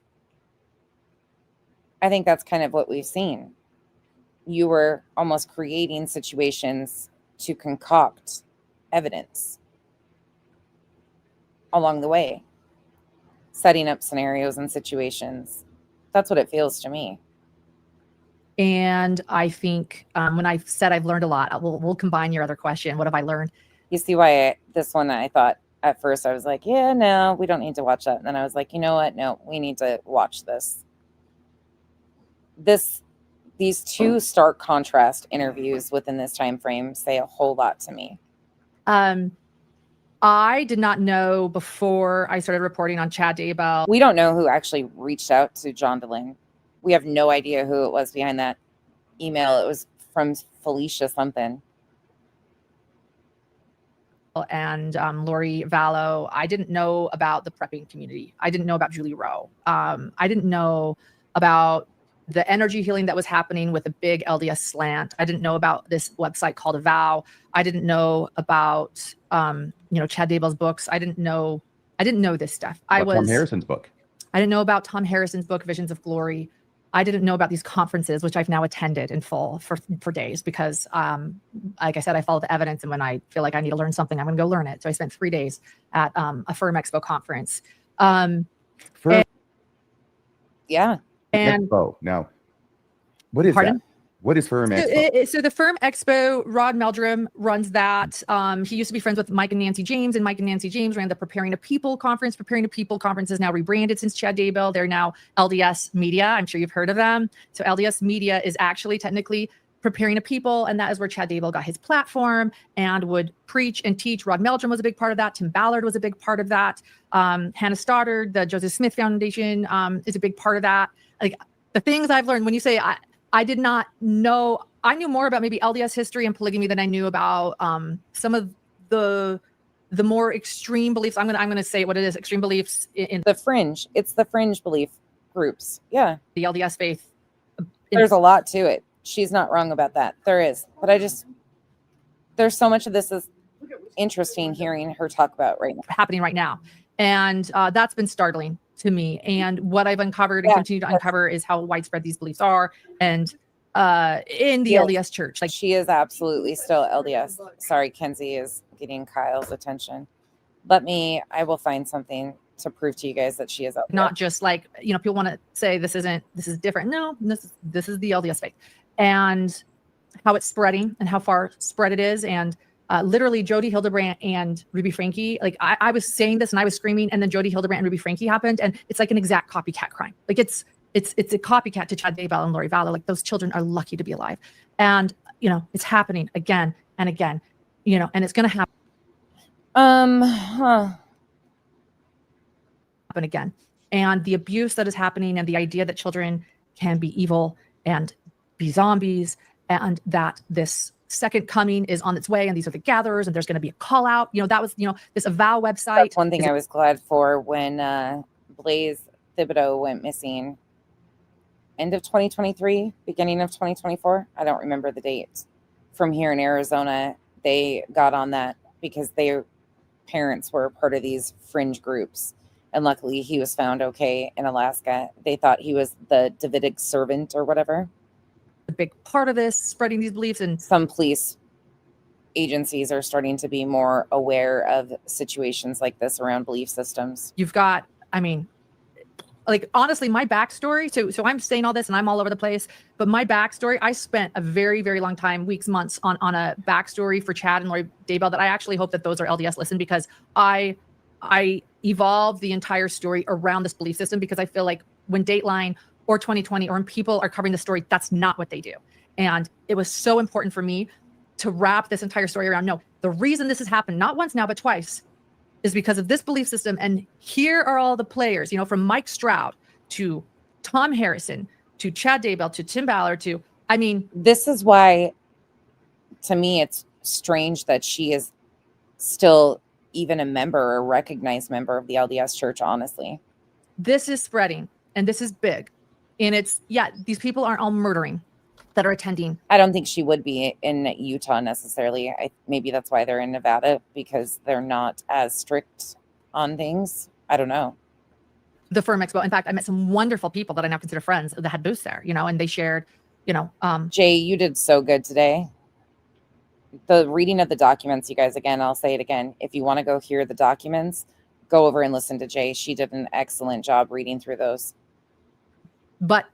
I think that's kind of what we've seen. You were almost creating situations to concoct evidence along the way, setting up scenarios and situations. That's what it feels to me. And I think when I said I've learned a lot, we'll combine your other question. What have I learned? You see why this one, I thought at first I was like, yeah, no, we don't need to watch that. And then I was like, you know what? No, we need to watch this. These two stark contrast interviews within this time frame say a whole lot to me. I did not know before I started reporting on Chad Daybell. We don't know who actually reached out to John DeLynn. We have no idea who it was behind that email. It was from Felicia something. And Lori Vallow. I didn't know about the prepping community. I didn't know about Julie Rowe. I didn't know about the energy healing that was happening with a big LDS slant. I didn't know about this website called Avow. I didn't know about Chad Daybell's books. I didn't know this stuff. Tom Harrison's book. I didn't know about Tom Harrison's book, Visions of Glory. I didn't know about these conferences, which I've now attended in full for days because, like I said, I follow the evidence. And when I feel like I need to learn something, I'm going to go learn it. So I spent 3 days at a Firm Expo conference. Yeah. And Expo. Now, what is that? What is Firm Expo? So the Firm Expo, Rod Meldrum runs that. He used to be friends with Mike and Nancy James, and Mike and Nancy James ran the Preparing a People conference. Preparing a People conference is now rebranded since Chad Daybell. They're now LDS Media. I'm sure you've heard of them. So LDS Media is actually technically Preparing a People, and that is where Chad Daybell got his platform and would preach and teach. Rod Meldrum was a big part of that. Tim Ballard was a big part of that. Hannah Stoddard, the Joseph Smith Foundation, is a big part of that. Like the things I've learned when you say I did not know. I knew more about maybe LDS history and polygamy than I knew about some of the more extreme beliefs. I'm gonna say what it is: extreme beliefs in the fringe. It's the fringe belief groups. Yeah, the LDS faith. There's a lot to it. She's not wrong about that. There is, but there's so much of this is interesting hearing her talk about right now. Happening right now, and that's been startling to me. And what I've uncovered and continue to uncover is how widespread these beliefs are. And in the LDS church, like she is absolutely still LDS. Sorry, Kenzie is getting Kyle's attention. I will find something to prove to you guys that she is LDS. Not just like, people want to say this is different. No, this is the LDS faith, and how it's spreading and how far spread it is. And literally Jody Hildebrandt and Ruby Frankie. Like I was saying this and I was screaming, and then Jody Hildebrandt and Ruby Frankie happened, and it's like an exact copycat crime. Like it's a copycat to Chad Daybell and Lori Vallow. Like those children are lucky to be alive, and it's happening again and again, and it's going to happen. Happen again, and the abuse that is happening, and the idea that children can be evil and be zombies, and that this second coming is on its way, and these are the gatherers, and there's going to be a call out. That was this Avow website. That's one thing I was glad for when Blaze Thibodeau went missing. End of 2023, beginning of 2024. I don't remember the date. From here in Arizona, they got on that because their parents were part of these fringe groups. And luckily he was found okay in Alaska. They thought he was the Davidic servant or whatever. A big part of this, spreading these beliefs. And some police agencies are starting to be more aware of situations like this around belief systems. You've got, like, honestly, my backstory, so I'm saying all this and I'm all over the place, but my backstory, I spent a very, very long time, weeks, months on a backstory for Chad and Lori Daybell that I actually hope that those are LDS listen, because I evolved the entire story around this belief system, because I feel like when Dateline or 2020 or when people are covering the story, that's not what they do. And it was so important for me to wrap this entire story around, no, the reason this has happened, not once now, but twice, is because of this belief system. And here are all the players, from Mike Stroud to Tom Harrison to Chad Daybell to Tim Ballard to, this is why, to me, it's strange that she is still even a member or a recognized member of the LDS Church, honestly. This is spreading, and this is big. And these people aren't all murdering that are attending. I don't think she would be in Utah necessarily. Maybe that's why they're in Nevada, because they're not as strict on things. I don't know. The Firm Expo. In fact, I met some wonderful people that I now consider friends that had booths there, and they shared, Jay, you did so good today. The reading of the documents, you guys, again, I'll say it again. If you want to go hear the documents, go over and listen to Jay. She did an excellent job reading through those. But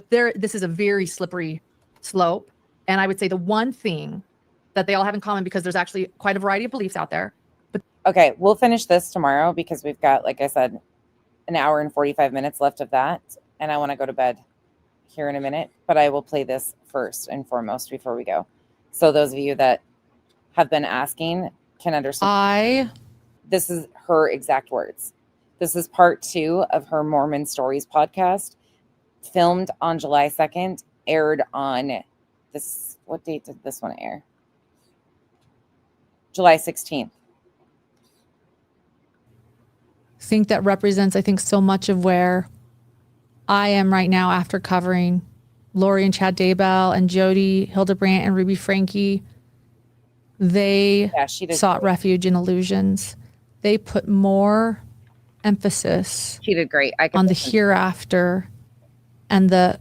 this is a very slippery slope. And I would say the one thing that they all have in common, because there's actually quite a variety of beliefs out there. But okay, we'll finish this tomorrow, because we've got, like I said, an hour and 45 minutes left of that. And I want to go to bed here in a minute, but I will play this first and foremost before we go. So those of you that have been asking can understand. This is her exact words. This is part 2 of her Mormon Stories podcast, filmed on July 2nd, aired on this. What date did this one air? July 16th. I think that represents, so much of where I am right now after covering Lori and Chad Daybell and Jody Hildebrandt and Ruby Frankie. They sought refuge in illusions. They put more emphasis She did great. on the hereafter and the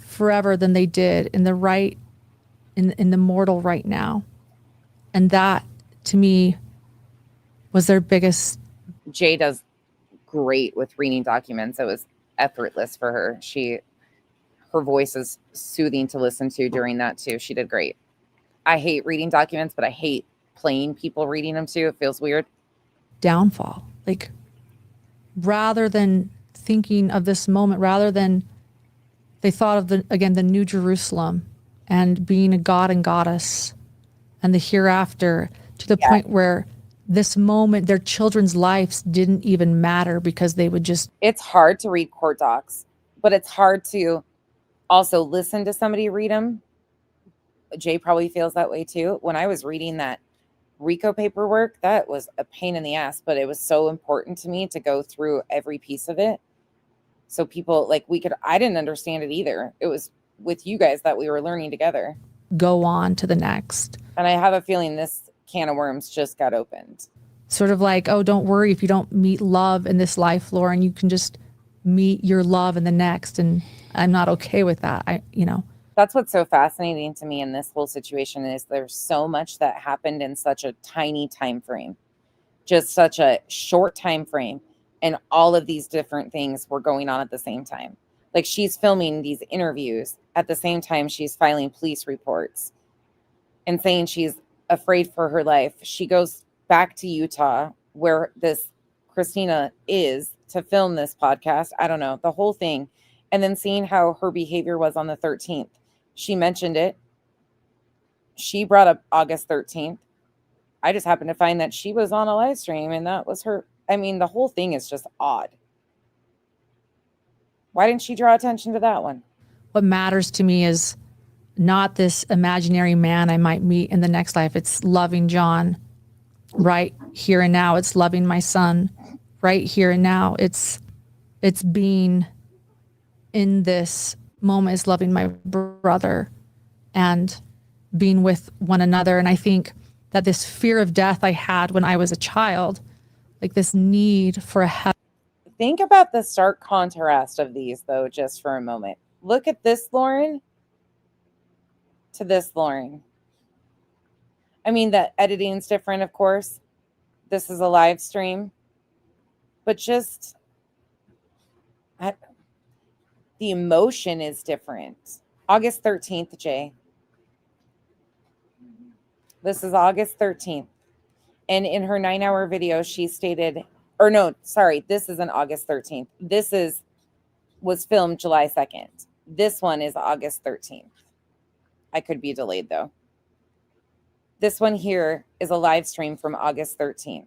forever than they did in the mortal right now. And that, to me, was their biggest. Jay does great with reading documents. It was effortless for her. Her voice is soothing to listen to during that too. She did great. I hate reading documents, but I hate playing people reading them too. It feels weird. Downfall. Like, rather than thinking of this moment, rather than they thought of the New Jerusalem and being a god and goddess and the hereafter, to the point where this moment, their children's lives didn't even matter, because they would just. It's hard to read court docs, but it's hard to also listen to somebody read them. Jay probably feels that way too. When I was reading that RICO paperwork, that was a pain in the ass, but it was so important to me to go through every piece of it. So people, I didn't understand it either. It was with you guys that we were learning together. Go on to the next. And I have a feeling this can of worms just got opened. Sort of like, oh, don't worry if you don't meet love in this life, Lauren, you can just meet your love in the next. And I'm not okay with that. That's what's so fascinating to me in this whole situation is there's so much that happened in such a tiny time frame, just such a short time frame. And all of these different things were going on at the same time. Like, she's filming these interviews at the same time she's filing police reports and saying she's afraid for her life. She goes back to Utah where this Christina is to film this podcast. I don't know, the whole thing. And then seeing how her behavior was on the 13th. She mentioned it. She brought up August 13th. I just happened to find that she was on a live stream and that was her. I mean, the whole thing is just odd. Why didn't she draw attention to that one? What matters to me is not this imaginary man I might meet in the next life. It's loving John right here and now. It's loving my son right here and now. It's being in this moment, is loving my brother and being with one another. And I think that this fear of death I had when I was a child, like this need for a heaven. Think about the stark contrast of these, though, just for a moment. Look at this Lauren to this Lauren. I mean, the editing's different, of course. This is a live stream. But just the emotion is different. August 13th, Jay. This is August 13th. And in her 9-hour video, she stated, or no, sorry, this isn't August 13th. This was filmed July 2nd. This one is August 13th. I could be delayed though. This one here is a live stream from August 13th.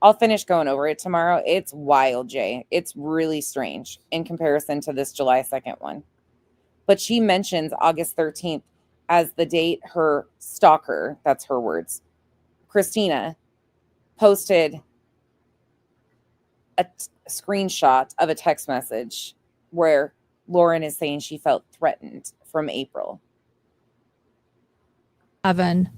I'll finish going over it tomorrow. It's wild, Jay. It's really strange in comparison to this July 2nd one. But she mentions August 13th as the date her stalker, that's her words, Christina, posted a screenshot of a text message where Lauren is saying she felt threatened from April. Heaven.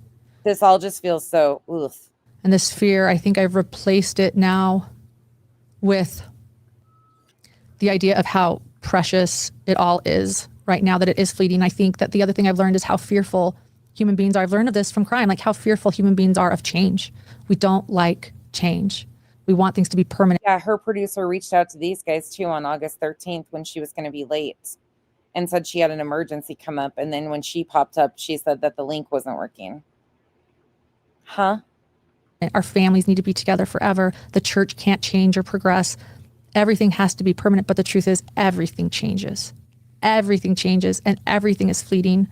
This all just feels so oof. And this fear, I think I've replaced it now with the idea of how precious it all is right now, that it is fleeting. I think that the other thing I've learned is how fearful human beings are. I've learned of this from crime, like how fearful human beings are of change. We don't like change. We want things to be permanent. Yeah, her producer reached out to these guys too on August 13th when she was going to be late and said she had an emergency come up. And then when she popped up, she said that the link wasn't working. Huh? Our families need to be together forever. The church can't change or progress. Everything has to be permanent. But the truth is, everything changes. Everything changes and everything is fleeting.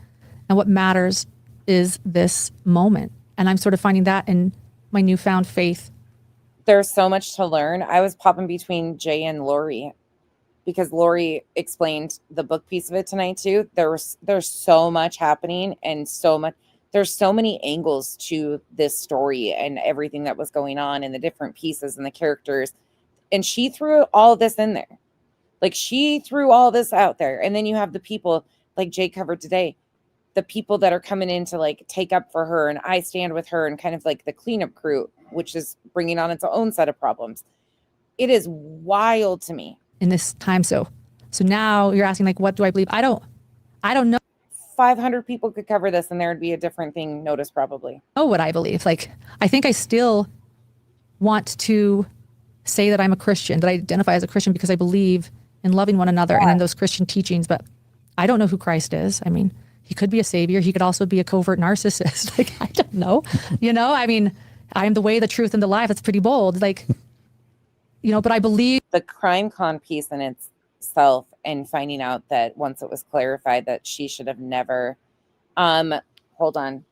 And what matters is this moment. And I'm sort of finding that in my newfound faith. There's so much to learn. I was popping between Jay and Lori because Lori explained the book piece of it tonight too. There's so much happening and there's so many angles to this story and everything that was going on and the different pieces and the characters. And she threw all this in there. Like she threw all this out there. And then you have the people like Jay covered today, the people that are coming in to like take up for her and I stand with her and kind of like the cleanup crew, which is bringing on its own set of problems. It is wild to me. In this time. So now you're asking like, what do I believe? I don't know. 500 people could cover this and there would be a different thing noticed probably. Know what I believe. Like, I think I still want to say that I'm a Christian, that I identify as a Christian because I believe in loving one another and in those Christian teachings, but I don't know who Christ is. I mean, he could be a savior. He could also be a covert narcissist. Like, I don't know, I mean, I am the way, the truth, and the life. That's pretty bold. Like, but I believe the crime con piece in itself and finding out that once it was clarified that she should have never, hold on.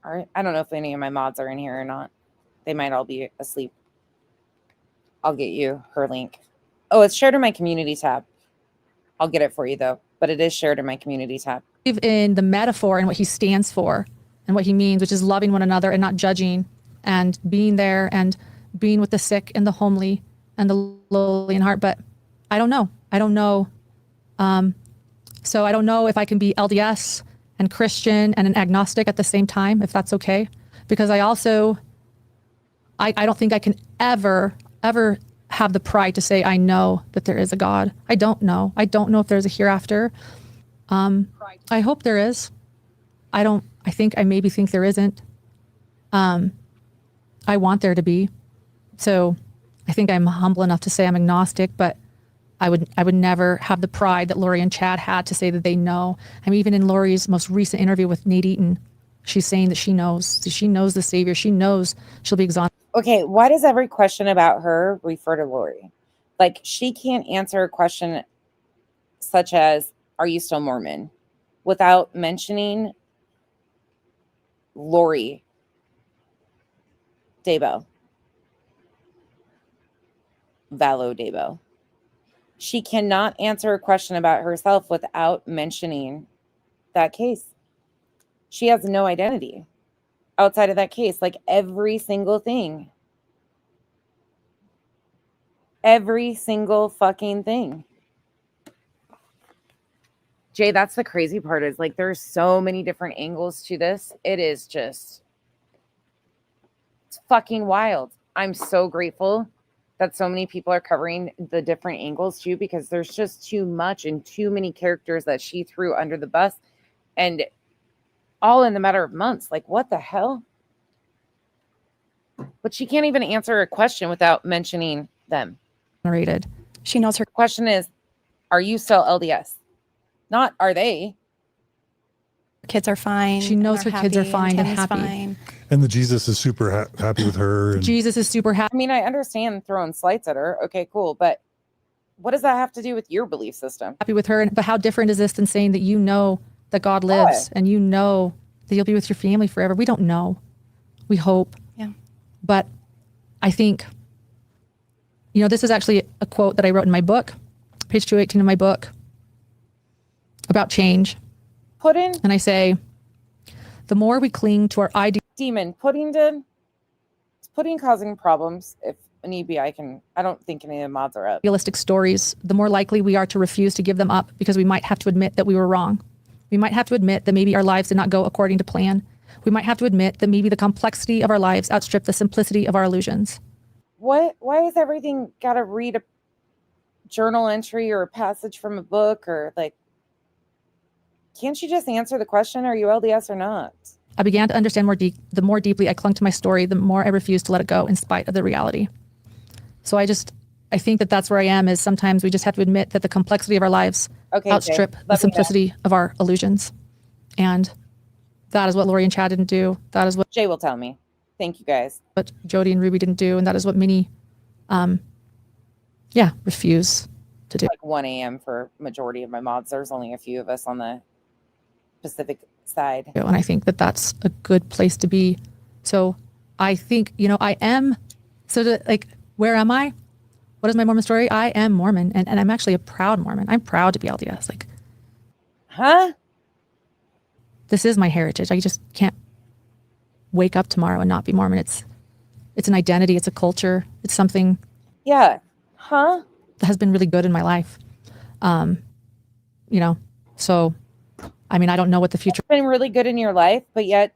All right. I don't know if any of my mods are in here or not. They might all be asleep. I'll get you her link. Oh, it's shared in my community tab. I'll get it for you though, but it is shared in my community tab. In the metaphor and what he stands for and what he means, which is loving one another and not judging and being there and being with the sick and the homely and the lowly in heart. But I don't know. So I don't know if I can be LDS and Christian and an agnostic at the same time, if that's okay. Because I also, I don't think I can ever have the pride to say, I know that there is a God. I don't know. I don't know if there's a hereafter. I hope there is. I maybe think there isn't. I want there to be. So I think I'm humble enough to say I'm agnostic, but I would never have the pride that Lori and Chad had to say that they know. I mean, even in Lori's most recent interview with Nate Eaton, She's saying that she knows the Savior. She knows she'll be exonerated. Okay, why does every question about her refer to Lori? Like, she can't answer a question such as, are you still Mormon? Without mentioning Lori Dabo. Valo Dabo. She cannot answer a question about herself without mentioning that case. She has no identity outside of that case. Like, every single thing. Every single fucking thing. Jay, that's the crazy part, is like there's so many different angles to this. It is just, it's fucking wild. I'm so grateful that so many people are covering the different angles too, because there's just too much and too many characters that she threw under the bus, and all in the matter of months. Like, what the hell? But she can't even answer a question without mentioning them. She knows her question is, are you still LDS? Not, are they? Kids are fine. She knows her kids are fine and Tammy's happy. fine. And the Jesus is super happy with her. And Jesus is super happy. I mean, I understand throwing slights at her. Okay, cool. But what does that have to do with your belief system? Happy with her. But how different is this than saying that you know that God lives and you know that you'll be with your family forever? We don't know. We hope. Yeah. But I think, this is actually a quote that I wrote in my book, page 218 of my book, about change. Pudding? And I say, the more we cling to our idea. Demon, pudding did? Is pudding causing problems? If need be, I don't think any of the mods are up. Realistic stories, the more likely we are to refuse to give them up, because we might have to admit that we were wrong. We might have to admit that maybe our lives did not go according to plan. We might have to admit that maybe the complexity of our lives outstripped the simplicity of our illusions. Why is everything got to read a journal entry or a passage from a book, or like, can't you just answer the question, are you LDS or not? I began to understand the more deeply I clung to my story, the more I refused to let it go in spite of the reality. So I think that that's where I am, is sometimes we just have to admit that the complexity of our lives outstrip Jay, the simplicity of our illusions. And that is what Lori and Chad didn't do. That is what Jay will tell me. Thank you guys. What Jody and Ruby didn't do. And that is what many, refuse to do. Like 1 a.m. for majority of my mods. There's only a few of us on the Pacific side. And I think that that's a good place to be. So I think, I am, where am I? What is my Mormon story? I am Mormon, and I'm actually a proud Mormon. I'm proud to be LDS. This is my heritage. I just can't wake up tomorrow and not be Mormon. It's an identity. It's a culture. It's something. Yeah. That has been really good in my life. So, I mean, I don't know what the future. It's been really good in your life, but yet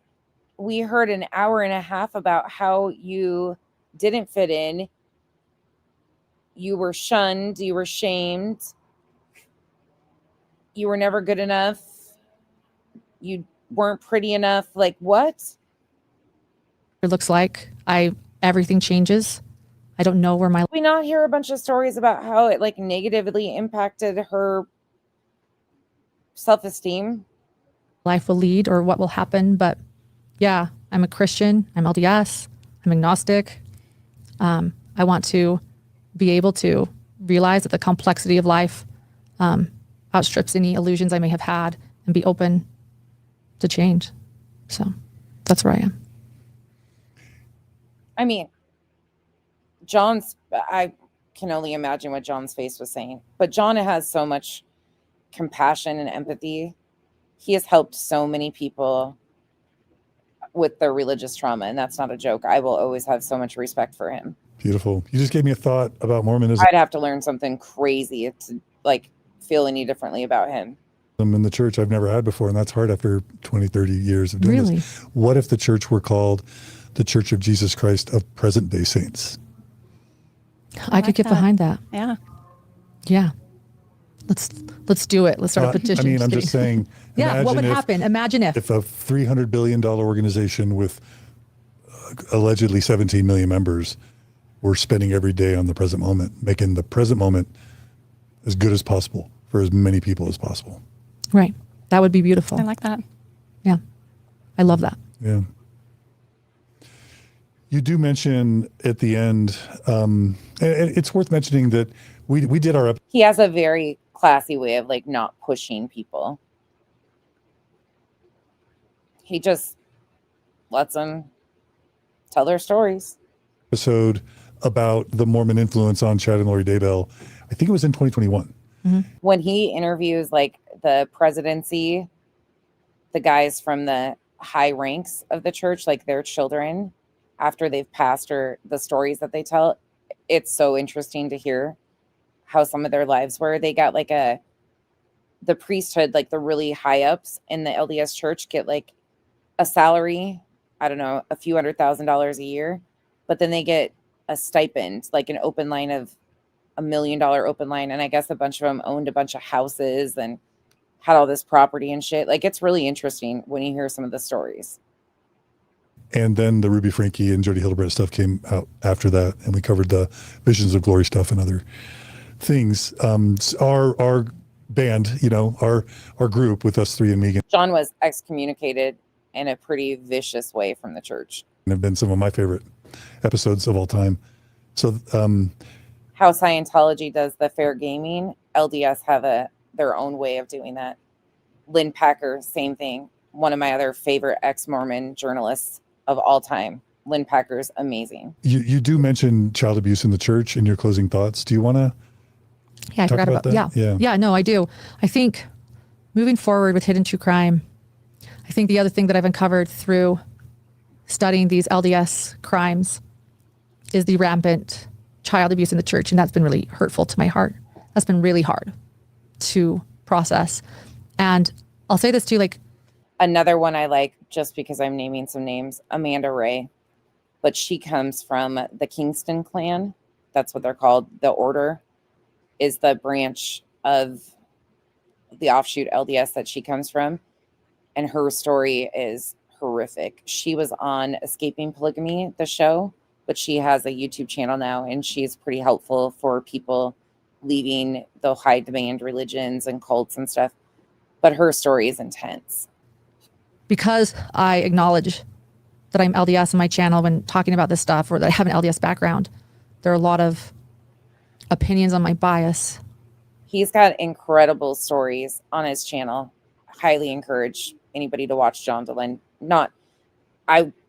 we heard an hour and a half about how you didn't fit in. You were shunned. You were shamed. You were never good enough. You weren't pretty enough. Like, what? It looks like everything changes. I don't know where my. We not hear a bunch of stories about how it like negatively impacted her self-esteem. Life will lead, or what will happen. But yeah, I'm a Christian. I'm LDS. I'm agnostic. I want to be able to realize that the complexity of life outstrips any illusions I may have had, and be open to change. So that's where I am. I mean, I can only imagine what John's face was saying, but John has so much compassion and empathy. He has helped so many people with their religious trauma, and that's not a joke. I will always have so much respect for him. beautiful. You just gave me a thought about Mormonism. I'd have to learn something crazy to like feel any differently about him. In the church I've never had before, and that's hard after 20, 30 years of doing this. What if the church were called the Church of Jesus Christ of Present-day Saints? I could get behind that. Yeah. Yeah. Let's do it. Let's start a petition. I mean, I'm just saying. Yeah, what would happen? Imagine if a $300 billion organization with allegedly 17 million members were spending every day on the present moment, making the present moment as good as possible for as many people as possible. Right. That would be beautiful. I like that. Yeah. I love that. Yeah. You do mention at the end, and it's worth mentioning that we did our He has a very classy way of like not pushing people. He just lets them tell their stories. episode about the Mormon influence on Chad and Lori Daybell. I think it was in 2021. When he interviews like the presidency, the guys from the high ranks of the church, like their children, after they've passed, or the stories that they tell, it's so interesting to hear how some of their lives were. They got like the priesthood, like the really high ups in the LDS church get like a salary, I don't know, a few $100,000 a year, but then they get a stipend, like an open line of $1 million open line. And I guess a bunch of them owned a bunch of houses and had all this property and shit. Like, it's really interesting when you hear some of the stories. And then the Ruby Frankie and Jody Hildebrandt stuff came out after that, and we covered the Visions of Glory stuff and other things. Our band, you know, our group with us three and Megan, John was excommunicated in a pretty vicious way from the church. have been some of my favorite episodes of all time. So How Scientology does the fair gaming, LDS have their own way of doing that. Lynn Packer, same thing. One of my other favorite ex-Mormon journalists of all time. Lynn Packer's amazing. you do mention child abuse in the church in your closing thoughts. Do you want to Yeah, I talk forgot about that? that. Yeah, no, I do. I think moving forward with Hidden True Crime, I think the other thing that I've uncovered through studying these LDS crimes is the rampant child abuse in the church. And that's been really hurtful to my heart. That's been really hard to process. And I'll say this too, like, another one I like, just because I'm naming some names, Amanda Ray, but she comes from the Kingston clan. That's what they're called. The order is the branch of the offshoot LDS that she comes from. And her story is horrific. She was on Escaping Polygamy, the show, but she has a YouTube channel now, and she's pretty helpful for people leaving the high demand religions and cults and stuff. But her story is intense. because I acknowledge that I'm LDS on my channel when talking about this stuff, or that I have an LDS background, there are a lot of opinions on my bias. He's got incredible stories on his channel. Highly encourage anybody to watch John Dehlin.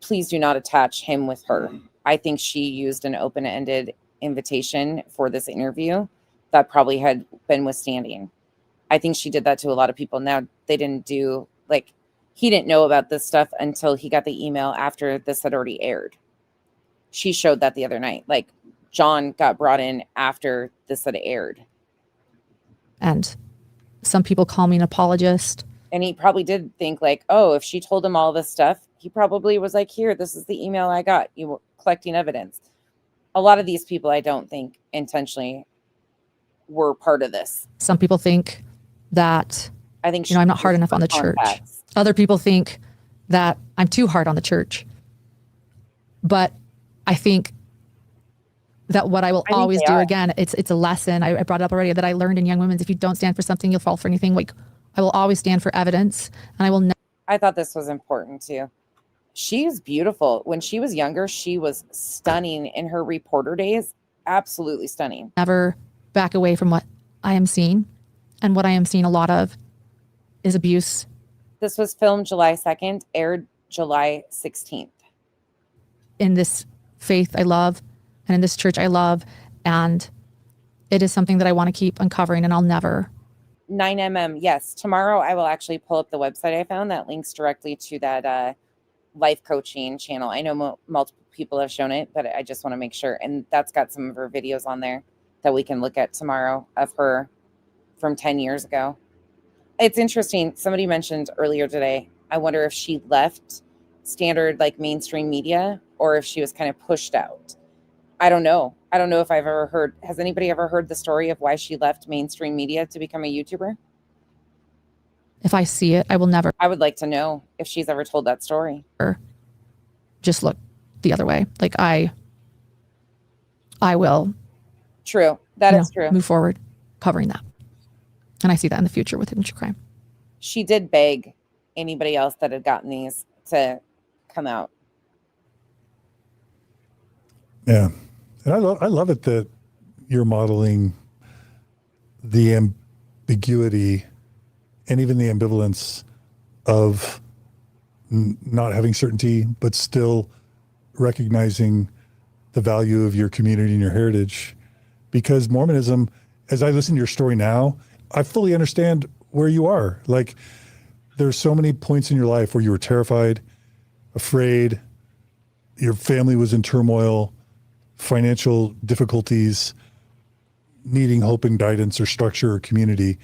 Please do not attach him with her. I think she used an open-ended invitation for this interview that probably had been withstanding. I think she did that to a lot of people. Now, they didn't do, like, he didn't know about this stuff until he got the email after this had already aired. She showed that the other night. Like, John got brought in after this had aired. And some people call me an apologist. And he probably did think like, oh, if she told him all this stuff, he probably was like, here, this is the email I got. You were collecting evidence. A lot of these people, I don't think intentionally were part of this. Some people think that, I think, I'm not hard enough on the church. Other people think that I'm too hard on the church. But I think that what I will always do, again, it's a lesson. I brought it up already that I learned in Young Women's. If you don't stand for something, you'll fall for anything. Like, I will always stand for evidence, and I will I thought this was important too. She's beautiful. When she was younger, she was stunning in her reporter days. Absolutely stunning. never back away from what I am seeing. And what I am seeing a lot of is abuse. This was filmed July 2nd, aired July 16th. In this faith I love, and in this church I love, and it is something that I want to keep uncovering, and I'll never. 9mm, yes. Tomorrow I will actually pull up the website I found that links directly to that life coaching channel. I know multiple people have shown it, but I just want to make sure. And that's got some of her videos on there that we can look at tomorrow of her from 10 years ago. It's interesting. Somebody mentioned earlier today, I wonder if she left standard like mainstream media or if she was kind of pushed out. I don't know. I don't know if I've ever heard. Has anybody ever heard the story of why she left mainstream media to become a YouTuber? If I see it, I will never. I would like to know if she's ever told that story. Just look the other way. Like I will. True. That is true. Move forward, covering that. And I see that in the future with Hidden True Crime. She did beg anybody else that had gotten these to come out. Yeah. And I love it that you're modeling the ambiguity and even the ambivalence of not having certainty, but still recognizing the value of your community and your heritage. Because Mormonism, as I listen to your story now, I fully understand where you are. Like, there's so many points in your life where you were terrified, afraid, your family was in turmoil, financial difficulties, needing hope and guidance or structure or community.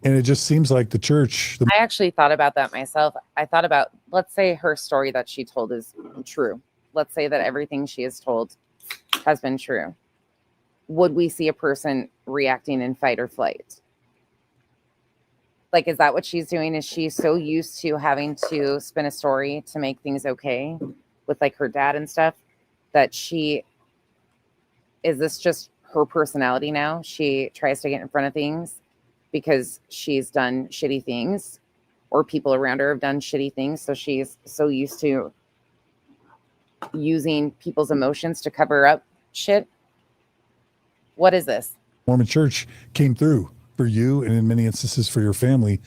And it just seems like the church. I actually thought about that myself. I thought about, let's say her story that she told is true. Let's say that everything she has told has been true. Would we see a person reacting in fight or flight? Like, is that what she's doing? Is she so used to having to spin a story to make things okay with like her dad and stuff that is this just her personality now? She tries to get in front of things because she's done shitty things or people around her have done shitty things. So she's so used to using people's emotions to cover up shit. What is this? Mormon church came through for you and in many instances for your family.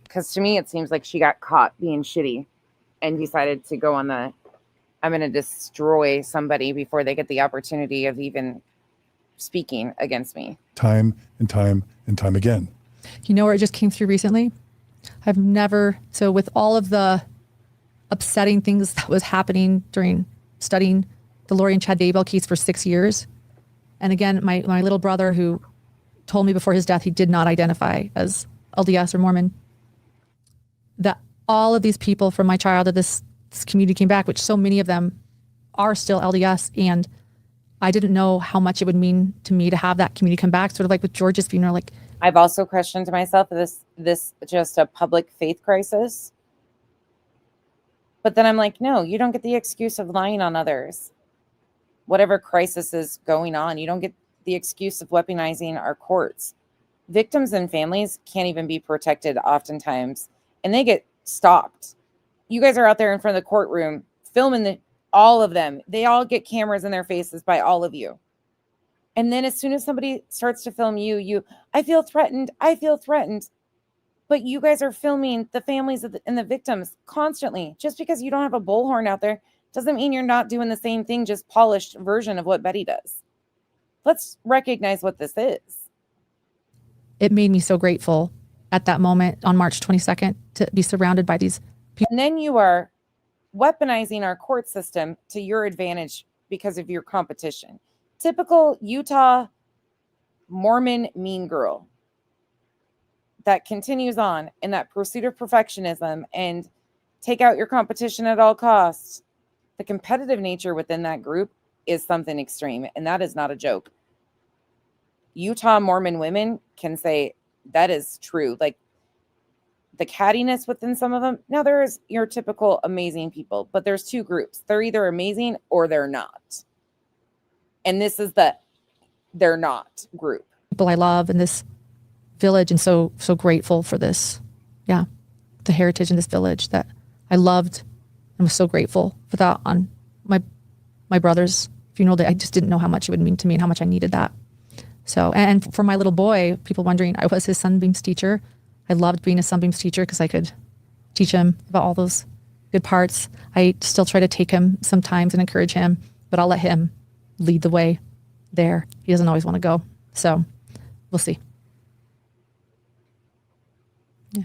Because to me, it seems like she got caught being shitty and decided to go on I'm going to destroy somebody before they get the opportunity of even speaking against me. Time and time and time again. You know where it just came through recently? So with all of the upsetting things that was happening during studying the Lori and Chad Daybell case for 6 years. And again, my little brother who told me before his death he did not identify as LDS or Mormon, that all of these people from my childhood, this community came back, which so many of them are still LDS. And I didn't know how much it would mean to me to have that community come back, sort of like with George's funeral. Like, I've also questioned to myself, is this just a public faith crisis? But then I'm like, no, you don't get the excuse of lying on others. Whatever crisis is going on, you don't get the excuse of weaponizing our courts. Victims and families can't even be protected oftentimes, and they get stopped. You guys are out there in front of the courtroom filming all of them. They all get cameras in their faces by all of you. And then as soon as somebody starts to film I feel threatened. But you guys are filming the families and the victims constantly. Just because you don't have a bullhorn out there doesn't mean you're not doing the same thing, just polished version of what Betty does. Let's recognize what this is. it made me so grateful at that moment on March 22nd to be surrounded by these people. And then you are weaponizing our court system to your advantage because of your competition. Typical Utah Mormon mean girl that continues on in that pursuit of perfectionism and take out your competition at all costs. The competitive nature within that group is something extreme, and that is not a joke. Utah Mormon women can say that is true. Like the cattiness within some of them. Now there's your typical amazing people, but there's two groups. They're either amazing or they're not. And this is the they're not group. People I love in this village, and so grateful for this. Yeah. The heritage in this village that I loved and was so grateful for that on my brother's funeral day. I just didn't know how much it would mean to me and how much I needed that. So, and for my little boy, people wondering, I was his Sunbeams teacher. I loved being a Sunbeams teacher because I could teach him about all those good parts. I still try to take him sometimes and encourage him, but I'll let him lead the way there. He doesn't always want to go. So we'll see. Yeah.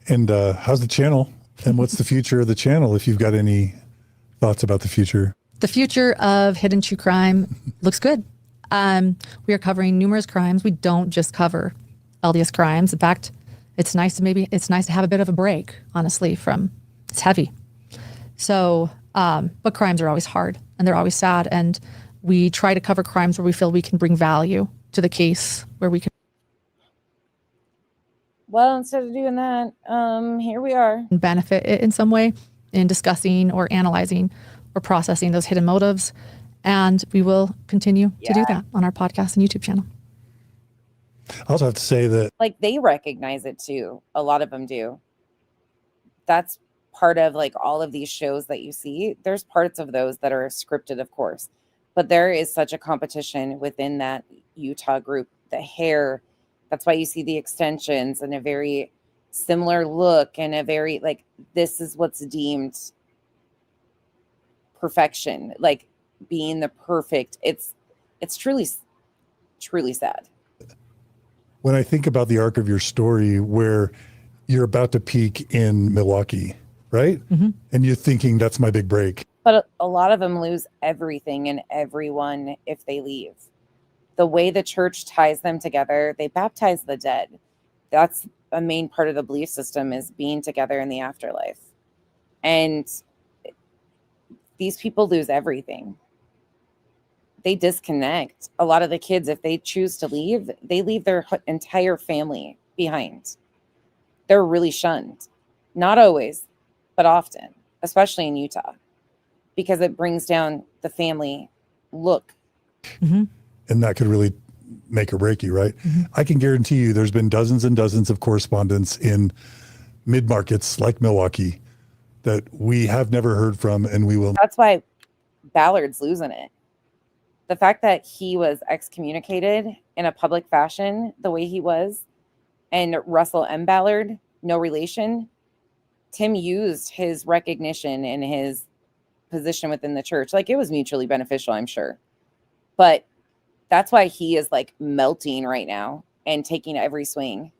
And how's the channel? And what's the future of the channel, if you've got any thoughts about the future? The future of Hidden True Crime looks good. We are covering numerous crimes. We don't just cover LDS crimes. In fact, it's nice to have a bit of a break, honestly, from it's heavy. So, but crimes are always hard and they're always sad. And we try to cover crimes where we feel we can bring value to the case, where we can. Well, instead of doing that, here we are. Benefit it in some way in discussing or analyzing or processing those hidden motives. And we will continue to do that on our podcast and YouTube channel. I also have to say that like they recognize it too. A lot of them do. That's part of like all of these shows that you see, there's parts of those that are scripted, of course, but there is such a competition within that Utah group. The hair, that's why you see the extensions and a very similar look and a very like, this is what's deemed perfection, like being the perfect. It's truly sad. When I think about the arc of your story where you're about to peak in Milwaukee, right? And you're thinking that's my big break. But a lot of them lose everything and everyone if they leave. The way the church ties them together, they baptize the dead. That's a main part of the belief system, is being together in the afterlife. And these people lose everything. They disconnect. A lot of the kids, if they choose to leave, they leave their entire family behind. They're really shunned. Not always, but often, especially in Utah, because it brings down the family look. And that could really make or break you, right? I can guarantee you there's been dozens and dozens of correspondents in mid-markets like Milwaukee that we have never heard from, and we will. That's why Ballard's losing it. The fact that he was excommunicated in a public fashion the way he was, and Russell M. Ballard, no relation, Tim used his recognition and his position within the church. Like, it was mutually beneficial, I'm sure. But that's why he is like melting right now and taking every swing.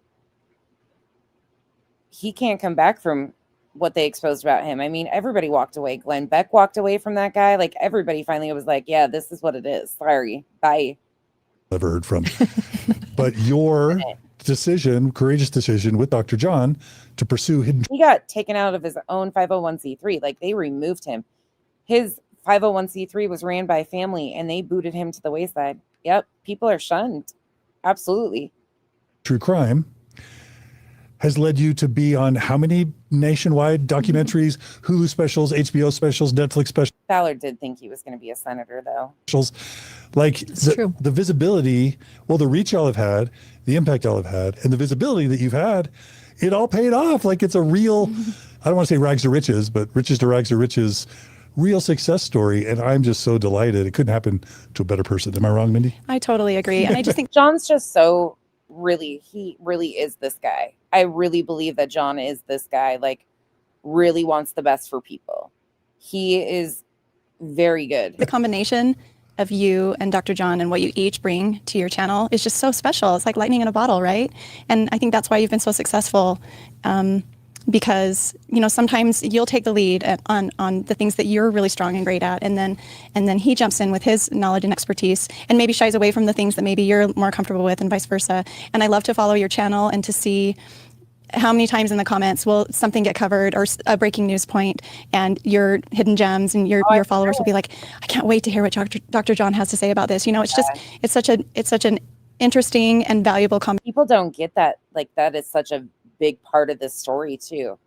He can't come back from what they exposed about him. I mean, everybody walked away. Glenn Beck walked away from that guy. Like, everybody finally was like, yeah, this is what it is. Sorry. Bye. Never heard from. But your decision, courageous decision with Dr. John to pursue hidden. He got taken out of his own 501c3. Like, they removed him. His 501c3 was ran by a family and they booted him to the wayside. Yep. People are shunned. Absolutely. True crime has led you to be on how many nationwide documentaries, Hulu specials, HBO specials, Netflix specials? Ballard did think he was going to be a senator, though. Like the visibility, well, the reach y'all have had, the impact y'all have had, and the visibility that you've had, it all paid off. Like, it's a real, I don't want to say rags to riches, but riches to rags to riches, real success story. And I'm just so delighted. It couldn't happen to a better person. Am I wrong, Mindy? I totally agree. And I just think John's just so he really is this guy. I really believe that John is this guy, like, really wants the best for people. He is very good. the combination of you and Dr. John and what you each bring to your channel is just so special. It's like lightning in a bottle, right? And I think that's why you've been so successful. Because, you know, sometimes you'll take the lead on the things that you're really strong and great at, and then he jumps in with his knowledge and expertise and maybe shies away from the things that maybe you're more comfortable with, and vice versa. And I love to follow your channel and to see how many times in the comments will something get covered, or a breaking news point, and your hidden gems and your followers will be like, I can't wait to hear what Dr. John has to say about this. You know, it's just it's such an interesting and valuable comment. People don't get that. Like, that is such a big part of this story too.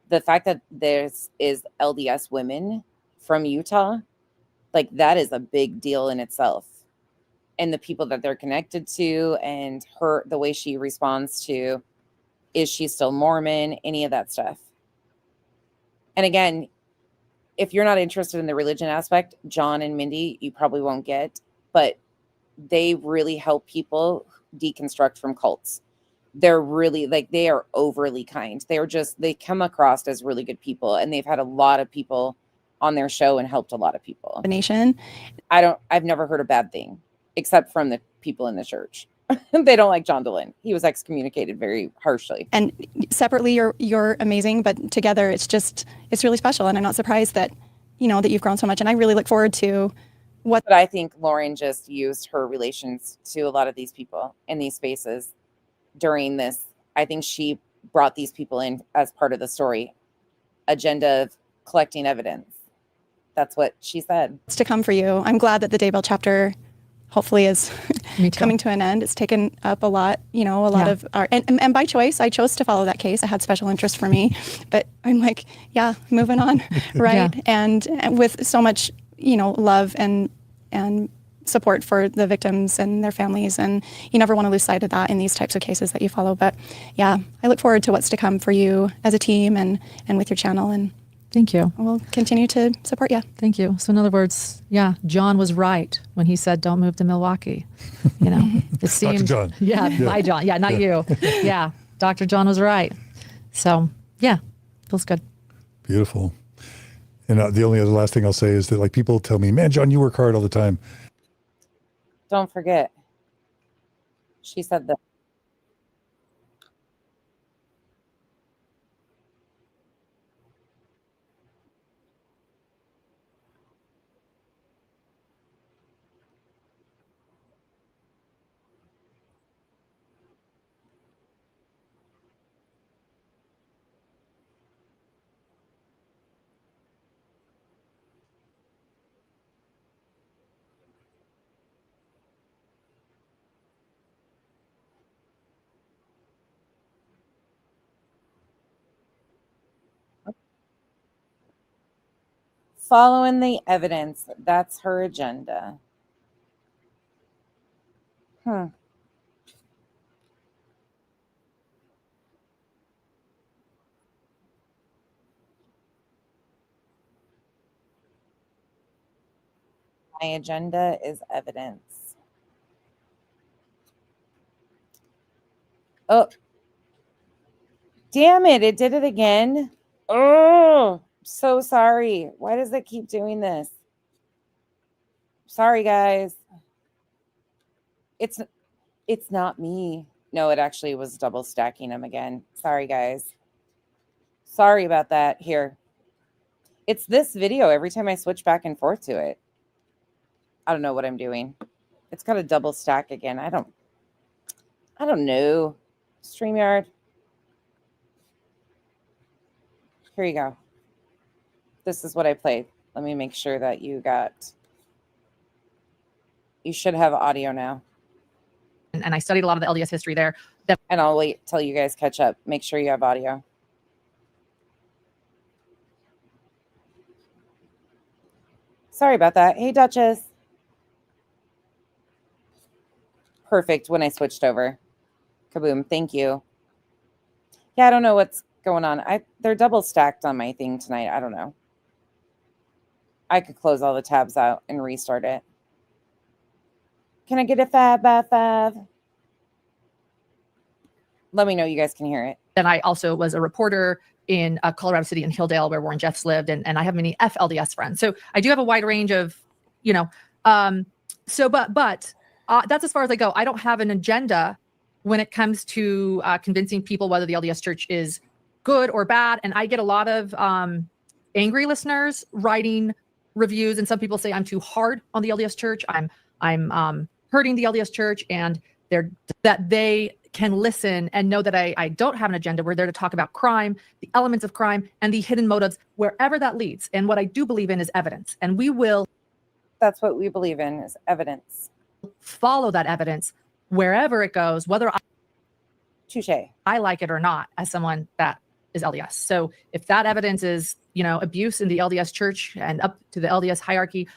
The fact that there's is LDS women from Utah, like, that is a big deal in itself. And the people that they're connected to, and the way she responds to, is she still Mormon, any of that stuff. And again, if you're not interested in the religion aspect, John and Mindy, you probably won't get, but they really help people deconstruct from cults. They're really, like, they are overly kind. They come across as really good people, and they've had a lot of people on their show and helped a lot of people. I've never heard a bad thing, except from the people in the church. They don't like John Dehlin. He was excommunicated very harshly. And separately, you're amazing, but together it's really special. And I'm not surprised that, you know, that you've grown so much. And I really look forward to But I think Lauren just used her relations to a lot of these people in these spaces during this. I think she brought these people in as part of the story agenda of collecting evidence. That's what she said. It's to come for you. I'm glad that the Daybell chapter hopefully is coming to an end. It's taken up a lot, you know, a lot of our, and by choice, I chose to follow that case. It had special interest for me, but I'm like, yeah, moving on. Right. And with so much, you know, love and support for the victims and their families. And you never want to lose sight of that in these types of cases that you follow. But yeah, I look forward to what's to come for you as a team and with your channel. And Thank you. We'll continue to support you. Thank you. So in other words, yeah, John was right when he said, don't move to Milwaukee. You know, it seemed, Dr. John. Yeah, Yeah. bye, John. Yeah, not you. Yeah, Dr. John was right. So yeah, feels good. Beautiful. And the only other last thing I'll say is that like people tell me, man, John, you work hard all the time. Don't forget, she said that. Following the evidence, that's her agenda. Hmm. My agenda is evidence. Oh, damn it. It did it again. Oh, so sorry. Why does it keep doing this? Sorry, guys. It's not me. No, it actually was double stacking them again. Sorry, guys. Sorry about that. Here. It's this video every time I switch back and forth to it. I don't know what I'm doing. It's got a double stack again. I don't know. StreamYard. Here you go. This is what I played. Let me make sure that you should have audio now. And I studied a lot of the LDS history there. And I'll wait till you guys catch up. Make sure you have audio. Sorry about that. Hey, Duchess. Perfect when I switched over. Kaboom. Thank you. Yeah, I don't know what's going on. They're double stacked on my thing tonight. I don't know. I could close all the tabs out and restart it. Can I get a 5x5? Let me know you guys can hear it. Then I also was a reporter in Colorado City and Hilldale, where Warren Jeffs lived, and I have many FLDS friends. So I do have a wide range of, you know, but that's as far as I go. I don't have an agenda when it comes to convincing people whether the LDS Church is good or bad. And I get a lot of angry listeners writing reviews, and some people say I'm too hard on the LDS Church. I'm hurting the LDS Church, and that they can listen and know that I don't have an agenda. We're there to talk about crime, the elements of crime, and the hidden motives, wherever that leads. And what I do believe in is evidence. And we will. That's what we believe in, is evidence. Follow that evidence wherever it goes, whether I like it or not, as someone that is LDS. So if that evidence is, you know, abuse in the LDS Church and up to the LDS hierarchy,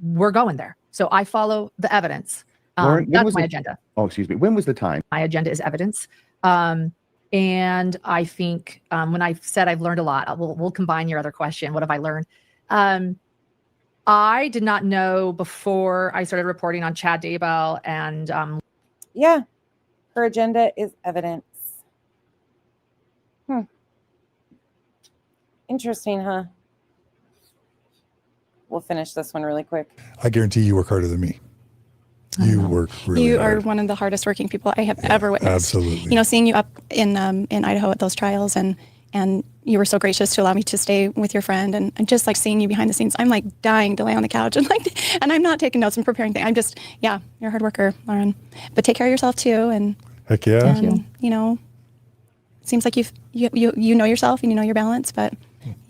we're going there. So I follow the evidence. Lauren, That's my agenda. Oh, excuse me. When was the time? My agenda is evidence. And I think when I said I've learned a lot, we'll combine your other question. What have I learned? I did not know before I started reporting on Chad Daybell and yeah, her agenda is evidence. Interesting, huh? We'll finish this one really quick. I guarantee you work harder than me. You work really You hard. are one of the hardest working people I have ever witnessed. Absolutely. You know, seeing you up in Idaho at those trials, and you were so gracious to allow me to stay with your friend, and just like seeing you behind the scenes, I'm like dying to lay on the couch and I'm not taking notes and preparing things. I'm just, yeah, you're a hard worker, Lauren. But take care of yourself too, and heck yeah. and, you know, it seems like you know yourself and you know your balance, but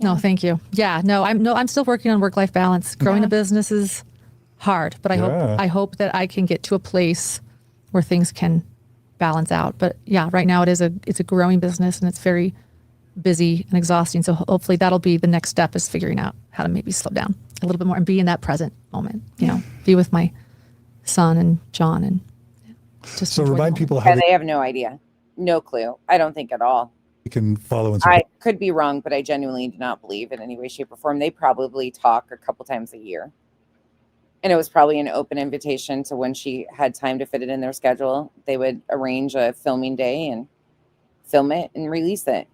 no, thank you. Yeah, I'm still working on work-life balance. Growing a business is hard, but I hope that I can get to a place where things can balance out. But yeah, right now it's a growing business, and it's very busy and exhausting. So hopefully that'll be the next step, is figuring out how to maybe slow down a little bit more and be in that present moment, you know, be with my son and John, and just so remind people how they have no idea, no clue. I don't think at all. You can follow and support. I could be wrong, but I genuinely do not believe in any way, shape, or form. They probably talk a couple times a year. And it was probably an open invitation to when she had time to fit it in their schedule. They would arrange a filming day and film it and release it.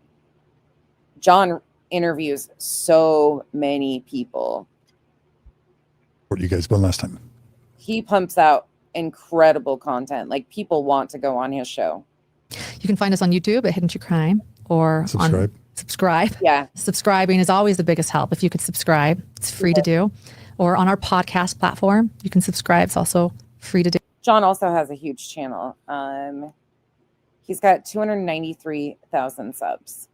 John interviews so many people. You guys one last time. He pumps out incredible content. Like, people want to go on his show. You can find us on YouTube at Hidden True Crime or Subscribe. Subscribe. Yeah. Subscribing is always the biggest help. If you could subscribe, it's free to do. Or on our podcast platform, you can subscribe. It's also free to do. John also has a huge channel. He's got 293,000 subs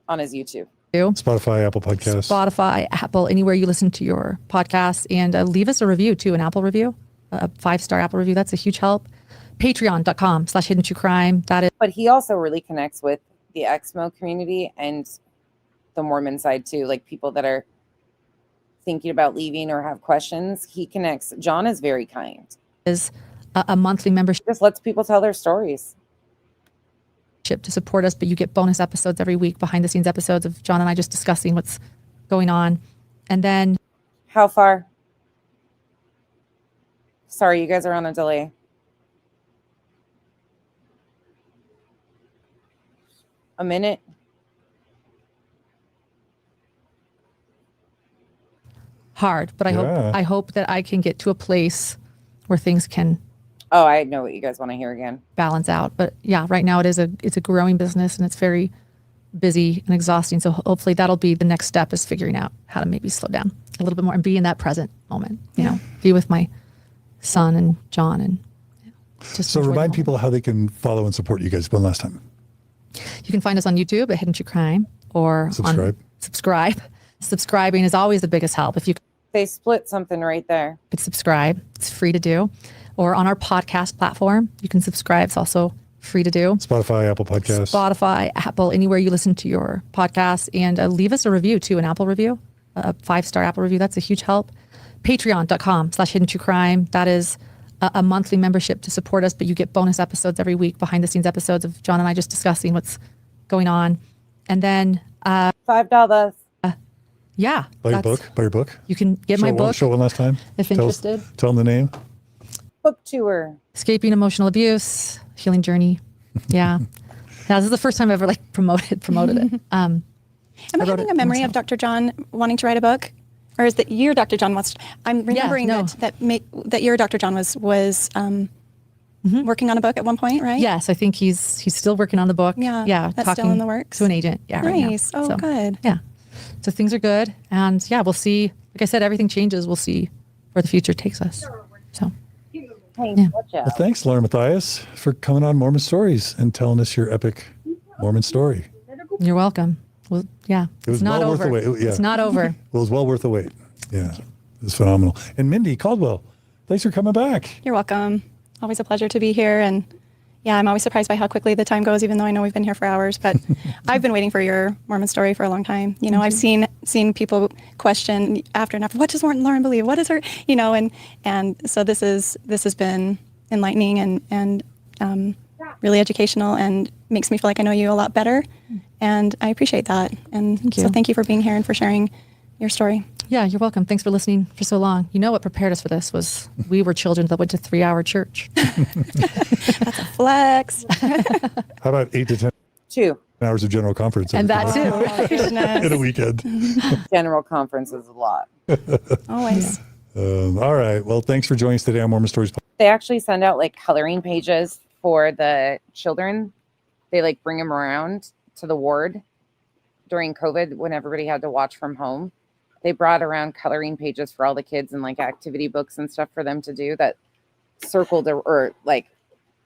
on his YouTube. Spotify, Apple Podcasts. Spotify, Apple, anywhere you listen to your podcasts. And leave us a review too, an Apple review, a 5-star Apple review. That's a huge help. Patreon.com/Hidden True Crime. That is. But he also really connects with the Exmo community and the Mormon side too. Like, people that are thinking about leaving or have questions. He connects. John is very kind. Is a monthly membership. Just lets people tell their stories. To support us, but you get bonus episodes every week, behind the scenes episodes of John and I just discussing what's going on. And then how far? Sorry, you guys are on a delay. A minute. Hard, but I hope that I can get to a place where things can. Oh, I know what you guys want to hear again. Balance out. But yeah, right now it's a growing business and it's very busy and exhausting. So hopefully that'll be the next step, is figuring out how to maybe slow down a little bit more and be in that present moment, be with my son and John and just. So remind people how they can follow and support you guys one last time. You can find us on YouTube at Hidden True Crime or subscribe. Subscribing is always the biggest help. If you They split something right there. could subscribe, it's free to do. Or on our podcast platform, you can subscribe. It's also free to do. Spotify, Apple Podcasts. Spotify, Apple, anywhere you listen to your podcasts. And leave us a review too, an Apple review, a 5-star Apple review. That's a huge help. Patreon.com/Hidden True Crime. That is a monthly membership to support us, but you get bonus episodes every week, behind the scenes episodes of John and I just discussing what's going on. And then $5. Yeah. Buy your book. Buy your book. You can get my book. Show it one last time. If interested. Tell them the name. Book tour. Escaping Emotional Abuse, Healing Journey. Yeah. This is the first time I've ever promoted it. Am I having a memory of Dr. John wanting to write a book? Or is that your Dr. John wants? I'm remembering that your Dr. John was working on a book at one point, right? Yes, I think he's still working on the book. Yeah, that's talking still in the works. to an agent. Yeah, nice. Right now. Oh, good. Yeah, so things are good, and yeah, we'll see. Like I said, everything changes. We'll see where the future takes us. So, Well, thanks, Laura Matthias, for coming on Mormon Stories and telling us your epic Mormon story. You're welcome. Well, yeah, It was it's not well over. worth the wait. Yeah. It's not over. Well, it was well worth the wait. Yeah, it was phenomenal. And Mindy Caldwell, thanks for coming back. You're welcome. Always a pleasure to be here. And yeah, I'm always surprised by how quickly the time goes, even though I know we've been here for hours. But I've been waiting for your Mormon story for a long time. I've seen people question after and after, what does Lauren believe? What is her, and so this has been enlightening and really educational and makes me feel like I know you a lot better. And I appreciate that. And so thank you for being here and for sharing your story. Yeah, you're welcome. Thanks for listening for so long. What prepared us for this was we were children that went to 3-hour church. That's a flex. How about 8 to 10 hours of general conference? And that too. Oh, goodness. In a weekend. General conference is a lot. Always. All right. Well, thanks for joining us today on Mormon Stories. They actually send out coloring pages for the children. They bring them around to the ward during COVID when everybody had to watch from home. They brought around coloring pages for all the kids and activity books and stuff for them to do that circled or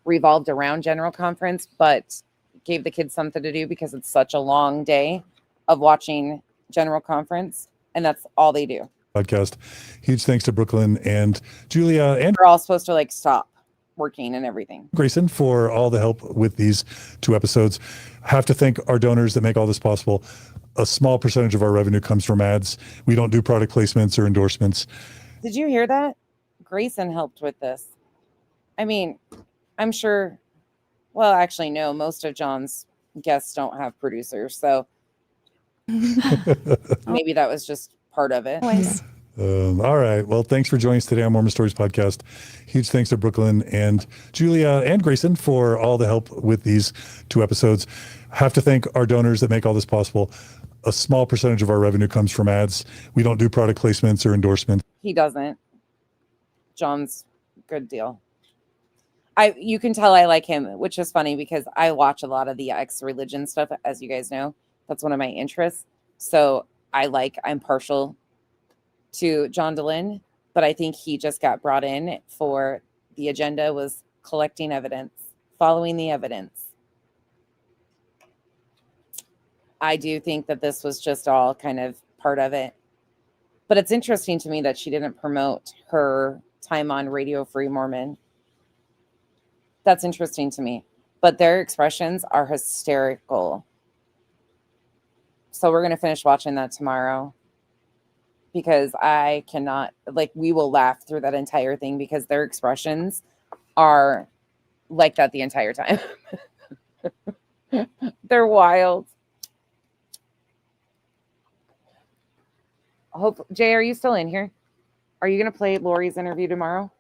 revolved around general conference, but gave the kids something to do because it's such a long day of watching general conference. And that's all they do. Podcast. Huge thanks to Brooklyn and Julia and We're all supposed to stop working and everything. Grayson for all the help with these 2 episodes. Have to thank our donors that make all this possible. A small percentage of our revenue comes from ads. We don't do product placements or endorsements. Did you hear that? Grayson helped with this. I mean, I'm sure, well, actually, no, most of John's guests don't have producers. So maybe that was just part of it. All right. Well, thanks for joining us today on Mormon Stories Podcast. Huge thanks to Brooklyn and Julia and Grayson for all the help with these 2 episodes. Have to thank our donors that make all this possible. A small percentage of our revenue comes from ads. We don't do product placements or endorsements. He doesn't. John's good deal. You can tell I like him, which is funny because I watch a lot of the ex-religion stuff, as you guys know. That's one of my interests. So I'm partial to John DeLynn, but I think he just got brought in for the agenda was collecting evidence, following the evidence. I do think that this was just all kind of part of it. But it's interesting to me that she didn't promote her time on Radio Free Mormon. That's interesting to me. But their expressions are hysterical. So we're going to finish watching that tomorrow. Because I cannot, we will laugh through that entire thing because their expressions are like that the entire time. They're wild. Jay, are you still in here? Are you going to play Lori's interview tomorrow?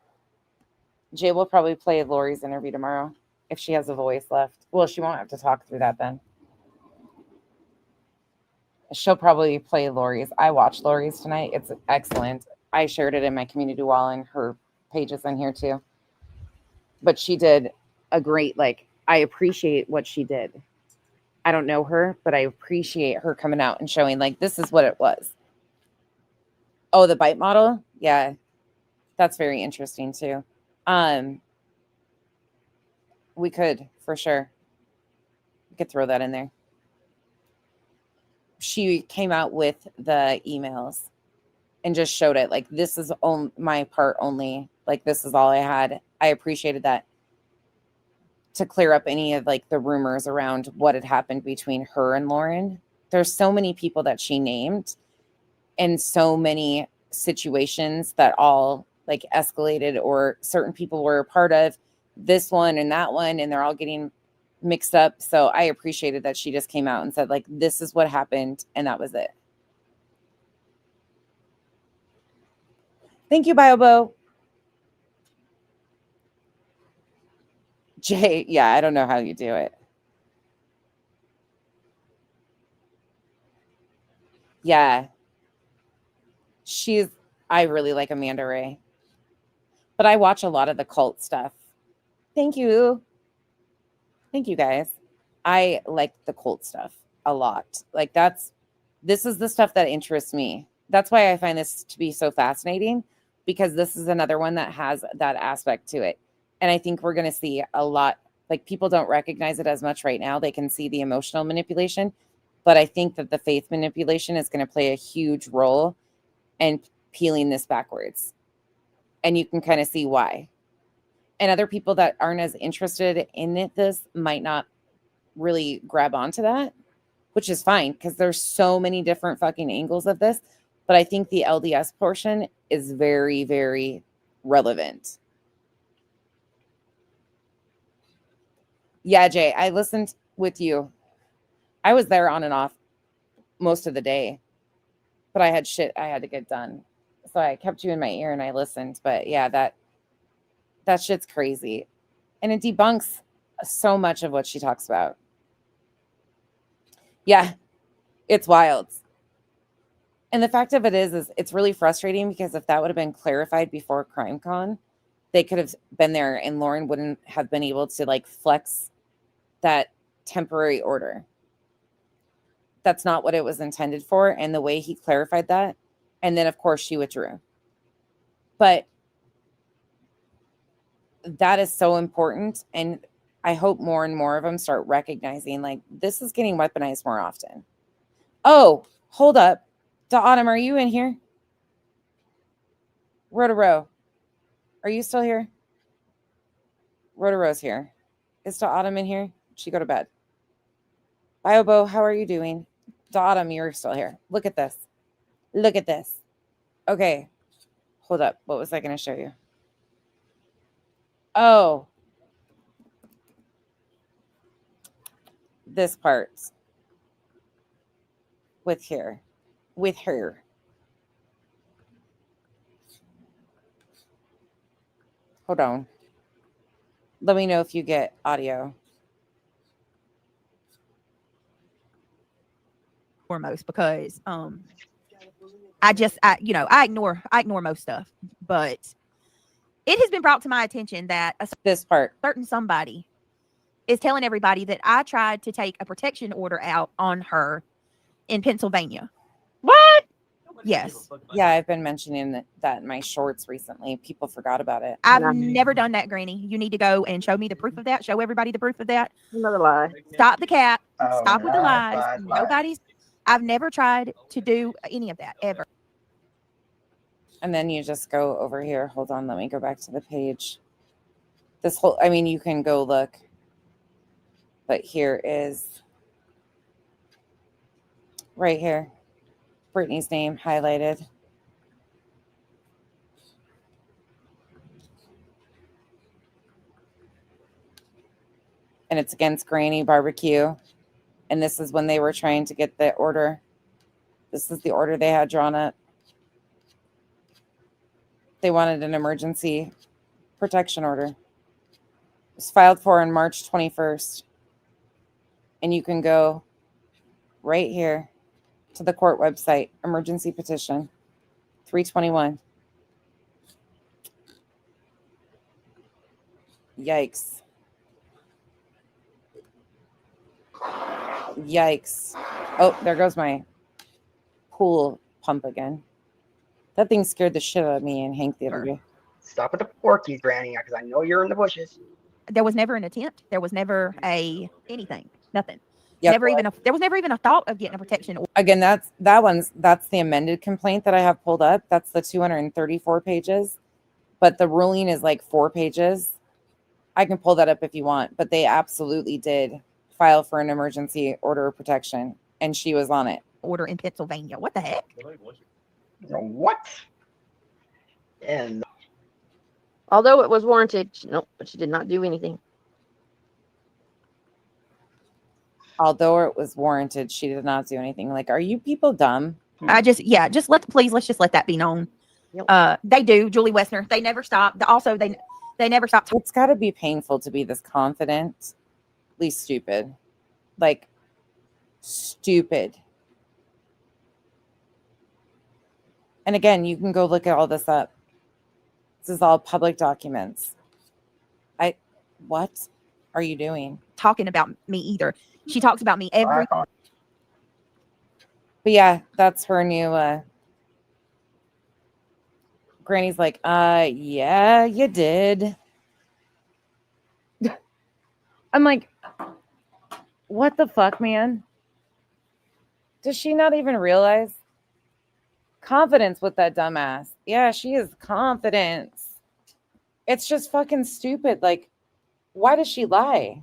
Jay will probably play Lori's interview tomorrow if she has a voice left. Well, she won't have to talk through that then. She'll probably play Lori's. I watched Lori's tonight. It's excellent. I shared it in my community wall and her page is in here too. But she did a great, I appreciate what she did. I don't know her, but I appreciate her coming out and showing this is what it was. Oh, the bite model? Yeah. That's very interesting too. We could, for sure. We could throw that in there. She came out with the emails and just showed it. This is on my part only. This is all I had. I appreciated that to clear up any of the rumors around what had happened between her and Lauren. There's so many people that she named and so many situations that all escalated or certain people were a part of this one and that one. And they're all getting mixed up. So I appreciated that she just came out and said this is what happened. And that was it. Thank you, BioBo. Jay, yeah, I don't know how you do it. Yeah. I really like Amanda Ray. But I watch a lot of the cult stuff. Thank you. Thank you, guys. I like the cult stuff a lot. This is the stuff that interests me. That's why I find this to be so fascinating, because this is another one that has that aspect to it. And I think we're going to see a lot, people don't recognize it as much right now. They can see the emotional manipulation, but I think that the faith manipulation is going to play a huge role in peeling this backwards. And you can kind of see why. And other people that aren't as interested in this might not really grab onto that, which is fine because there's so many different fucking angles of this. But I think the LDS portion is very, very relevant. Yeah, Jay, I listened with you. I was there on and off most of the day, but I had shit I had to get done. So I kept you in my ear and I listened. But yeah, that shit's crazy. And it debunks so much of what she talks about. Yeah, it's wild. And the fact of it is it's really frustrating because if that would have been clarified before CrimeCon, they could have been there and Lauren wouldn't have been able to flex that temporary order. That's not what it was intended for. And the way he clarified that. And then, of course, she withdrew. But that is so important. And I hope more and more of them start recognizing this is getting weaponized more often. Oh, hold up. Autumn, are you in here? Row. Are you still here? Row's here. Is Autumn in here? She go to bed. BioBo, how are you doing? Autumn, you're still here. Look at this. Look at this. Okay. Hold up. What was I going to show you? Oh. this part with her. Hold on. Let me know if you get audio. Foremost, because I ignore most stuff, but it has been brought to my attention that this part, certain somebody is telling everybody that I tried to take a protection order out on her in Pennsylvania. What? Yes. Yeah, I've been mentioning that in my shorts recently. People forgot about it. I've never done that, Granny. You need to go and show me the proof of that. Show everybody the proof of that. Another lie. Stop the cap. Oh, Stop with the lies. lies. I've never tried to do any of that ever. And then you just go over here. Hold on, let me go back to the page. This whole, I mean, you can go look. But here is right here. Brittany's name highlighted. And it's against Granny Barbecue. And this is when they were trying to get the order. This is the order they had drawn up. They wanted an emergency protection order. It was filed for on March 21st. And you can go right here to the court website, emergency petition, 321. Yikes. Yikes. Oh, there goes my pool pump again. That thing scared the shit out of me and Hank the other day. Stop with the porkies, Granny, because I know you're in the bushes. There was never an attempt. There was never anything. Nothing. Yep. There was never even a thought of getting a protection order. Again, that's the amended complaint that I have pulled up. That's the 234 pages. But the ruling is like 4 pages. I can pull that up if you want. But they absolutely did file for an emergency order of protection. And she was on it. Order in Pennsylvania. What the heck? What? And although it was warranted, nope, but she did not do anything. Although it was warranted, she did not do anything. Like, are you people dumb? Let's just let that be known. Yep. They do. Julie Wessner. They never stop. Also, they never stop. It's got to be painful to be this confident, at least stupid. Like, stupid. And again, you can go look at all this up. This is all public documents. What are you doing? Talking about me either. She talks about me every. But yeah, that's her new. Granny's like, yeah, you did. I'm like, what the fuck, man? Does she not even realize? Confidence with that dumbass. Yeah, she is confidence. It's just fucking stupid. Like, why does she lie?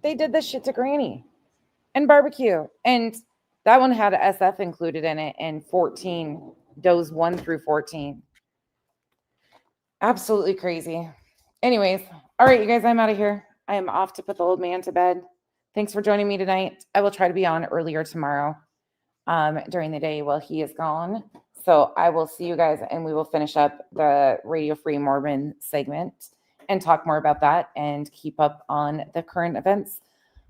They did this shit to Granny and Barbecue. And that one had a SF included in it and 14, does 1 through 14. Absolutely crazy. Anyways, all right, you guys, I'm out of here. I am off to put the old man to bed. Thanks for joining me tonight. I will try to be on earlier tomorrow during the day while he is gone. So I will see you guys and we will finish up the Radio Free Mormon segment and talk more about that and keep up on the current events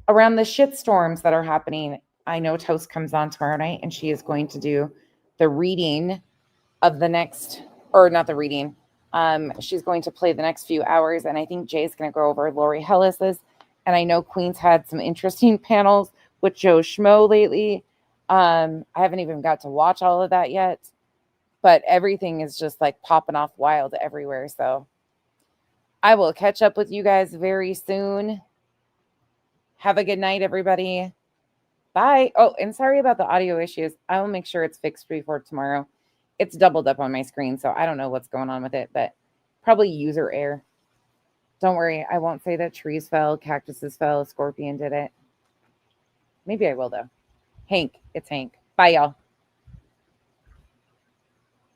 around the shitstorms that are happening. I know Toast comes on tomorrow night and she is going to do the reading of the next, or not the reading. She's going to play the next few hours. And I think Jay's going to go over Lori Hellis's. And I know Queen's had some interesting panels with Joe Schmo lately. I haven't even got to watch all of that yet, but everything is just like popping off wild everywhere. So I will catch up with you guys very soon. Have a good night, everybody. Bye. Oh, and sorry about the audio issues. I will make sure it's fixed before tomorrow. It's doubled up on my screen, so I don't know what's going on with it, but probably user error. Don't worry. I won't say that trees fell, cactuses fell, a scorpion did it. Maybe I will, though. Hank. It's Hank. Bye, y'all.